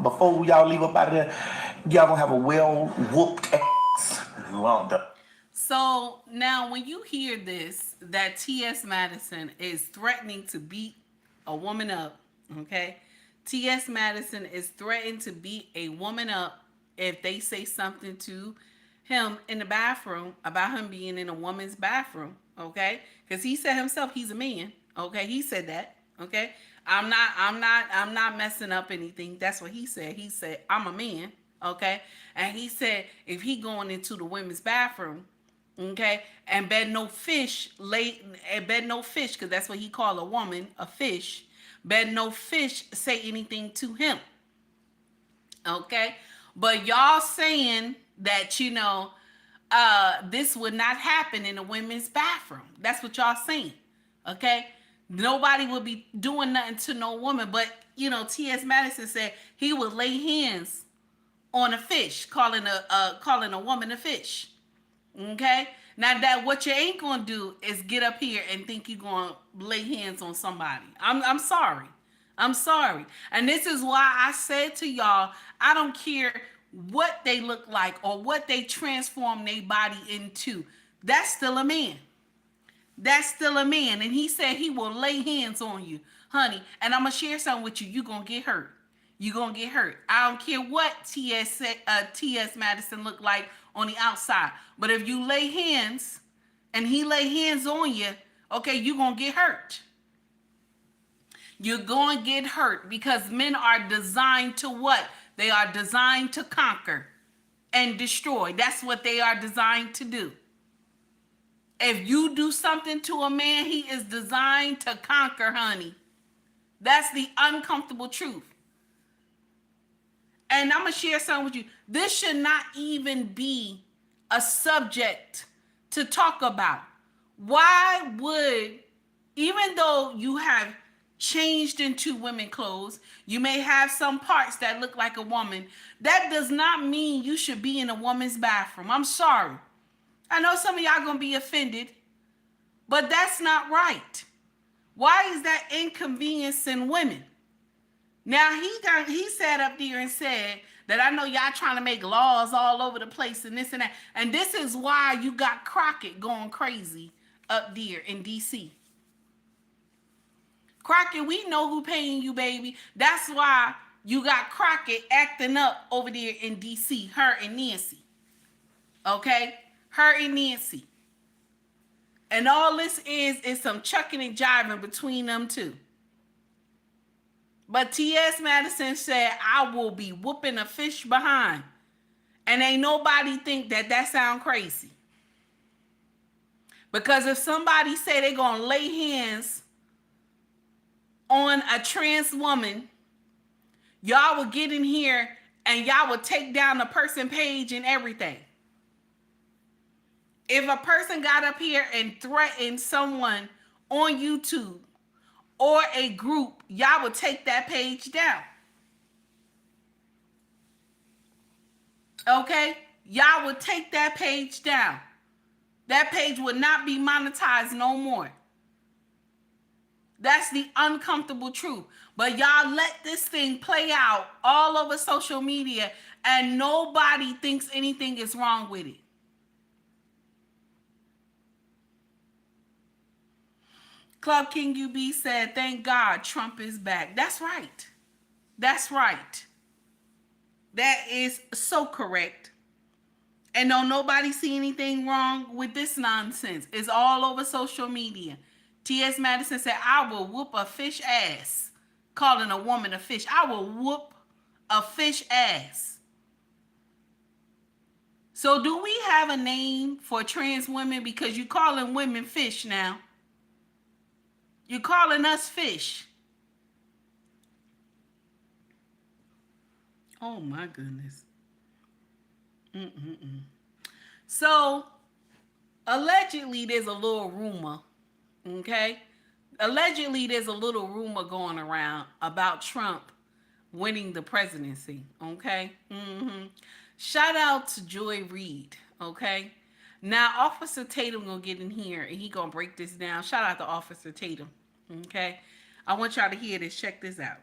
Before y'all leave up out of there, y'all going to have a well-whooped ass. So now when you hear this, that T.S. Madison is threatening to beat a woman up, okay? T.S. Madison is threatening to beat a woman up if they say something to him in the bathroom about him being in a woman's bathroom, okay? Because he said himself he's a man, okay? He said that, okay? I'm not messing up anything. That's what he said. He said, I'm a man, okay? And he said if he going into the women's bathroom, okay, and bet no fish, because that's what he called a woman, a fish, bet no fish say anything to him, okay? But y'all saying that, this would not happen in a women's bathroom. That's what y'all saying, okay? Nobody would be doing nothing to no woman, but, T.S. Madison said he would lay hands on a fish, calling a woman a fish. Okay? Now that what you ain't gonna do is get up here and think you're gonna lay hands on somebody. I'm sorry. I'm sorry. And this is why I said to y'all, I don't care what they look like or what they transform their body into, that's still a man. That's still a man. And he said he will lay hands on you, honey. And I'm going to share something with you. You're going to get hurt. You're going to get hurt. I don't care what T.S. Madison look like on the outside. But if you lay hands and he lay hands on you, okay, you're going to get hurt. You're going to get hurt because men are designed to what? They are designed to conquer and destroy. That's what they are designed to do. If you do something to a man, he is designed to conquer, honey. That's the uncomfortable truth. And I'm going to share something with you. This should not even be a subject to talk about. Why would, even though you have changed into women clothes, you may have some parts that look like a woman, that does not mean you should be in a woman's bathroom. I'm sorry. I know some of y'all gonna be offended, but that's not right. Why is that inconveniencing women? Now he sat up there and said that I know y'all trying to make laws all over the place and this and that, and this is why you got Crockett going crazy up there in DC. Crockett, we know who paying you, baby. That's why you got Crockett acting up over there in DC, her and Nancy. Okay? Her and Nancy. And all this is some chucking and jiving between them two. But T.S. Madison said, I will be whooping a fish behind. And ain't nobody think that sound crazy. Because if somebody say they going to lay hands on a trans woman, y'all will get in here and y'all will take down the person page and everything. If a person got up here and threatened someone on YouTube or a group, y'all would take that page down. Okay? Y'all would take that page down. That page would not be monetized no more. That's the uncomfortable truth. But y'all let this thing play out all over social media and nobody thinks anything is wrong with it. Club King UB said, thank God Trump is back. That's right. That's right. That is so correct. And don't nobody see anything wrong with this nonsense. It's all over social media. T.S. Madison said, I will whoop a fish ass. Calling a woman a fish. I will whoop a fish ass. So do we have a name for trans women? Because you're calling women fish now. You're calling us fish. Oh my goodness. So allegedly there's a little rumor, okay? Allegedly there's a little rumor going around about Trump winning the presidency, okay? Shout out to Joy Reid, okay? Now, Officer Tatum gonna get in here and he gonna break this down. Shout out to Officer Tatum, okay? I want y'all to hear this. Check this out.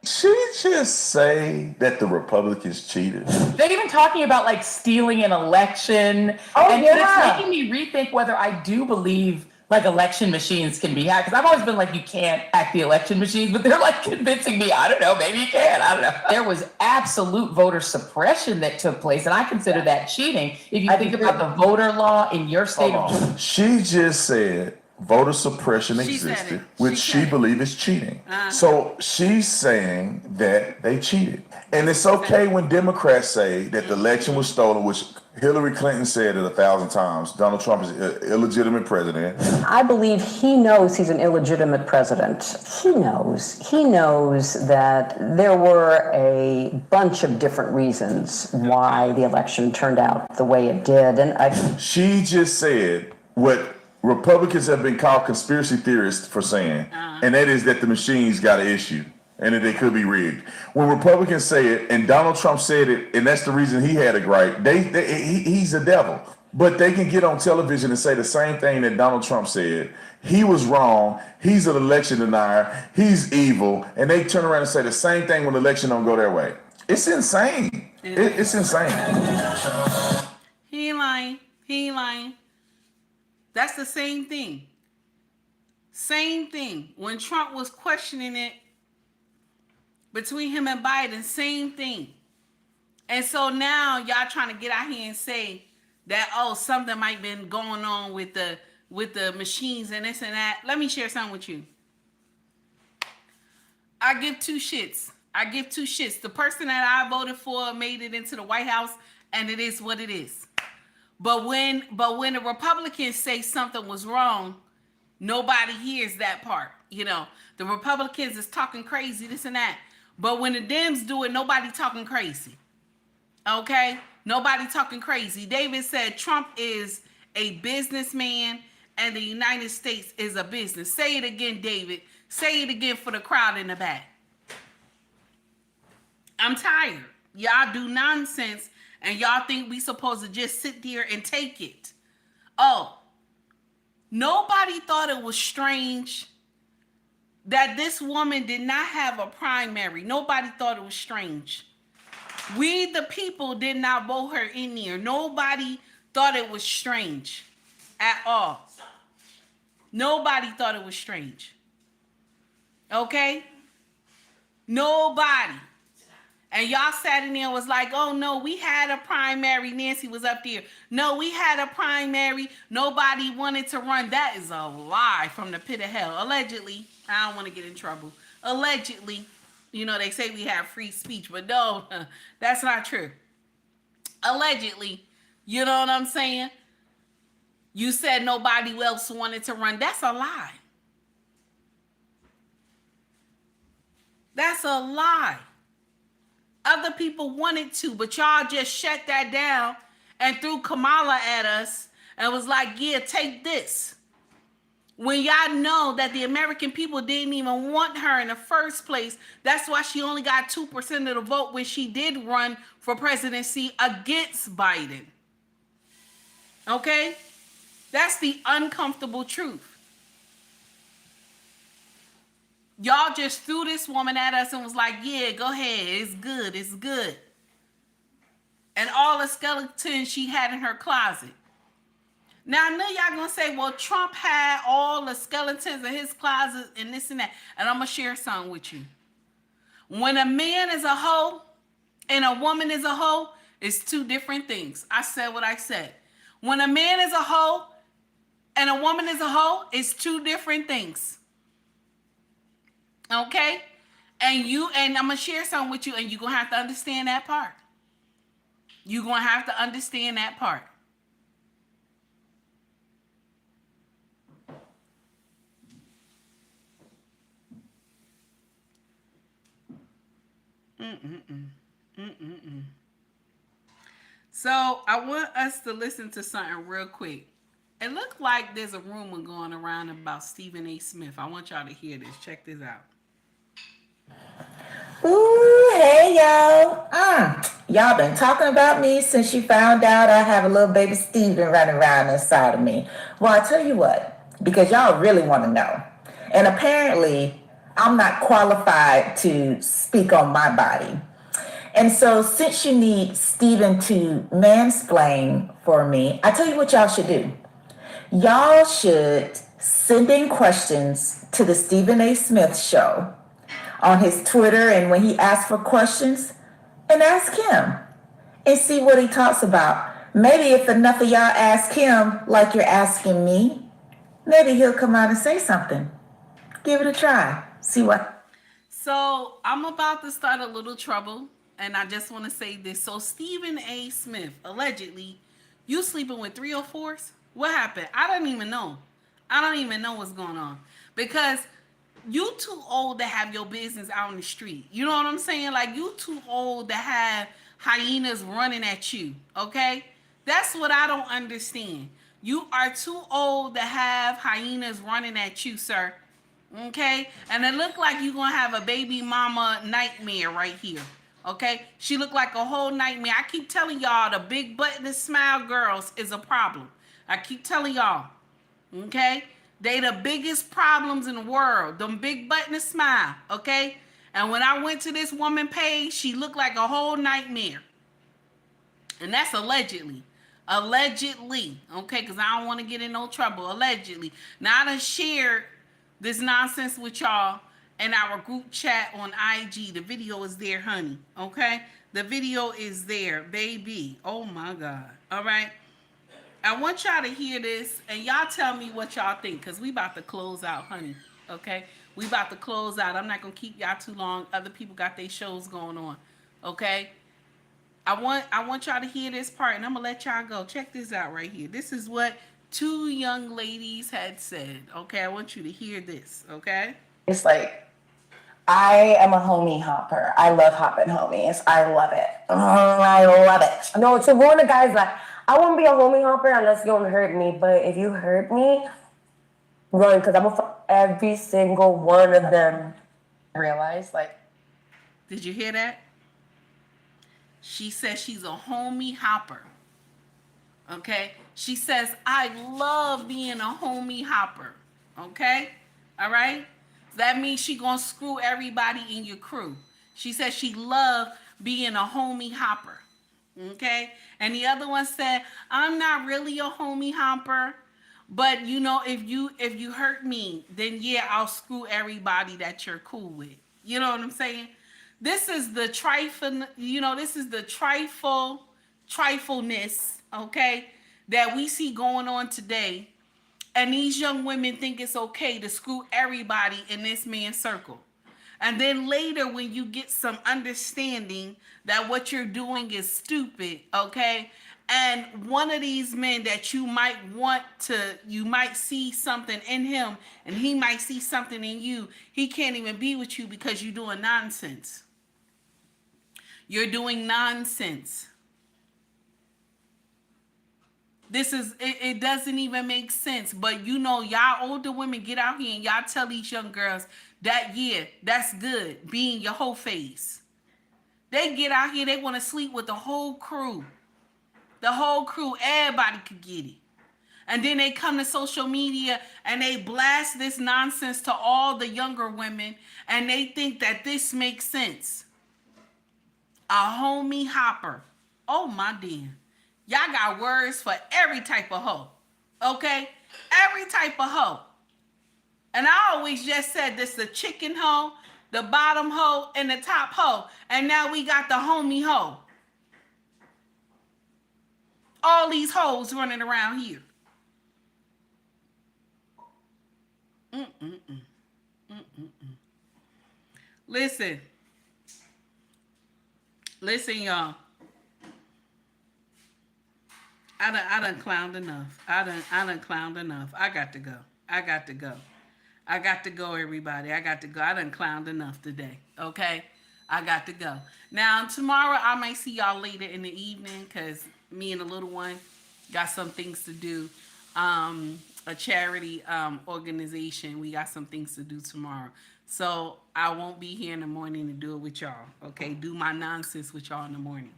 She just say that the Republicans cheated. They're even talking about like stealing an election. And it's making me rethink whether I do believe like election machines can be hacked. Because I've always been like, you can't hack the election machines, but they're like convincing me, I don't know, maybe you can, I don't know. There was absolute voter suppression that took place, and I consider that cheating. If you think about the voter law in your state of... She just said voter suppression existed, which she believes is cheating. So she's saying that they cheated. And it's okay when Democrats say that the election was stolen, which Hillary Clinton said it 1,000 times. Donald Trump is an illegitimate president. I believe he knows he's an illegitimate president. He knows that there were a bunch of different reasons why the election turned out the way it did. And she just said what Republicans have been called conspiracy theorists for saying, and that is that the machines got an issue and that they could be rigged. When Republicans say it, and Donald Trump said it, and that's the reason he had it right, he's a devil. But they can get on television and say the same thing that Donald Trump said. He was wrong. He's an election denier. He's evil. And they turn around and say the same thing when the election don't go their way. It's insane. It's insane. He ain't lying. He ain't lying. That's the same thing. Same thing. When Trump was questioning it between him and Biden, same thing. And so now y'all trying to get out here and say that, oh, something might been going on with the machines and this and that. Let me share something with you. I give two shits. I give two shits. The person that I voted for made it into the White House, and it is what it is. But when the Republicans say something was wrong, nobody hears that part. You know, the Republicans is talking crazy, this and that. But when the Dems do it, nobody talking crazy. Okay? Nobody talking crazy. David said Trump is a businessman and the United States is a business. Say it again, David. Say it again for the crowd in the back. I'm tired. Y'all do nonsense and y'all think we supposed to just sit there and take it. Oh, nobody thought it was strange that this woman did not have a primary. Nobody thought it was strange. We, the people, did not vote her in there. Nobody thought it was strange at all. Nobody thought it was strange. Okay? Nobody. And y'all sat in there and was like, oh no, we had a primary. Nancy was up there. No, we had a primary. Nobody wanted to run. That is a lie from the pit of hell. Allegedly. I don't want to get in trouble. Allegedly. You know, they say we have free speech, but no, that's not true. Allegedly. You know what I'm saying? You said nobody else wanted to run. That's a lie. That's a lie. Other people wanted to, but y'all just shut that down and threw Kamala at us and was like, yeah, take this. When y'all know that the American people didn't even want her in the first place. That's why she only got 2% of the vote when she did run for presidency against Biden. Okay? That's the uncomfortable truth. Y'all just threw this woman at us and was like, yeah, go ahead. It's good. It's good. And all the skeletons she had in her closet. Now, I know y'all going to say, well, Trump had all the skeletons in his closet and this and that. And I'm going to share something with you. When a man is a hoe and a woman is a hoe, it's two different things. I said what I said. When a man is a hoe and a woman is a hoe, it's two different things. Okay? And I'm going to share something with you, and you're going to have to understand that part. You're going to have to understand that part. So I want us to listen to something real quick. It looked like there's a rumor going around about Stephen A. Smith. I want y'all to hear this. Check this out. Ooh, hey y'all. Y'all been talking about me since you found out I have a little baby Steven running around inside of me. Well, I tell you what, because y'all really want to know. And apparently, I'm not qualified to speak on my body. And so since you need Steven to mansplain for me, I tell you what y'all should do. Y'all should send in questions to the Stephen A. Smith show on his Twitter, and when he asks for questions, and ask him and see what he talks about. Maybe if enough of y'all ask him like you're asking me, maybe he'll come out and say something. Give it a try. See what. So I'm about to start a little trouble, and I just want to say this. So Stephen A. Smith, allegedly, you sleeping with 304s? What happened? I don't even know. I don't even know what's going on. Because you too old to have your business out in the street. You know what I'm saying? Like, you too old to have hyenas running at you, okay? That's what I don't understand. You are too old to have hyenas running at you, sir, okay? And it look like you're going to have a baby mama nightmare right here, okay? She look like a whole nightmare. I keep telling y'all the big button and smile girls is a problem. I keep telling y'all, okay? They the biggest problems in the world. Them big button and smile, okay? And when I went to this woman page, she looked like a whole nightmare, And that's allegedly. Allegedly. Okay, because I don't want to get in no trouble. Allegedly. Now I done shared this nonsense with y'all in our group chat on IG. The video is there, honey. Okay? The video is there, baby. Oh my God. All right. I want y'all to hear this and y'all tell me what y'all think, because we about to close out, honey. Okay? We about to close out. I'm not gonna keep y'all too long. Other people got their shows going on. Okay? I want y'all to hear this part, and I'm gonna let y'all go. Check this out right here. This is what two young ladies had said. Okay, I want you to hear this. Okay. It's like, I am a homie hopper. I love hopping homies. I love it. I love it. No, to warn the guys that I won't be a homie hopper unless you don't hurt me. But if you hurt me, run, because I'm gonna fuck every single one of them. Realize, like, did you hear that? She says she's a homie hopper. Okay? She says, I love being a homie hopper. Okay? All right? That means she gonna screw everybody in your crew. She says she loved being a homie hopper. Okay? And the other one said, I'm not really a homie hopper, but you know, if you hurt me, then yeah, I'll screw everybody that you're cool with. You know what I'm saying? This is the trifle, this is the trifleness, okay, that we see going on today. And these young women think it's okay to screw everybody in this man's circle. And then later, when you get some understanding that what you're doing is stupid, okay, and one of these men that you might see something in him, and he might see something in you, he can't even be with you because you're doing nonsense. You're doing nonsense. It doesn't even make sense. But y'all older women get out here and y'all tell these young girls that, yeah, that's good, being your whole face. They get out here, they want to sleep with the whole crew. The whole crew, everybody could get it. And then they come to social media and they blast this nonsense to all the younger women, and they think that this makes sense. A homie hopper. Oh my dear. Y'all got words for every type of hoe. Okay? Every type of hoe. And I always just said this: the chicken hoe, the bottom hoe, and the top hoe. And now we got the homie hoe. All these hoes running around here. Listen, y'all. I done clowned enough. I done clowned enough. I got to go. I got to go, everybody. I got to go. I done clowned enough today. Okay? I got to go. Now, tomorrow I might see y'all later in the evening, because me and the little one got some things to do. A charity organization. We got some things to do tomorrow. So I won't be here in the morning to do it with y'all. Okay? Do my nonsense with y'all in the morning.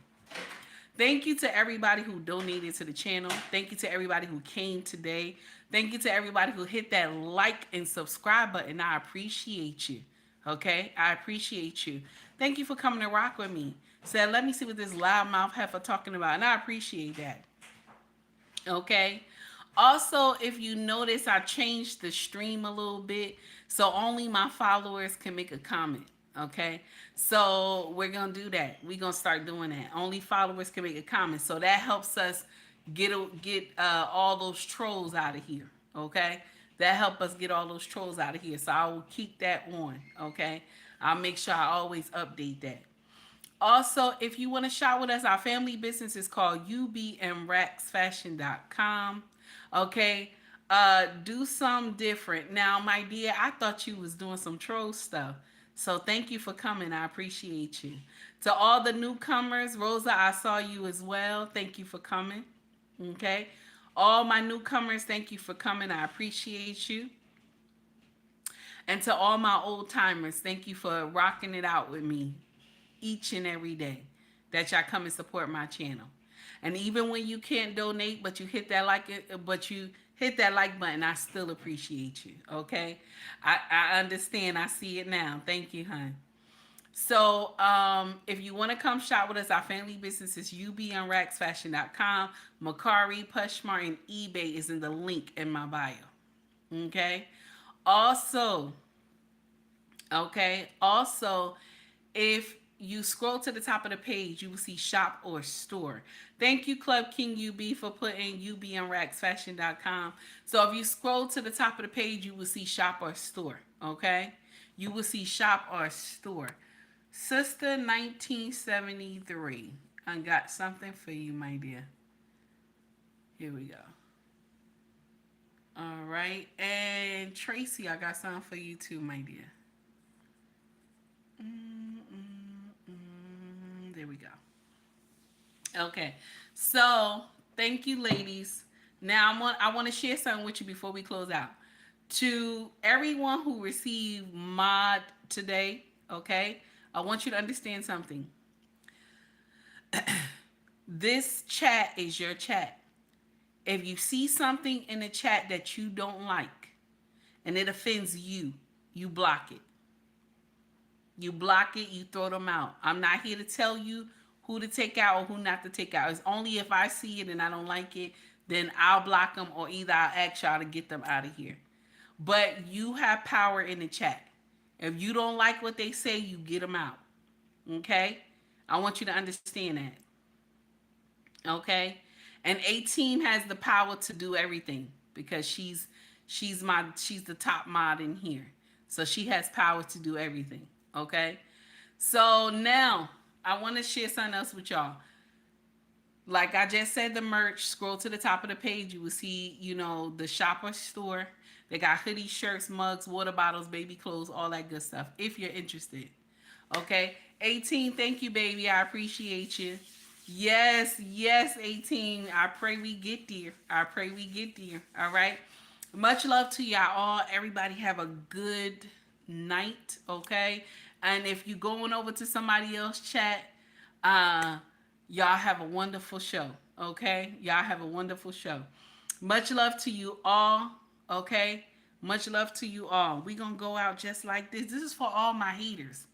Thank you to everybody who donated to the channel. Thank you to everybody who came today. Thank you to everybody who hit that like and subscribe button. I appreciate you. Okay? I appreciate you. Thank you for coming to rock with me. Said, let me see what this loudmouth heifer talking about. And I appreciate that. Okay? Also, if you notice, I changed the stream a little bit, so only my followers can make a comment. Okay, so we're gonna do that. We're gonna start doing that. Only followers can make a comment, so that helps us get all those trolls out of here. Okay, that help us get all those trolls out of here. So I will keep that on. Okay, I'll make sure I always update that. Also, if you want to shop with us, our family business is called ubmraxfashion.com. Okay, do something different. Now, my dear, I thought you was doing some troll stuff. So thank you for coming. I appreciate you. To all the newcomers, Rosa, I saw you as well. Thank you for coming. Okay. All my newcomers, thank you for coming. I appreciate you. And to all my old timers, thank you for rocking it out with me each and every day that y'all come and support my channel. And even when you can't donate, but you hit that like button, I still appreciate you. Okay, I understand. I see it now. Thank you, hon. So if you want to come shop with us, our family business is ubunracksfashion.com. Mercari, POSHMARK, and eBay is in the link in my bio. Okay. Also, if you scroll to the top of the page, you will see shop or store. Thank you, Club King UB, for putting ubunracksfashion.com. So if you scroll to the top of the page, you will see shop or store. Okay. You will see shop or store. Sister 1973. I got something for you, my dear. Here we go. All right. And Tracy, I got something for you too, my dear. There we go. Okay. So, thank you, ladies. Now, I want to share something with you before we close out. To everyone who received mod today, okay? I want you to understand something. This chat is your chat. If you see something in the chat that you don't like and it offends you, you block it. You block it, you throw them out. I'm not here to tell you who to take out or who not to take out. It's only if I see it and I don't like it, then I'll block them, or either I'll ask y'all to get them out of here. But you have power in the chat. If you don't like what they say, you get them out. Okay? I want you to understand that. Okay? And 18 has the power to do everything because she's the top mod in here. So she has power to do everything. Okay? So now I want to share something else with y'all. Like I just said, the merch, scroll to the top of the page, you will see, the shopper store. They got hoodies, shirts, mugs, water bottles, baby clothes, all that good stuff, if you're interested. Okay? 18, thank you, baby. I appreciate you. Yes, 18. I pray we get there. All right? Much love to y'all all. Everybody have a good night, okay? And if you're going over to somebody else's chat, y'all have a wonderful show, okay? Y'all have a wonderful show. Much love to you all, okay? Much love to you all. We're going to go out just like this. This is for all my haters.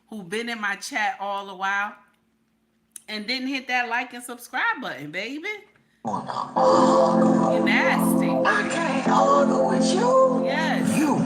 Who've been in my chat all the while and didn't hit that like and subscribe button, baby. You're nasty. I can't argue with you. Yes. You.